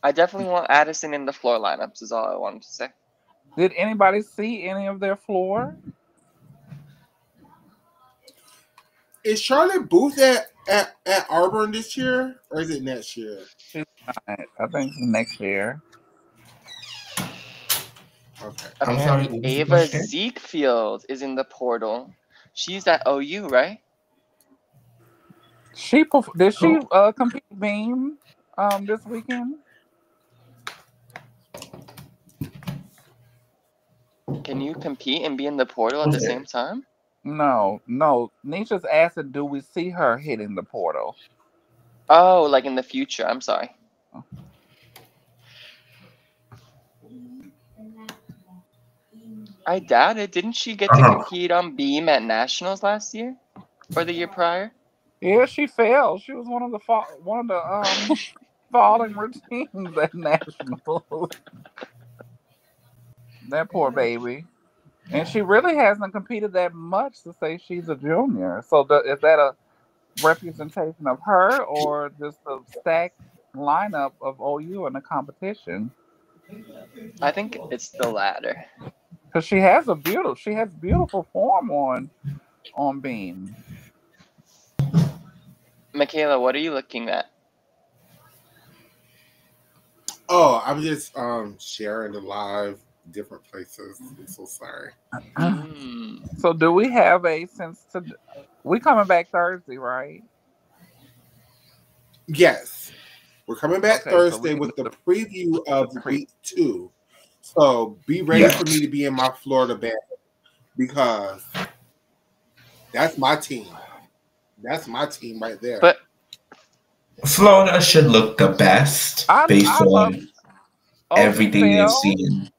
I definitely want Addison in the floor lineups. Is all I wanted to say. Did anybody see any of their floor? Is Charlotte Booth at Auburn this year, or is it next year? She's not. I think it's next year. Okay. I'm sorry, what was the Ava question? Zekefield is in the portal. She's at OU, right? Did she compete beam this weekend? Can you compete and be in the portal at the same time? No. Nisha's asking, do we see her hitting the portal? Oh, like in the future. I'm sorry. I doubt it. Didn't she get to compete on beam at nationals last year or the year prior? Yeah, she fell. She was one of the falling routines at nationals. That poor baby. And she really hasn't competed that much to say she's a junior. So is that a representation of her or just a stacked lineup of OU in the competition? I think it's the latter. Because she has beautiful form on beam. Michaela, what are you looking at? Oh, I'm just sharing the live different places. I'm so sorry. So do we have we coming back Thursday, right? Yes. We're coming back Okay, Thursday with the preview of week 2. So be ready for me to be in my Florida bag because that's my team. That's my team right there. But Florida should look the best based on everything they've seen.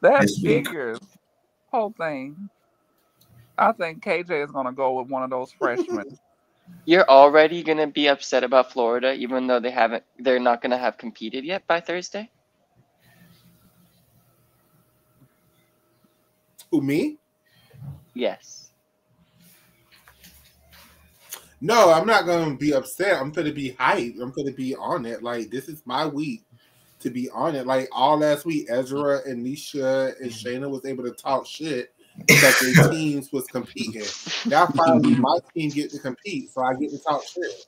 That figures. Whole thing. I think KJ is going to go with one of those freshmen. You're already going to be upset about Florida, even though they're not going to have competed yet by Thursday? Who, me? Yes. No, I'm not going to be upset. I'm going to be hyped. I'm going to be on it. Like, this is my week to be on it. Like, all last week, Ezra and Nisha and Shayna was able to talk shit because their teams was competing. Now finally my team get to compete, so I get to talk shit.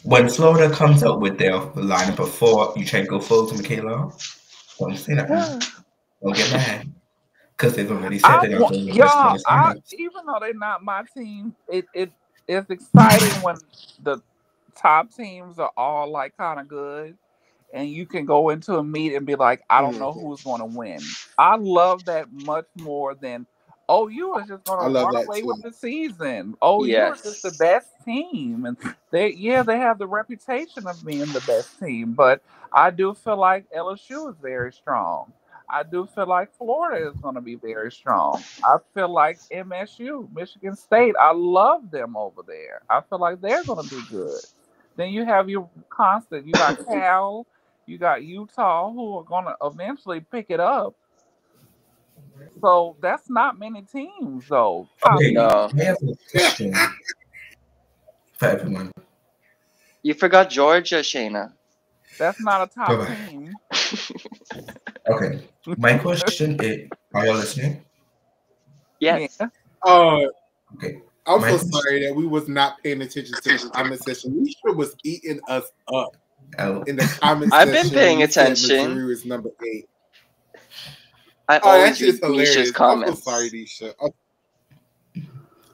When Florida comes up with their lineup of 4, you try to go full to Michaela. Don't say that. Don't get mad. Because they've already said they're not going with this lineup. Even though they're not my team, it's exciting when the top teams are all like kind of good. And you can go into a meet and be like, I don't know who's going to win. I love that much more than OU is just going to run away with the season. OU is just the best team. And they have the reputation of being the best team. But I do feel like LSU is very strong. I do feel like Florida is going to be very strong. I feel like MSU, Michigan State, I love them over there. I feel like they're going to be good. Then you have your constant. You got Cal. You got Utah, who are going to eventually pick it up. So that's not many teams, though. Okay, I have a question for everyone. You forgot Georgia, Shayna. That's not a top team. Okay, my question is, are you listening? Yes. Yeah. Okay. I'm so sorry that we was not paying attention to the comment section. Nisha was eating us up in the comment I've section. been paying when you said attention. Missouri was number 8. I Oh, that always shit's read Nisha's hilarious. comments. I'm so sorry, Nisha.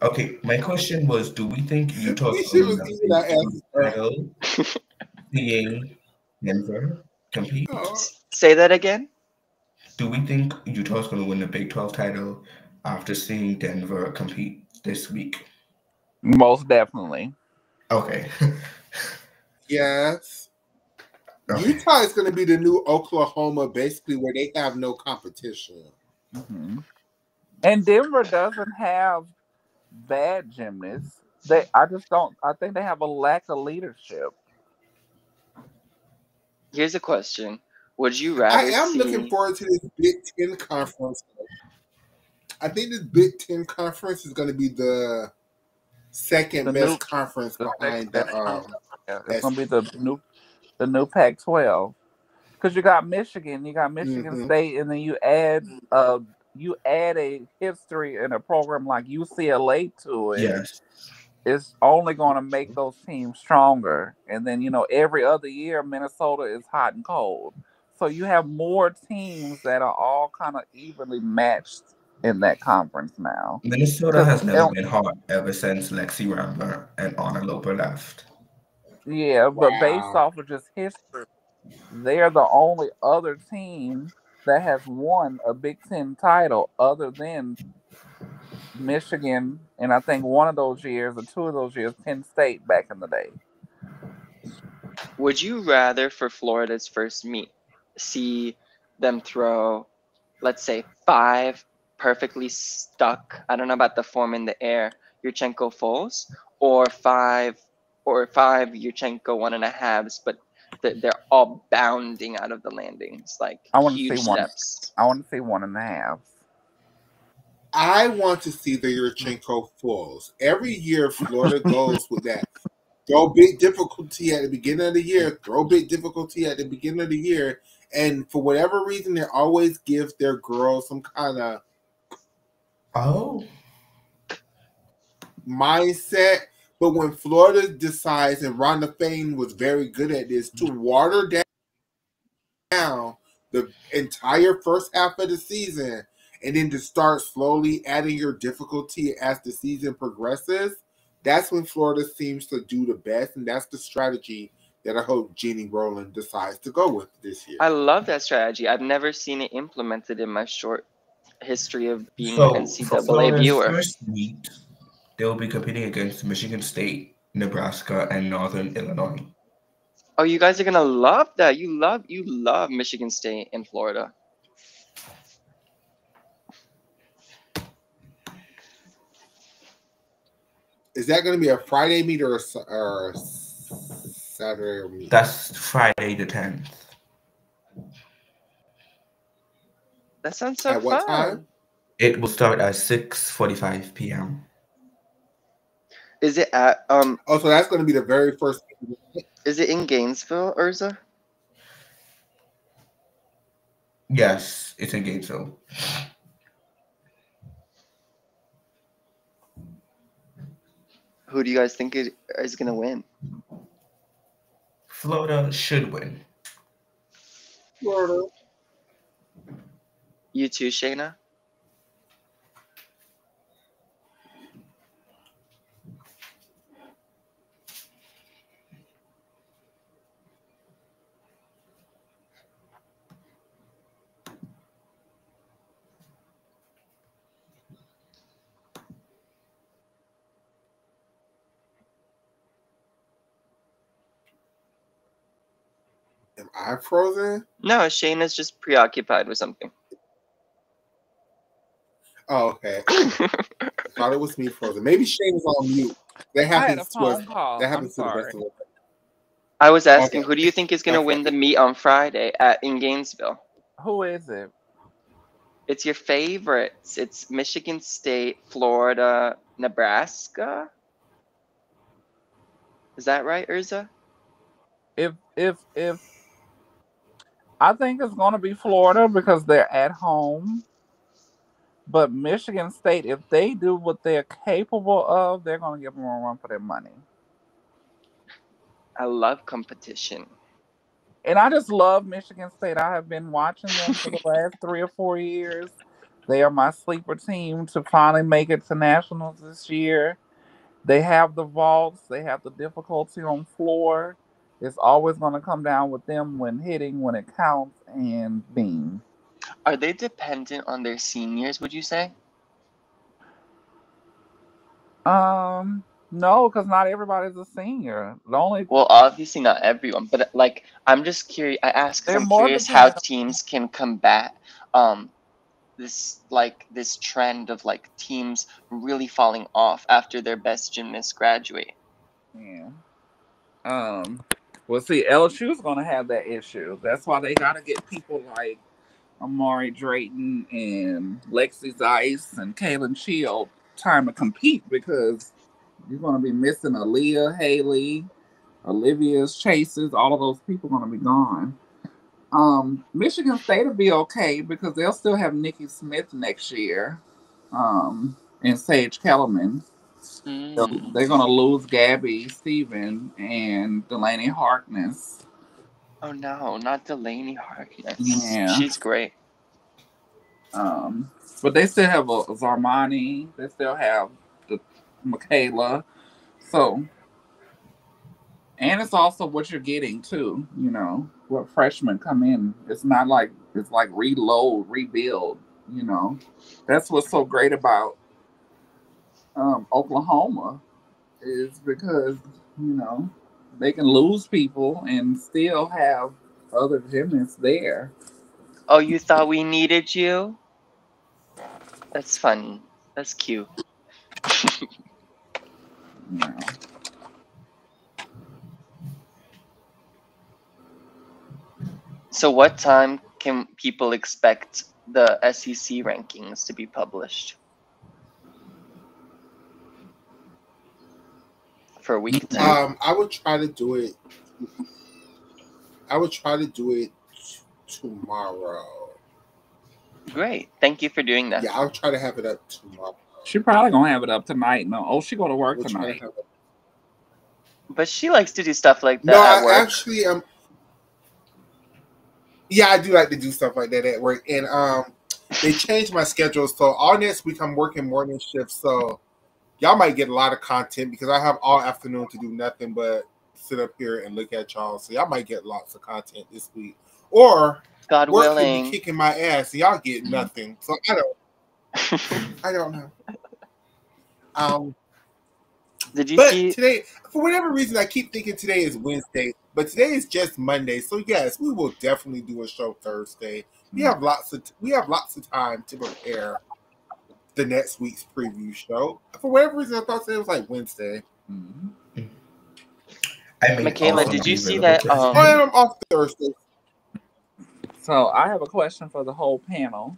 Okay, my question was, do we think Utah's Nisha going was to eating our asses up. seeing Denver compete? Say that again? Do we think Utah's going to win the Big 12 title after seeing Denver compete this week? Most definitely. Okay. Yes. Okay. Utah is going to be the new Oklahoma, basically, where they have no competition. Mm-hmm. And Denver doesn't have bad gymnasts. I think they have a lack of leadership. Here's a question. Would you rather I am looking forward to this Big Ten conference. I think this Big Ten conference is going to be the second best conference behind it's going to be the new Pac-12. Because you got Michigan, Michigan State, and then you add a history and a program like UCLA to it. Yes. It's only going to make those teams stronger. And then every other year Minnesota is hot and cold, so you have more teams that are all kind of evenly matched in that conference now. Minnesota has never been hot ever since Lexi Rambler and Anna Loper left. Yeah, but based off of just history, they're the only other team that has won a Big Ten title other than Michigan, and I think one of those years or two of those years, Penn State back in the day. Would you rather, for Florida's first meet, see them throw, let's say, 5 perfectly stuck, I don't know about the form in the air, Yurchenko fulls, or 5 Yurchenko 1.5s, but they're all bounding out of the landings, like huge steps? I want to see 1.5. I want to see the Yurchenko fulls. Every year, Florida goes with that. Throw big difficulty at the beginning of the year. Throw big difficulty at the beginning of the year. And for whatever reason, they always give their girls some kind of mindset. But when Florida decides, and Rhonda Fain was very good at this, to water down the entire first half of the season and then to start slowly adding your difficulty as the season progresses, that's when Florida seems to do the best, and that's the strategy that I hope Jeannie Rowland decides to go with this year. I love that strategy. I've never seen it implemented in my short history of being an NCAA viewer. First meet, they'll be competing against Michigan State, Nebraska, and Northern Illinois. Oh, you guys are gonna love that. You love Michigan State in Florida. Is that going to be a Friday meet or a Saturday meet? That's Friday the 10th. That sounds so fun. At what time? It will start at 6:45 p.m. Is it at Oh, so that's going to be the very first. Is it in Gainesville, Urza? Yes, it's in Gainesville. Who do you guys think is going to win? Florida should win. Florida. You too, Shayna? Am I frozen? No, Shayna's just preoccupied with something. Oh, okay. I thought it was me frozen. Maybe Shane was on mute. That happens to us. That happens to the rest of us. I was asking, who do you think is going to win the meet on Friday in Gainesville? Who is it? It's your favorites. It's Michigan State, Florida, Nebraska. Is that right, Urza? If I think it's going to be Florida because they're at home. But Michigan State, if they do what they're capable of, they're going to give them a run for their money. I love competition. And I just love Michigan State. I have been watching them for the last 3 or 4 years. They are my sleeper team to finally make it to nationals this year. They have the vaults. They have the difficulty on floor. It's always going to come down with them when hitting, when it counts, and beam. Are they dependent on their seniors, would you say? No, because not everybody's a senior. Well, obviously not everyone, but like I'm just curious. I ask because They're I'm more curious how dependent. teams can combat this trend of like teams really falling off after their best gymnasts graduate. Yeah. Well, see, LSU's going to have that issue. That's why they got to get people like Amari Drayton and Lexi Zeiss and Kaylin Shield time to compete, because you're going to be missing Aaliyah, Haley, Olivia's Chases. All of those people are going to be gone. Michigan State will be okay because they'll still have Nikki Smith next year, and Sage Kellerman. They're going to lose Gabby Stephen and Delaney Harkness. Oh no, not Delaney Harkness. Yeah. She's great. But they still have a Zarmani. They still have the Michaela. So, and it's also what you're getting too. You know, what freshmen come in. It's not like it's like reload, rebuild. You know, that's what's so great about Oklahoma, is because they can lose people and still have other gymnasts there. Oh, you thought we needed you? That's fun. That's cute. No. So what time can people expect the SEC rankings to be published? For a week. I would try to do it. Tomorrow. Great. Thank you for doing that. Yeah, I'll try to have it up tomorrow. She probably gonna have it up tonight. No, she go to work tonight. But she likes to do stuff like that. No, at work. Actually, yeah, I do like to do stuff like that at work, and they changed my schedule, so all next week I'm working morning shifts, so y'all might get a lot of content because I have all afternoon to do nothing but sit up here and look at y'all. So y'all might get lots of content this week, or God work willing, could be kicking my ass, and y'all get nothing. So I don't know. Did you but see today? For whatever reason, I keep thinking today is Wednesday, but today is just Monday. So yes, we will definitely do a show Thursday. We have lots of time to prepare the next week's preview show. For whatever reason, I thought today was like Wednesday. Mm-hmm. Michaela, did you see that? I am off Thursday. So I have a question for the whole panel.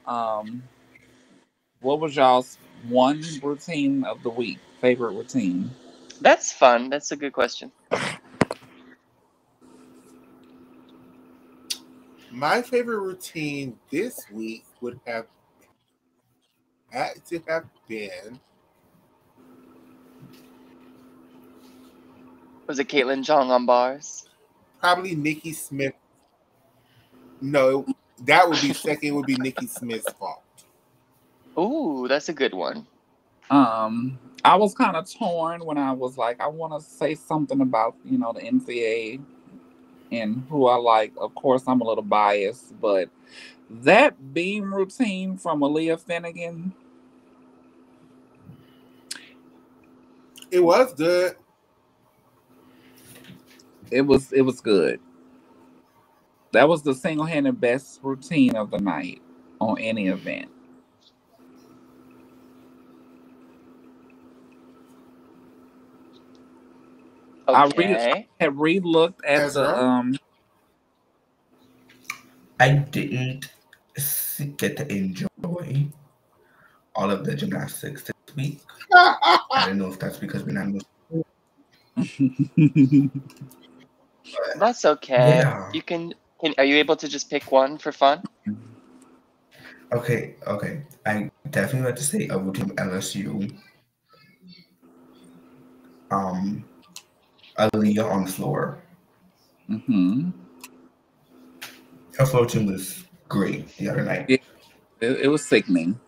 What was y'all's one routine of the week? Favorite routine? That's fun. That's a good question. My favorite routine this week would have had to have been. Was it Caitlin Jong on bars? Probably Nikki Smith. No, that would be second. Would be Nikki Smith's fault. Ooh, that's a good one. I was kind of torn when I was like, I want to say something about the ncaa and who I like. Of course, I'm a little biased, but that beam routine from Aaliyah Finnegan, it was good. It was good. That was the single-handed best routine of the night on any event. Okay. I had re-looked at the I didn't get to enjoy all of the gymnastics this week. I don't know if that's because we're not. That's okay. Yeah. You can. Are you able to just pick one for fun? Okay. I definitely like to say a routine LSU. Um, Aaliyah on the floor. Mm-hmm. Her floor team was great the other night. It was sickening.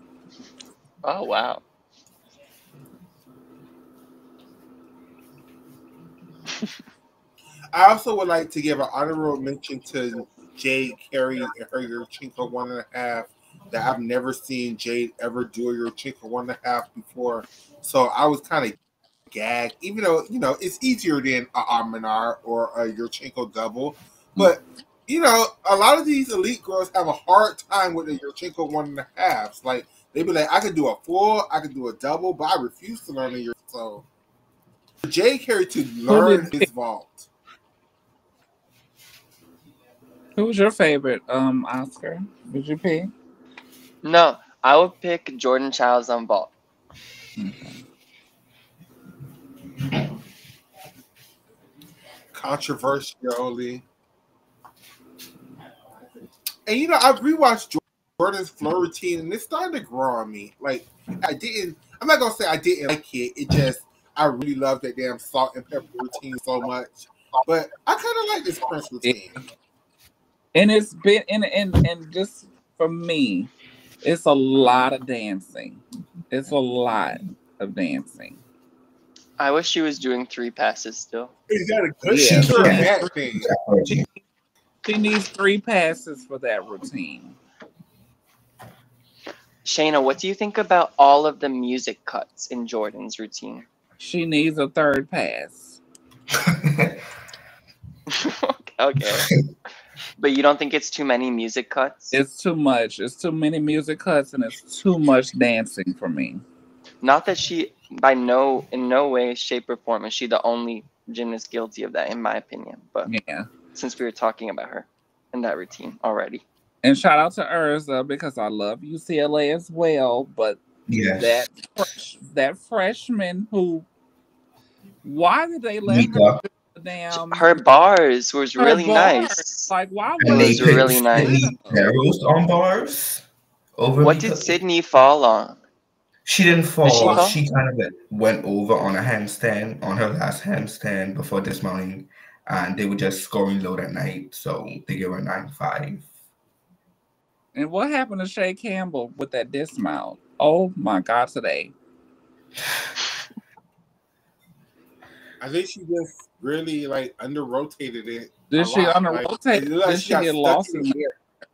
Oh wow. I also would like to give an honorable mention to Jade Carey and her Yurchenko 1.5. That I've never seen Jade ever do a Yurchenko 1.5 before. So I was kind of gagged, even though, it's easier than a Arminar or a Yurchenko double. But, a lot of these elite girls have a hard time with the Yurchenko 1.5s. Like, they be like, I could do a full, I could do a double, but I refuse to learn a Yurchenko. So, Jade Carey to Who learn did his vault. Who was your favorite, Oscar? Did you pick? No, I would pick Jordan Childs on vault. Okay. Controversially. And I've rewatched Jordan's flow routine and it's starting to grow on me. Like I'm not gonna say I didn't like it. It just I really love that damn salt and pepper routine so much. But I kinda like this Prince routine. And it's been and just for me, it's a lot of dancing. It's a lot of dancing. I wish she was doing 3 passes still. Is that a good Yeah, thing or a bad thing? She needs 3 passes for that routine. Shayna, what do you think about all of the music cuts in Jordan's routine? She needs a 3rd pass. Okay. But you don't think it's too many music cuts? It's too much. It's too many music cuts and it's too much dancing for me. Not that she, in no way, shape, or form is she the only gymnast guilty of that, in my opinion. But yeah, since we were talking about her in that routine already. And shout out to Urza because I love UCLA as well. But yes, that freshman who, why did they let her do the damn? Her bars was really nice. Like, why and was they it really nice? Sydney Barrows on bars. Over what did Sydney fall on? She didn't fall. She kind of went over on a handstand, on her last handstand before dismounting, and they were just scoring low that night, so they gave her 9.5. And what happened to Shay Campbell with that dismount? Oh my God, today. I think she just really under rotated it. Did she under rotate? Did she get lost in the air?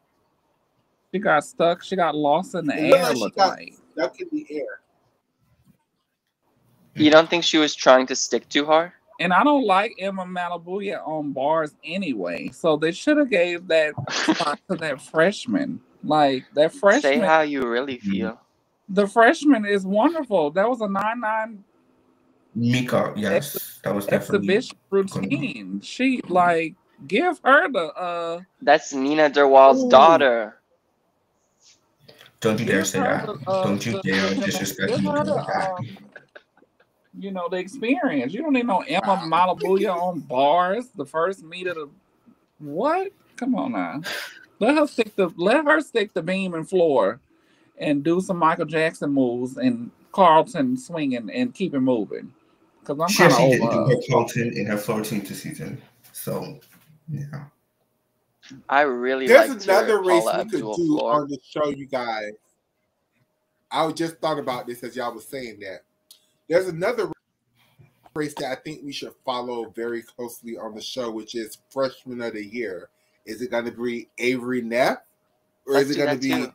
She got stuck. She got lost in the air. Looked like stuck in the air. You don't think she was trying to stick too hard? And I don't like Emma Malabuya on bars anyway. So they should have gave that spot to that freshman. Like that freshman. Say how you really feel. The freshman is wonderful. That was a 9-9. Mika, yes, that was definitely exhibition routine. She give her the. That's Nina Derwal's daughter. Don't you dare say that. Don't you dare disrespect Mika like that. The experience. You don't need no Emma Malabuya on bars. The first meet of the what? Come on now. Let her stick the beam and floor and do some Michael Jackson moves and Carlton swinging and keep it moving. Because I'm kind of over. She didn't do her Carlton in her floor team this season. So yeah. I really There's another race we could do on the show, you guys. I just thought about this as y'all was saying that. There's another race that I think we should follow very closely on the show, which is Freshman of the Year. Is it going to be Avery Neff? Or is it going to be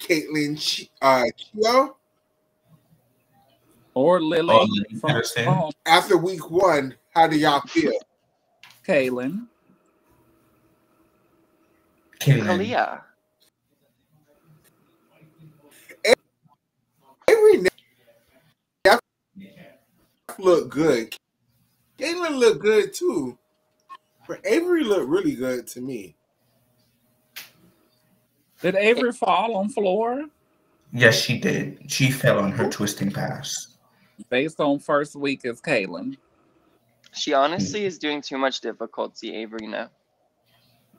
Caitlin Chio? Or Lily. After week 1, how do y'all feel? Kaylin. Kalia. Avery Neff look good. Caitlin looked good too. But Avery looked really good to me. Did Avery fall on floor? Yes, she did. She fell on her twisting pass. Based on first week as Kaylin. She honestly is doing too much difficulty, Avery, now.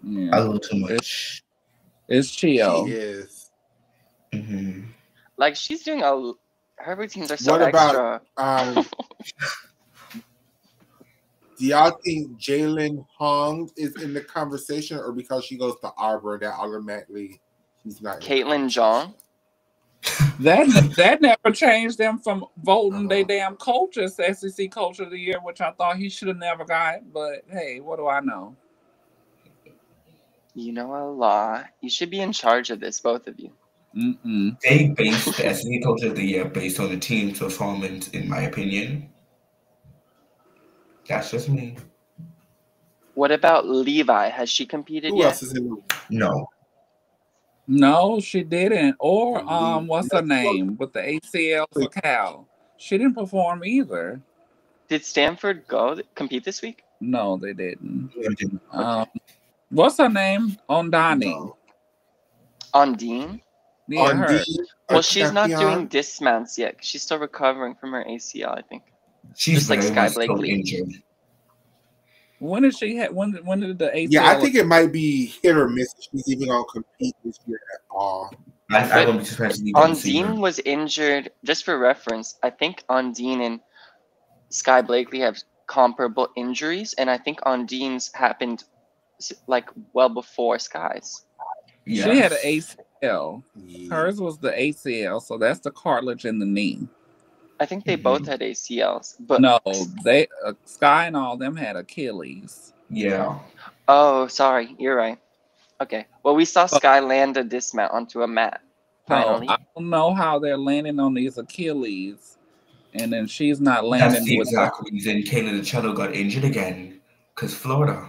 Yeah. A little too much. It's Chio. She is. Mm-hmm. Like she's doing her routines are so What extra. about do y'all think Jalen Hong is in the conversation, or because she goes to Arbor that automatically she's not? Caitlin Jong. That never changed them from voting they damn coach as SEC Coach of the Year, which I thought he should have never got. But hey, what do I know? You know a lot. You should be in charge of this, both of you. Mm-mm. They based the SEC Coach of the Year based on the team's performance, in my opinion. That's just me. What about Levi? Has she competed Who yet? else is in the No. No, she didn't. Or what's her Let's go. name with the ACL for Cal? She didn't perform either. Did Stanford compete this week? No, they didn't. Okay. What's her name? Ondani. Ondine? Yeah, her. Well, she's not doing dismounts yet. She's still recovering from her ACL, I think. She's just like very Sky much still Blakely. injured. When did she have? When did the ACL? Yeah, I think it might be hit or miss if she's even gonna compete this year at all. I won't be surprised if we don't see her. Ondine was injured. Just for reference, I think Ondine and Sky Blakely have comparable injuries, and I think Ondine's happened like well before Sky's. Yes. She had an ACL. Hers was the ACL, so that's the cartilage in the knee. I think they both had ACLs, but no, they Sky and all them had Achilles. Yeah. Oh, sorry, you're right. Okay. Well, we saw Sky land a dismount onto a mat. Finally. So I don't know how they're landing on these Achilles, and then she's not landing. That's the exact reason Kayla DiCello got injured again, because Florida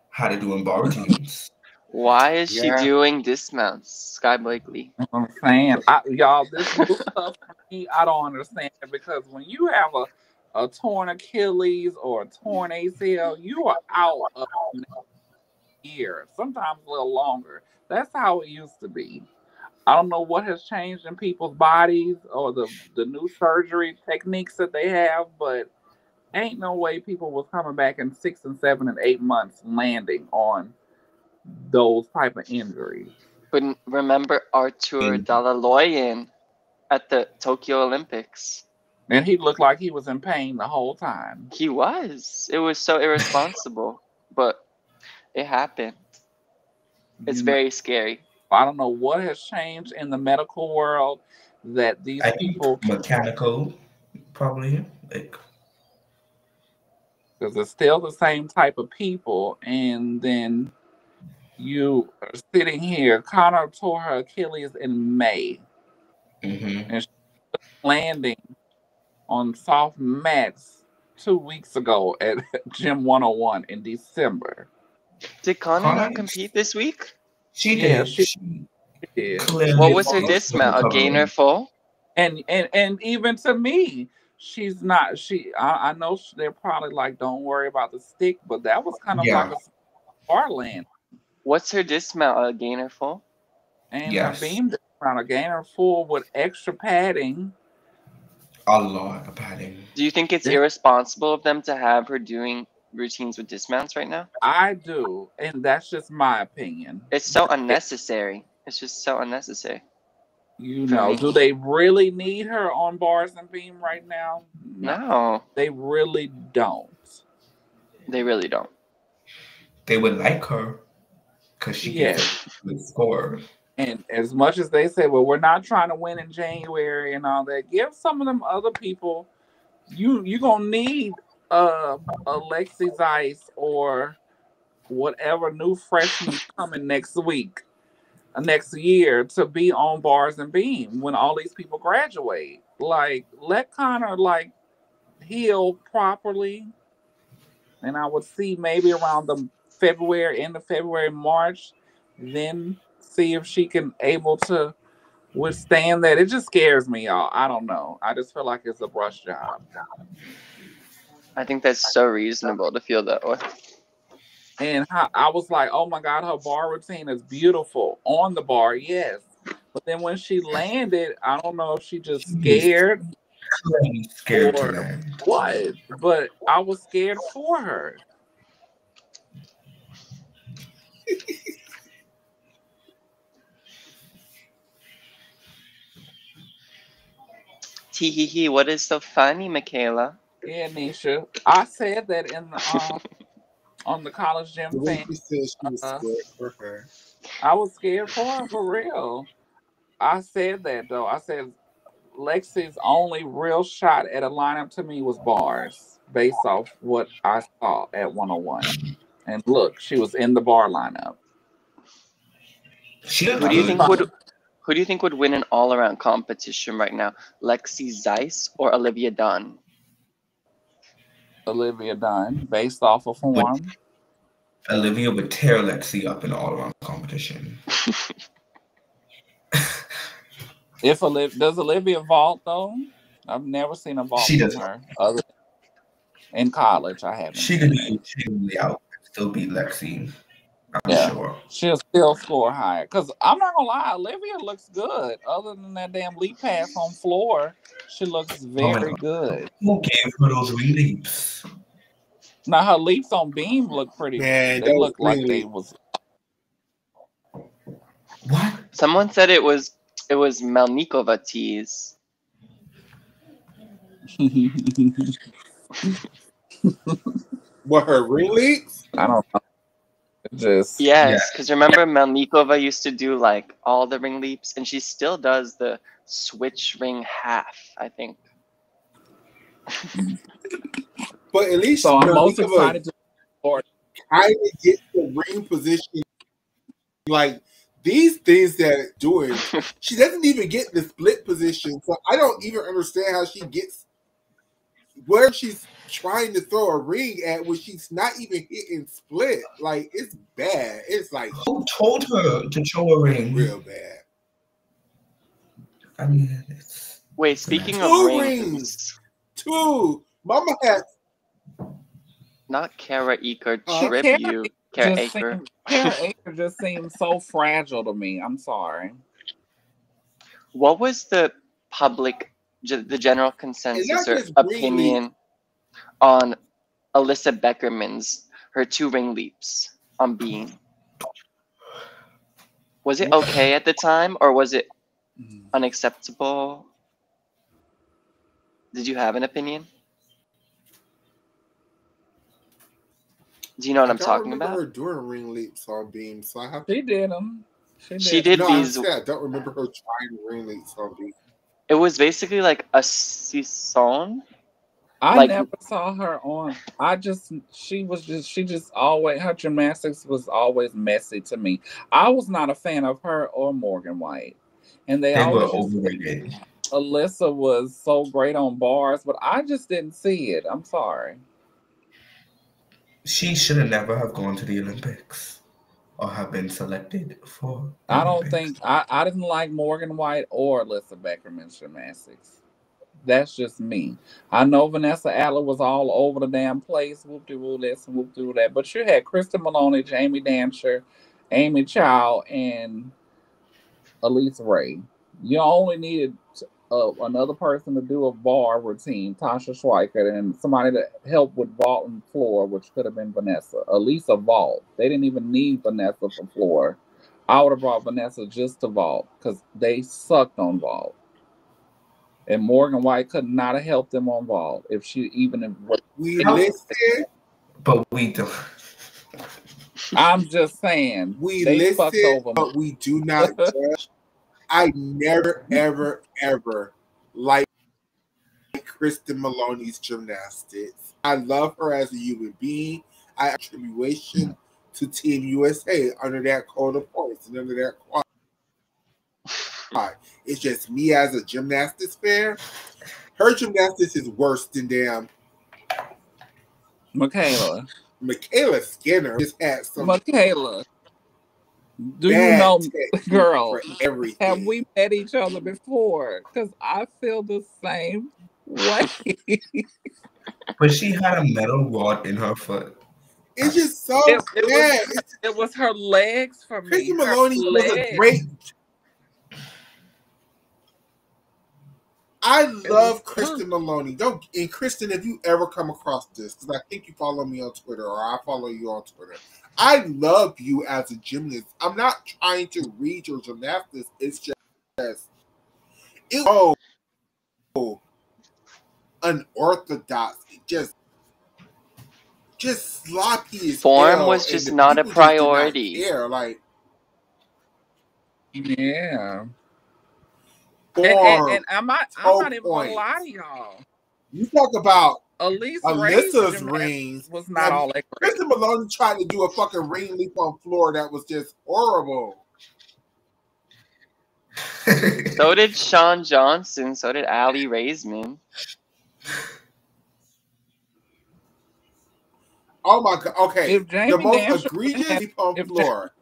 had to do bar routines. Why is she doing dismounts, Sky Blakely? I'm saying, y'all, this new stuff for me, I don't understand it, because when you have a torn Achilles or a torn ACL, you are out of a year, sometimes a little longer. That's how it used to be. I don't know what has changed in people's bodies or the new surgery techniques that they have, but ain't no way people was coming back in 6 and 7 and 8 months landing on those type of injuries. But remember Artur Dalaloyan at the Tokyo Olympics. And he looked like he was in pain the whole time. He was. It was so irresponsible, but it happened. It's very scary. I don't know what has changed in the medical world that these people mechanical, probably, because it's still the same type of people, and then you are sitting here. Connor tore her Achilles in May, and she was landing on soft mats 2 weeks ago at Gym 101 in December. Did Connor not compete this week? She did. She did. What was her dismount? A gainer full? And even to me, she's not. I know they're probably like, don't worry about the stick, but that was kind of like a bar land. What's her dismount? A gainer full? And her beam dismount, a gainer full with extra padding. A lot of padding. Do you think it's irresponsible of them to have her doing routines with dismounts right now? I do, and that's just my opinion. It's so unnecessary. It's just so unnecessary. You know, do they really need her on bars and beam right now? No. They really don't. They really don't. They would like her because she gets a good score. And as much as they say, well, we're not trying to win in January and all that, give some of them other people, you're going to need Alexi Zeiss or whatever new freshman coming next year to be on bars and beam when all these people graduate. Like, let Connor heal properly, and I would see maybe around the end of February, March, then see if she can able to withstand that. It just scares me, y'all. I don't know. I just feel like it's a brush job. I think that's so reasonable to feel that way. And I was like, oh my God, her bar routine is beautiful. On the bar, yes. But then when she landed, I don't know if she just scared or what, but I was scared for her. Tee hee hee. What is so funny, Michaela? Yeah, Nisha. I said that in the on the college gym When fan. she said she was scared for her. I was scared for her, for real. I said that though. I said Lexi's only real shot at a lineup to me was bars, based off what I saw at 101. And look, she was in the bar lineup. She Who looked do you good. think would win an all-around competition right now? Lexi Zeiss or Olivia Dunn? Olivia Dunn, based off of form. Olivia would tear Lexi up in the all-around competition. Does Olivia vault though? I've never seen a vault She from does. her. Other in college, I haven't She could seen it. be out and still beat Lexi. I'm Yeah, sure. she'll still score higher. Cause I'm not gonna lie, Olivia looks good. Other than that damn leap pass on floor, she looks Oh my very God. good. Who gave her those leaps? Now her leaps on beam look pretty. Man, They that was look like really they was. What? Someone said it was Melnikova tees. what, her ring leaks? I don't know. Just Yes, because remember Melnikova used to do like all the ring leaps, and she still does the switch ring half, I think. But at least so I'm most Melnikova excited to. kind of get the ring position. Like these things that doing, she doesn't even get the split position. So I don't even understand how she gets where she's trying to throw a ring at when she's not even hitting split. Like it's bad. It's like Who told her to throw a ring? real bad. I mean, it's Wait, speaking of Two rings, rings. Two. Mama had not Kara Eker, Kara tribute. Kara Eker. Kara Eker just seems so fragile to me. I'm sorry. What was the public, the general consensus or opinion on Alyssa Beckerman's, her 2 ring leaps on beam? Was it okay at the time, or was it unacceptable? Did you have an opinion? Do you know what I'm talking about? I don't remember her doing ring leaps on beam, so I have. She did them. She did no, these. I don't remember her trying ring leaps on beam. It was basically like a sisson. I never saw her on. She just always, her gymnastics was always messy to me. I was not a fan of her or Morgan White. And they always were overrated. Alyssa was so great on bars, but I just didn't see it. I'm sorry. She should have never have gone to the Olympics or have been selected for the I don't Olympics. think I didn't like Morgan White or Alyssa Beckerman's gymnastics. That's just me. I know Vanessa Adler was all over the damn place, whoop-de-woo this and whoop-de-woo that, but you had Kristen Maloney, Jamie Dancer, Amy Chow, and Elise Ray. You only needed another person to do a bar routine, Tasha Schweiker, and somebody to help with vault and floor, which could have been Vanessa. Elisa vault. They didn't even need Vanessa for floor. I would have brought Vanessa just to vault because they sucked on vault. And Morgan White could not have helped them on vault if she even. We listen, but we don't. I'm just saying. We they listen, fucked over but we do not judge. I never, ever, ever liked Kristen Maloney's gymnastics. I love her as a human being. I attribution to Team USA under that code of points and under that quad. It's just me as a gymnastics fan. Her gymnastics is worse than damn Michaela Skinner just had some. Michaela, do you know, girl? Have we met each other before? Because I feel the same way. But she had a metal rod in her foot. It's just so bad. It was her legs for me. Kristen Maloney was a great. I love Kristen Maloney. And Kristen, if you ever come across this, because I think you follow me on Twitter or I follow you on Twitter, I love you as a gymnast. I'm not trying to read your gymnastics. It's just unorthodox, just sloppy as Form hell, was and just the not a people just did not priority. care. Like, Yeah. form, And I'm not even gonna lie to y'all. You talk about Alyssa's rings was not all that great. Kristen Maloney tried to do a fucking ring leap on floor that was just horrible. So did Shawn Johnson. So did Aly Raisman. Oh my god! Okay, the most Dancer egregious leap on floor.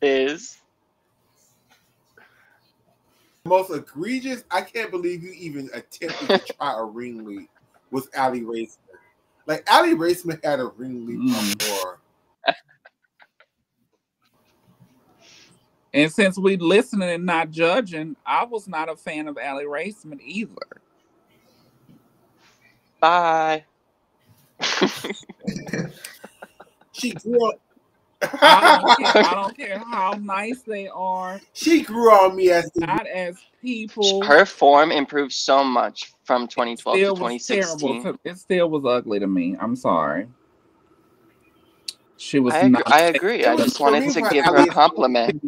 Is most egregious. I can't believe you even attempted to try a ring leap with Aly Raisman. Like, Aly Raisman had a ring leap on floor. And since we listening and not judging, I was not a fan of Aly Raisman either. Bye. She grew up. I don't care how nice they are. She grew on me not as people. Her form improved so much from 2012 to 2016. It still was ugly to me. I'm sorry. She was. I agree. I just wanted to give her a compliment.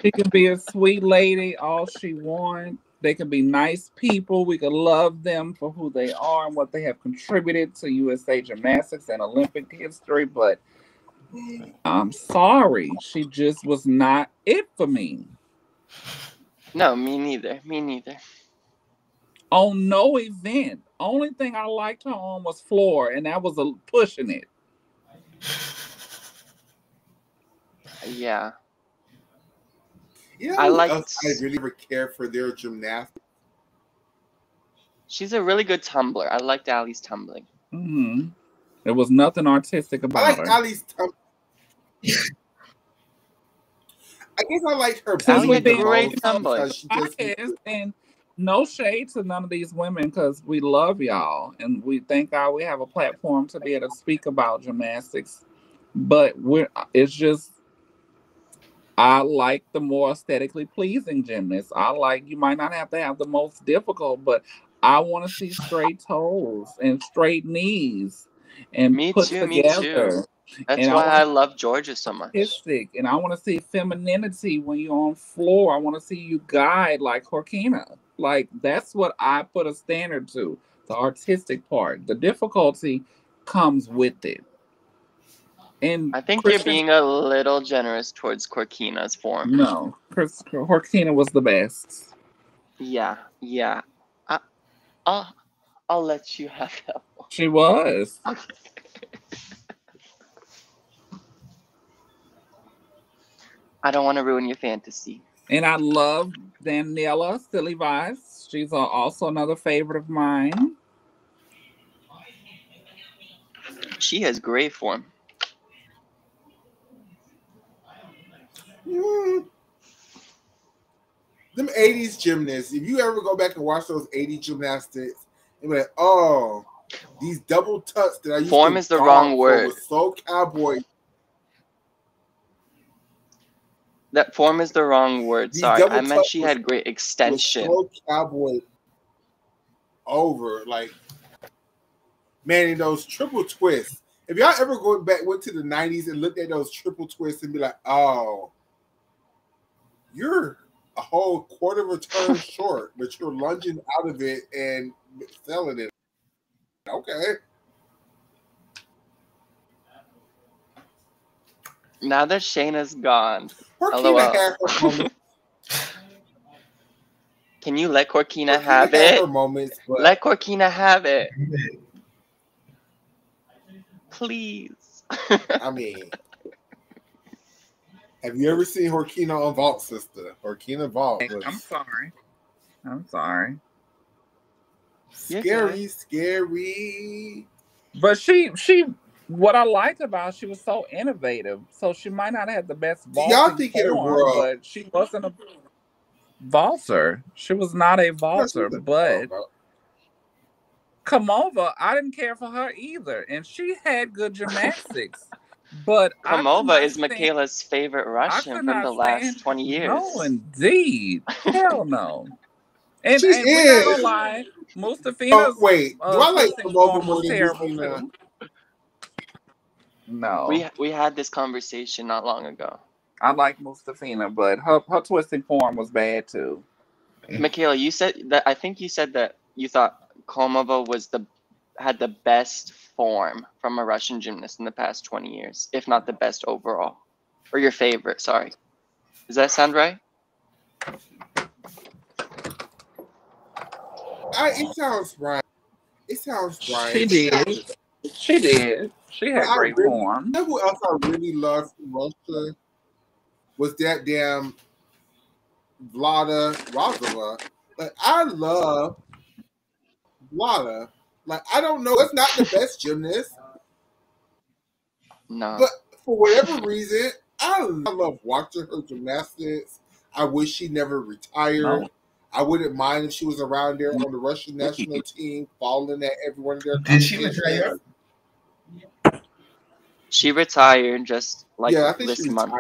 She can be a sweet lady. All she wants. They can be nice people. We can love them for who they are and what they have contributed to USA Gymnastics and Olympic history. But I'm sorry, she just was not it for me. No, me neither. Me neither. On no event. Only thing I liked her on was floor, and that was pushing it. Yeah, Yeah. I really never cared for their gymnastics. She's a really good tumbler. I liked Aly's tumbling. Mm-hmm. There was nothing artistic about her. I like Aly's tumbling. I guess I like her. Aly had great tumbling. And no shade to none of these women, because we love y'all and we thank God we have a platform to be able to speak about gymnastics. But it's just, I like the more aesthetically pleasing gymnasts. You might not have to have the most difficult, but I want to see straight toes and straight knees and put together. Me too. That's why I love Georgia so much. And I want to see femininity when you're on floor. I want to see you guide like Jorkina. Like, that's what I put a standard to. The artistic part. The difficulty comes with it. And I think you're being a little generous towards Jorkina's form. No, Jorkina was the best. Yeah. I'll let you have that one. She was. I don't want to ruin your fantasy. And I love Daniela Silly Vibes. She's also another favorite of mine. She has great form. Them 80s gymnasts, if you ever go back and watch those 80s gymnastics, you're like, oh, these double tucks that I used form to is the wrong word. Was so cowboy. That form is the wrong word. Sorry, I meant she had great extension. So cowboy over, like, man, in those triple twists. If y'all ever went to the 90s and looked at those triple twists and be like, oh, you're a whole quarter of a turn short, but you're lunging out of it and selling it. Okay. Now that Shayna's gone, LOL. Can you let Jorkina have it? Let Jorkina have it. Please. I mean, have you ever seen Jorkina on Vault, sister? Jorkina Vault. I'm sorry. Scary. But she what I liked about, she was so innovative. So she might not have the best vaulting form, but she wasn't a vaulter. She was not a vaulter, but Kamova, I didn't care for her either. And she had good gymnastics. But Klimova is Michaela's favorite Russian from the last 20 years. No, indeed. Hell no. And we're not gonna lie, Mustafina's wait, do I like Klimova more than terrible Mustafina? too. No. We had this conversation not long ago. I like Mustafina, but her twisting form was bad too. Michaela, you said that I think you said that you thought Klimova had the best form from a Russian gymnast in the past 20 years, if not the best overall. Or your favorite, sorry. Does that sound right? It sounds right. It sounds right. She did. She had great form. You know who else I really loved from Russia? Was that damn Vlada Razova. Like, I love Vlada. Like, I don't know. It's not the best gymnast. No. But for whatever reason, I love watching her gymnastics. I wish she never retired. No. I wouldn't mind if she was around there on the Russian national team, falling at every one of their competitions. Did she retire? She retired just like this month.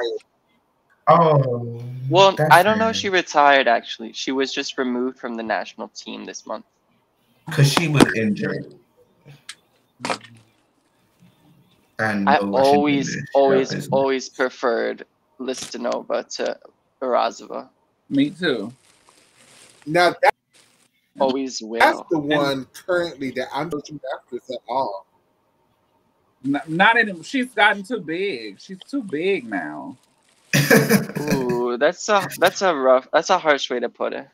Oh. Well, I don't know if she retired, actually. She was just removed from the national team this month. Because she was injured. And I always preferred Listinova to Razova. Me too. Now that always will. That's the one currently that I'm not gymnastics at all. Not anymore. She's gotten too big. She's too big now. Ooh, that's a harsh way to put it.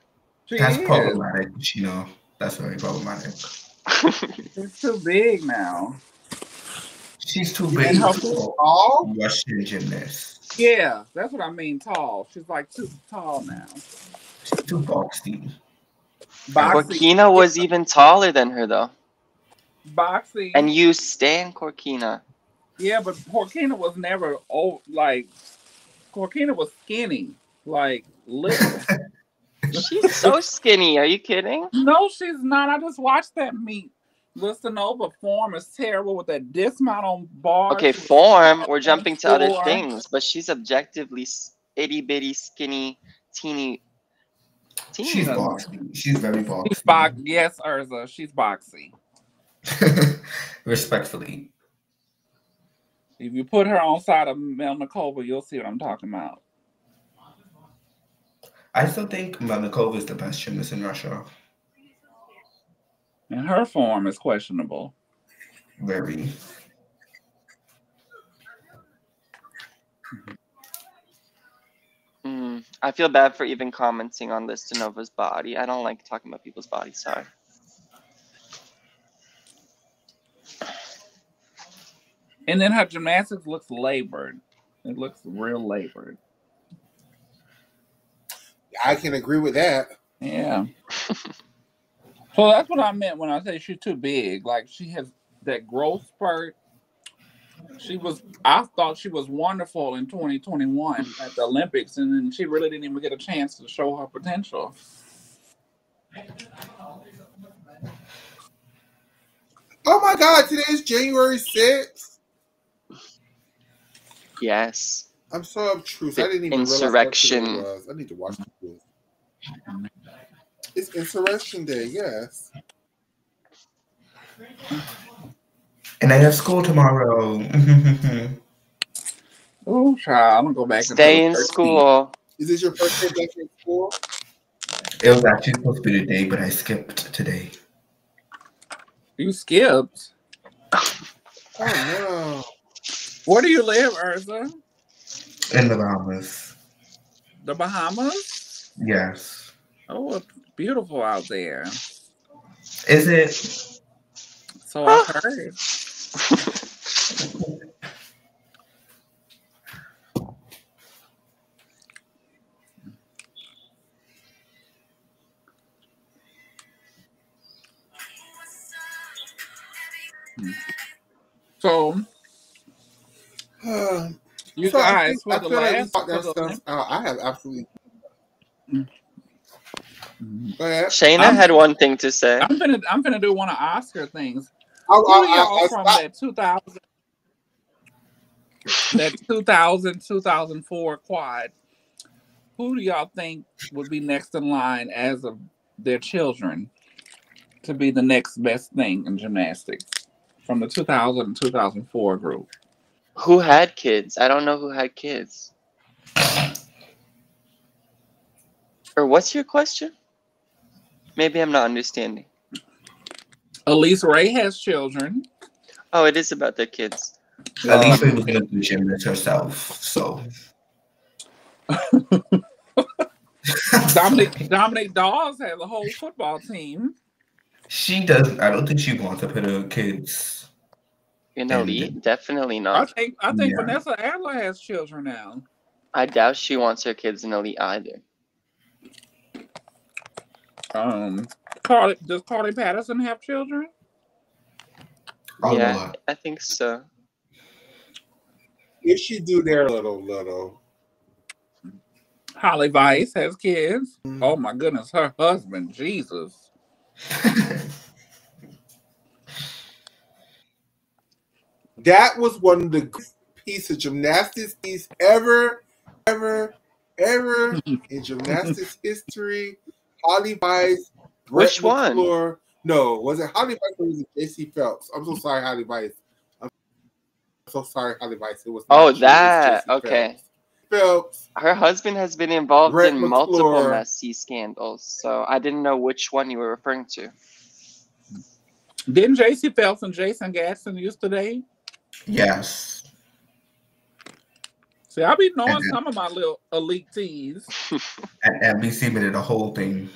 That's problematic, you know. That's very problematic. She's too big now. She's too big for all Russian gymnasts. Yeah, that's what I mean. Tall. She's like too tall now. She's too boxy. Corkina was even taller than her, though. Boxy. And you stand Corkina. Yeah, but Corkina was never Corkina was skinny, like little. She's so skinny. Are you kidding? No, she's not. I just watched that meet. Listinova form is terrible with that dismount on bar. Okay, form. We're jumping to other things, but she's objectively itty bitty, skinny, teeny. She's boxy. She's very boxy. Yes, Urza. She's boxy. Respectfully. If you put her on side of Melnikova, you'll see what I'm talking about. I still think Melnikova is the best gymnast in Russia. And her form is questionable. Very. I feel bad for even commenting on Listinova's body. I don't like talking about people's bodies. Sorry. And then her gymnastics looks labored. It looks real labored. I can agree with that. Yeah. So that's what I meant when I say she's too big. Like, she has that growth spurt. I thought she was wonderful in 2021 at the Olympics, and then she really didn't even get a chance to show her potential. Oh my God, today's January 6th. Yes. I'm so obtuse. I didn't even Insurrection. realize what it was. I need to watch this. It's Insurrection Day, yes. And I have school tomorrow. Oh, child, I'm gonna go back. Stay in school. Is this your first day back in school? It was actually supposed to be today, but I skipped today. You skipped? Oh no. Where do you live, Urza? In the Bahamas. The Bahamas? Yes. Oh, it's beautiful out there. Is it? So I've heard. So, you guys, for the last, I have absolutely. Shayna had one thing to say. I'm gonna do one of Oscar things. From that 2000. that 2000, 2004 quad, who do y'all think would be next in line as of their children to be the next best thing in gymnastics from the 2000 and 2004 group? Who had kids? I don't know who had kids. Or what's your question? Maybe I'm not understanding. Elise Ray has children. Oh, it is about their kids. Alicia was a good gymnast herself, so. Dominic Dawes has a whole football team. She doesn't. I don't think she wants to put her kids in elite. Definitely not. I think Vanessa Adler has children now. I doubt she wants her kids in elite either. Does Carly Patterson have children? Yeah, I think so. If she do, they're little. Holly Weiss has kids. Oh my goodness, her husband, Jesus. That was one of the pieces of gymnastics ever in gymnastics history. Holly Weiss. Which one? McClure. No, was it Holly Weiss or was it JC Phelps? I'm so sorry, Holly Weiss. I'm so sorry, Holly Weiss. It was. That. Okay. Phelps. Her husband has been involved in multiple messy scandals, so I didn't know which one you were referring to. Didn't JC Phelps and Jason Gadsden used to date? Yes. See, I be knowing some of my little elite teas. And NBC did the whole thing.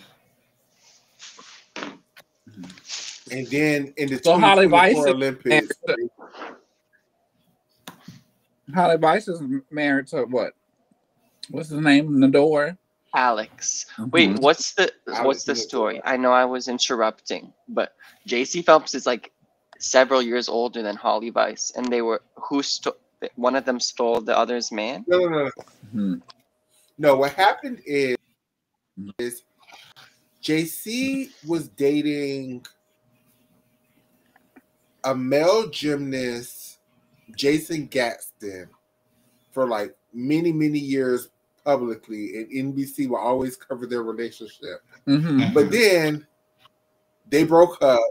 And then in the Holly Weiss Olympics. Holly Weiss is married to what? What's his name? Nador? Alex. Wait, what's the story? I know I was interrupting, but JC Phelps is like several years older than Holly Weiss, and they were one of them stole the other's man? No. Mm-hmm. No, what happened is JC was dating a male gymnast, Jason Gadsden, for like many, many years publicly, and NBC will always cover their relationship. Mm-hmm. But then they broke up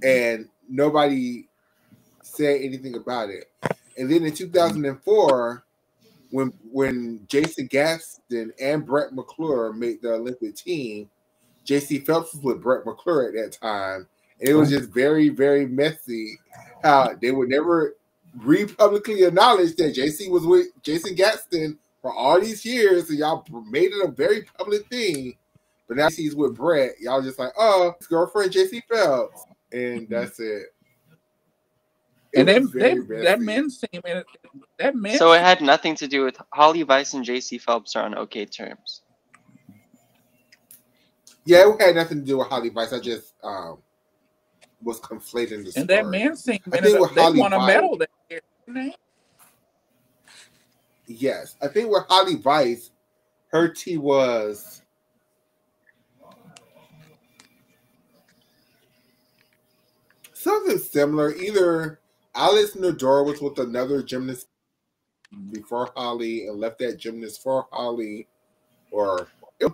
and nobody said anything about it. And then in 2004, when Jason Gadsden and Brett McClure made the Olympic team, JC Phelps was with Brett McClure at that time. And it was just very, very messy how they would never publicly acknowledge that JC was with Jason Gadsden for all these years. And y'all made it a very public thing. But now he's with Brett. Y'all just like, oh, his girlfriend JC Phelps. And that's it. And that men's team, so it had nothing to do with Holly Weiss and JC Phelps are on okay terms. Yeah, it had nothing to do with Holly Weiss. I just was conflating the story. And that men's team, I think with Holly won a medal that year, didn't they? Yes, I think with Holly Weiss, her team was something similar. Either Alice Nador was with another gymnast before Holly and left that gymnast for Holly, or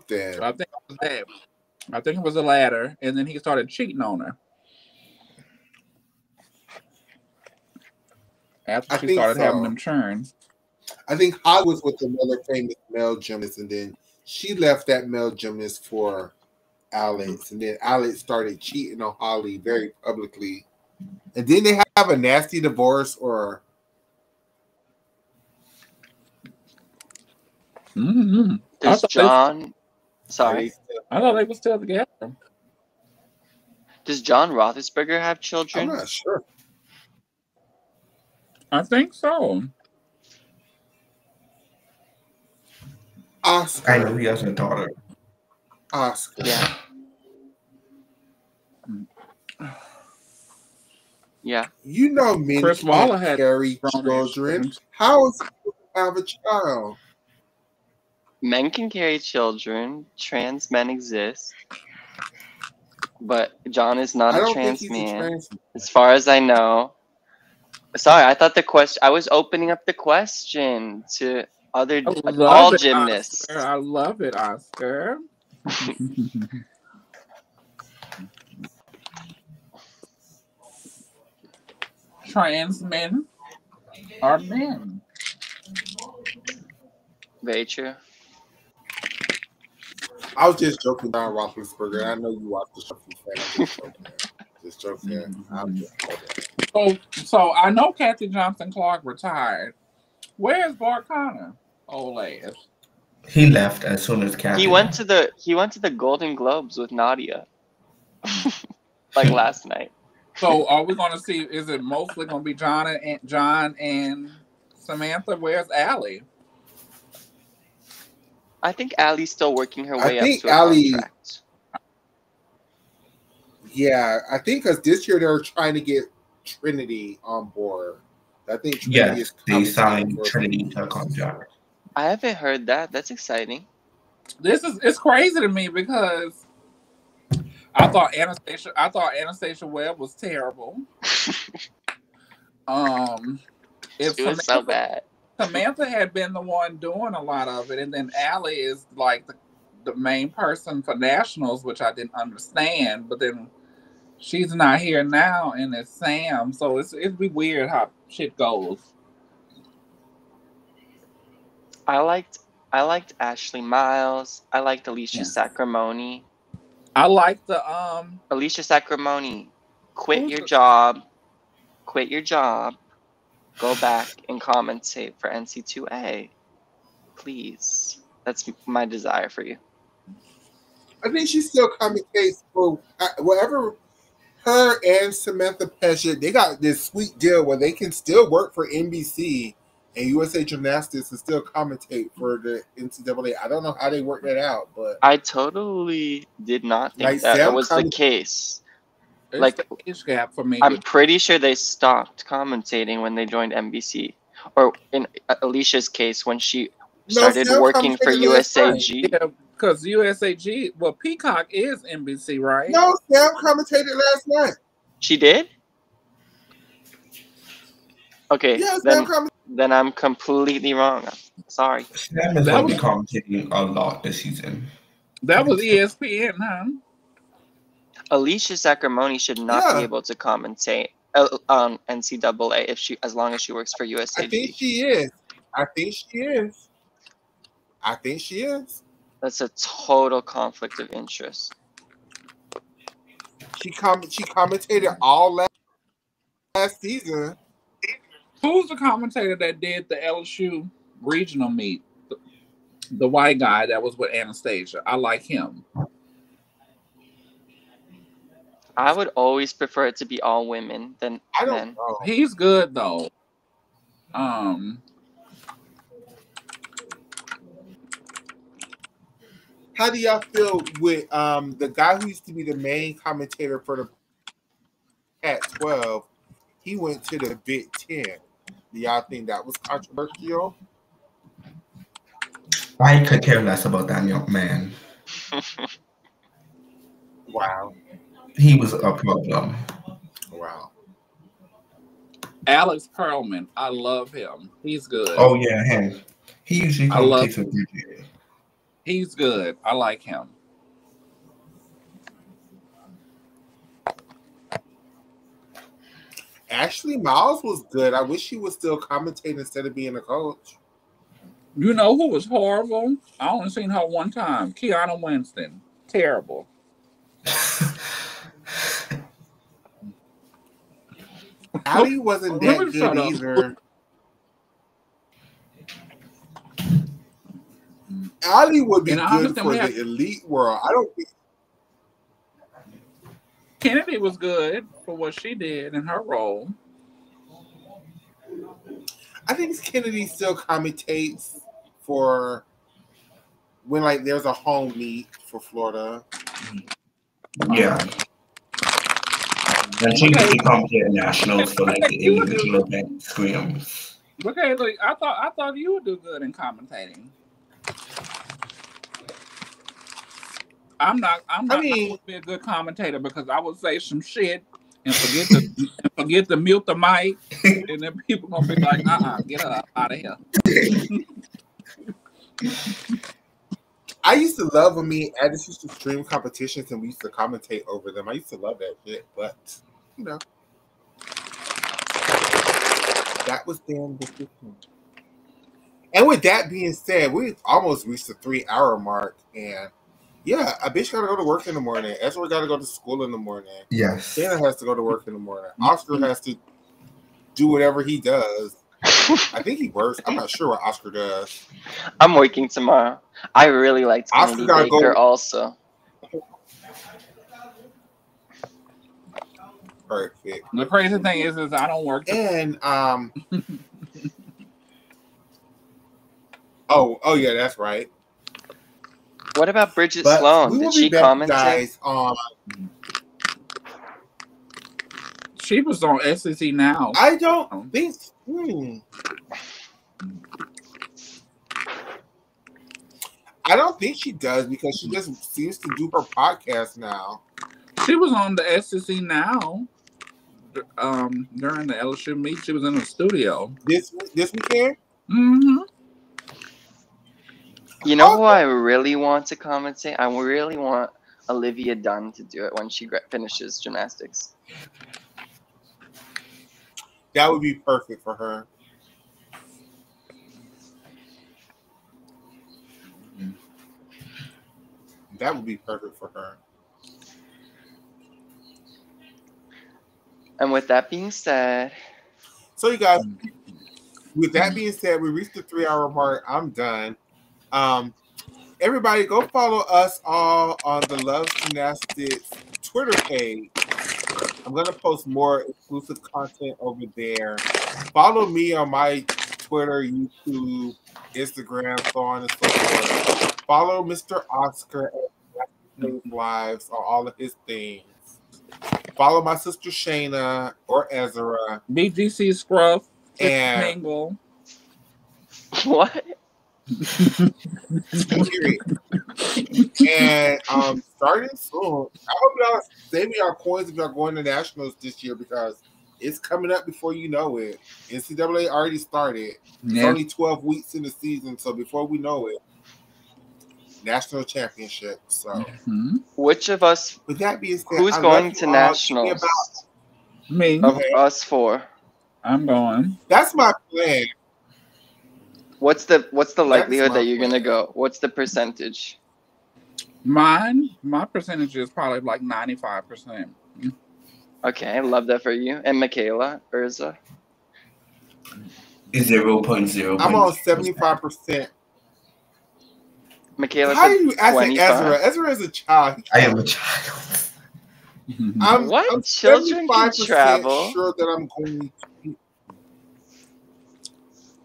then I think it was the latter, and then he started cheating on her after she started having them churns. I think Holly was with another famous male gymnast, and then she left that male gymnast for Alex, and then Alex started cheating on Holly very publicly. And then they have a nasty divorce, or Does John? Sorry, I thought they were still together. Does John Roethlisberger have children? I'm not sure. I think so. Oscar. I know he has a daughter. Oscar. Yeah. Yeah. You know, men Chris Waller had carry children. How is he supposed to have a child? Men can carry children. Trans men exist. But John is not a trans man. As far as I know. Sorry, I thought the question. I was opening up the question to other I love all it, gymnasts. Oscar. I love it, Oscar. Trans men are men. Very true. I was just joking, Don Roethlisberger. I know you watch the show, fan. I'm just joking. Just joking. I'm just joking. So I know Kathy Johnson Clark retired. Where's Bart Connor? Old ass. He left as soon as Kathy He went left. to the Golden Globes with Nadia, like last night. So are we going to see? Is it mostly going to be John and Samantha? Where's Allie? I think Allie's still working her way up think to a Allie- contract. Yeah, I think because this year they're trying to get Trinity on board. I think Trinity Yes, is they coming signed for- Trinity to a contract. I haven't heard that. That's exciting. It's crazy to me because I thought Anastasia Webb was terrible. If She was so bad. Samantha had been the one doing a lot of it, and then Allie is like the main person for nationals, which I didn't understand. But then she's not here now, and it's Sam, so it'd be weird how shit goes. I liked Ashley Miles. I liked Alicia Sacramone. I like the Alicia Sacramone. Quit your job. Go back and commentate for NC2A. Please. That's my desire for you. I think she still commentates for whatever. Her and Samantha Pesci, they got this sweet deal where they can still work for NBC and USA Gymnastics and still commentate for the NCAA. I don't know how they work that out, but I totally did not think Like, that Sam was the case. it's Like, the age gap for me. I'm pretty sure they stopped commentating when they joined NBC. Or in Alicia's case, when she started Sam working for commentated last night. USAG. Yeah, because USAG, well, Peacock is NBC, right? No, Sam commentated last night. She did? Okay, Yeah, then I'm completely wrong. Sorry. Sam is going to be commentating a lot this season. That was ESPN, huh? Alicia Sacramone should not be able to commentate on NCAA as long as she works for USAG. I think she is. That's a total conflict of interest. She commentated all last season. Who's the commentator that did the LSU regional meet? The white guy that was with Anastasia. I like him. I would always prefer it to be all women than men. He's good though. How do y'all feel with the guy who used to be the main commentator for the Pac-12? He went to the Big Ten. Do y'all think that was controversial? I could care less about that young man. Wow. He was a problem. Wow. Alex Perlman, I love him. He's good. Oh yeah, him. He usually commentates with Bridget. He's good. I like him. Ashley Miles was good. I wish she was still commentating instead of being a coach. You know who was horrible? I only seen her one time. Kiana Winston. Terrible. Allie wasn't that good either. Allie would be good for the elite world. I don't think Kennedy was good for what she did in her role. I think Kennedy still commentates for when like there's a home meet for Florida. Yeah. And she commentated nationals for like the individual event scrims. Okay, look, I thought you would do good in commentating. I would be a good commentator because I would say some shit and forget to mute the mic, and then people gonna be like, get her out of here. I used to love when me and Addis used to stream competitions and we used to commentate over them. I used to love that shit, but you know, that was then the system. And with that being said, we've almost reached the 3-hour mark, and yeah, a bitch gotta go to work in the morning. Ezra gotta go to school in the morning. Yes. Dana has to go to work in the morning. Oscar has to do whatever he does. I think he works. I'm not sure what Oscar does. I'm working tomorrow. I really liked Kennedy Baker also. Perfect. The crazy thing is I don't work. And oh yeah, that's right. What about Bridget Sloan? Did she commentate? Guys, she was on SEC Now. I don't think. I don't think she does because she just seems to do her podcast now. She was on the SEC Now during the LSU meet. She was in the studio this weekend. Mm-hmm. You know who I really want to commentate? I really want Olivia Dunn to do it when she finishes gymnastics. That would be perfect for her. That would be perfect for her. And with that being said, so you guys, with that being said, we reached the 3-hour mark. I'm done. Everybody, go follow us all on the Love Gymnastics Twitter page. I'm gonna post more exclusive content over there. Follow me on my Twitter, YouTube, Instagram, so on and so forth. Follow Mr. Oscar at Lives on all of his things. Follow my sister Shayna or Ezra. BGC Scruff and Tangle. What? And starting soon, I hope y'all save me y'all coins if y'all going to nationals this year because it's coming up before you know it. NCAA already started. Yeah. It's only 12 weeks in the season, so before we know it, national championship. So, which of us? With that being said, who's going to nationals? Me. Of us four. I'm going. That's my plan. What's the likelihood that you're gonna go? What's the percentage? My percentage is probably like 95%. Okay, I love that for you. And Michaela, Urza? 0.0. I'm on 75%. Michaela, how are you asking Ezra? Ezra is a child. I am a child. I'm children can travel. Sure that I'm going to.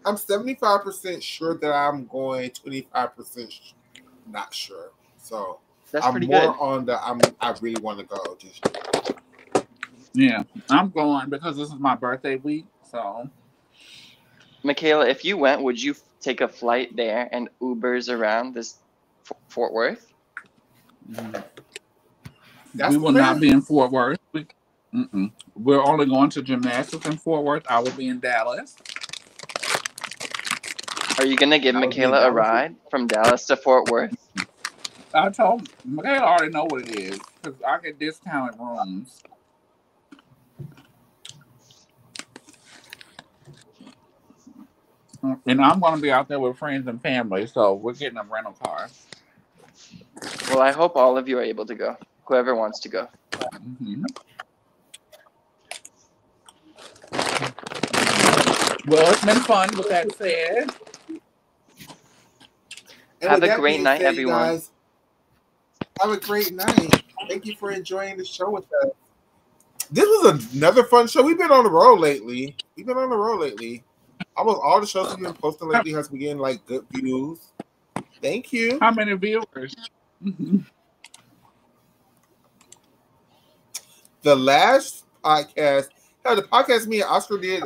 I'm 75% sure that I'm going. 25% not sure. So that's I'm pretty more good. on the. I really want to go. Yeah, I'm going because this is my birthday week. So, Michaela, if you went, would you take a flight there and Ubers around this Fort Worth? We will not be in Fort Worth. We're only going to gymnastics in Fort Worth. I will be in Dallas. Are you gonna give Michaela a ride from Dallas to Fort Worth? I told Michaela already know what it is because I get discounted rooms. And I'm going to be out there with friends and family, so we're getting a rental car. Well, I hope all of you are able to go. Whoever wants to go. Well, it's been fun. With that said, have a great night, everyone. Guys, have a great night. Thank you for enjoying the show with us. This was another fun show. We've been on the road lately. Almost all the shows we've been posting lately has been getting like good views. Thank you. How many viewers? The last podcast, the podcast me and Oscar did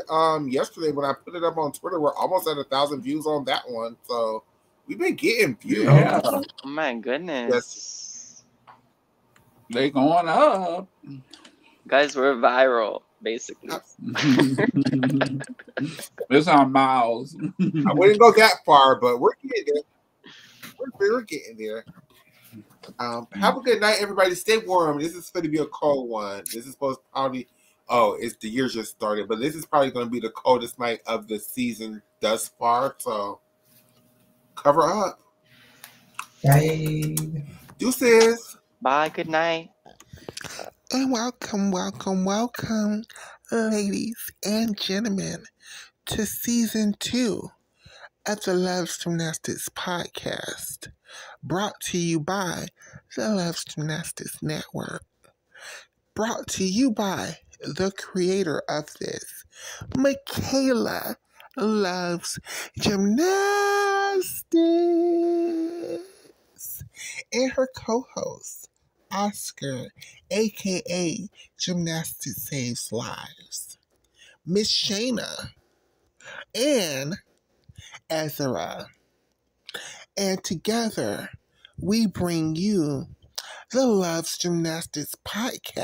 yesterday when I put it up on Twitter, we're almost at 1,000 views on that one. So we've been getting views. Yeah. Oh my goodness. Yes. They going up. Guys, we're viral, basically. It's our mouths. I wouldn't go that far, but we're getting there. We're getting there. Have a good night, everybody. Stay warm. This is going to be a cold one. This is supposed to probably. Oh, it's the year just started, but this is probably going to be the coldest night of the season thus far. So cover up. Bye. Deuces. Bye. Good night. And welcome, ladies and gentlemen, to season 2 of the Loves Gymnastics podcast, brought to you by the Loves Gymnastics Network, brought to you by the creator of this, Michaela Loves Gymnastics, and her co-host, Oscar, aka Gymnastics Saves Lives, Miss Shayna, and Ezra. And together, we bring you the Loves Gymnastics podcast.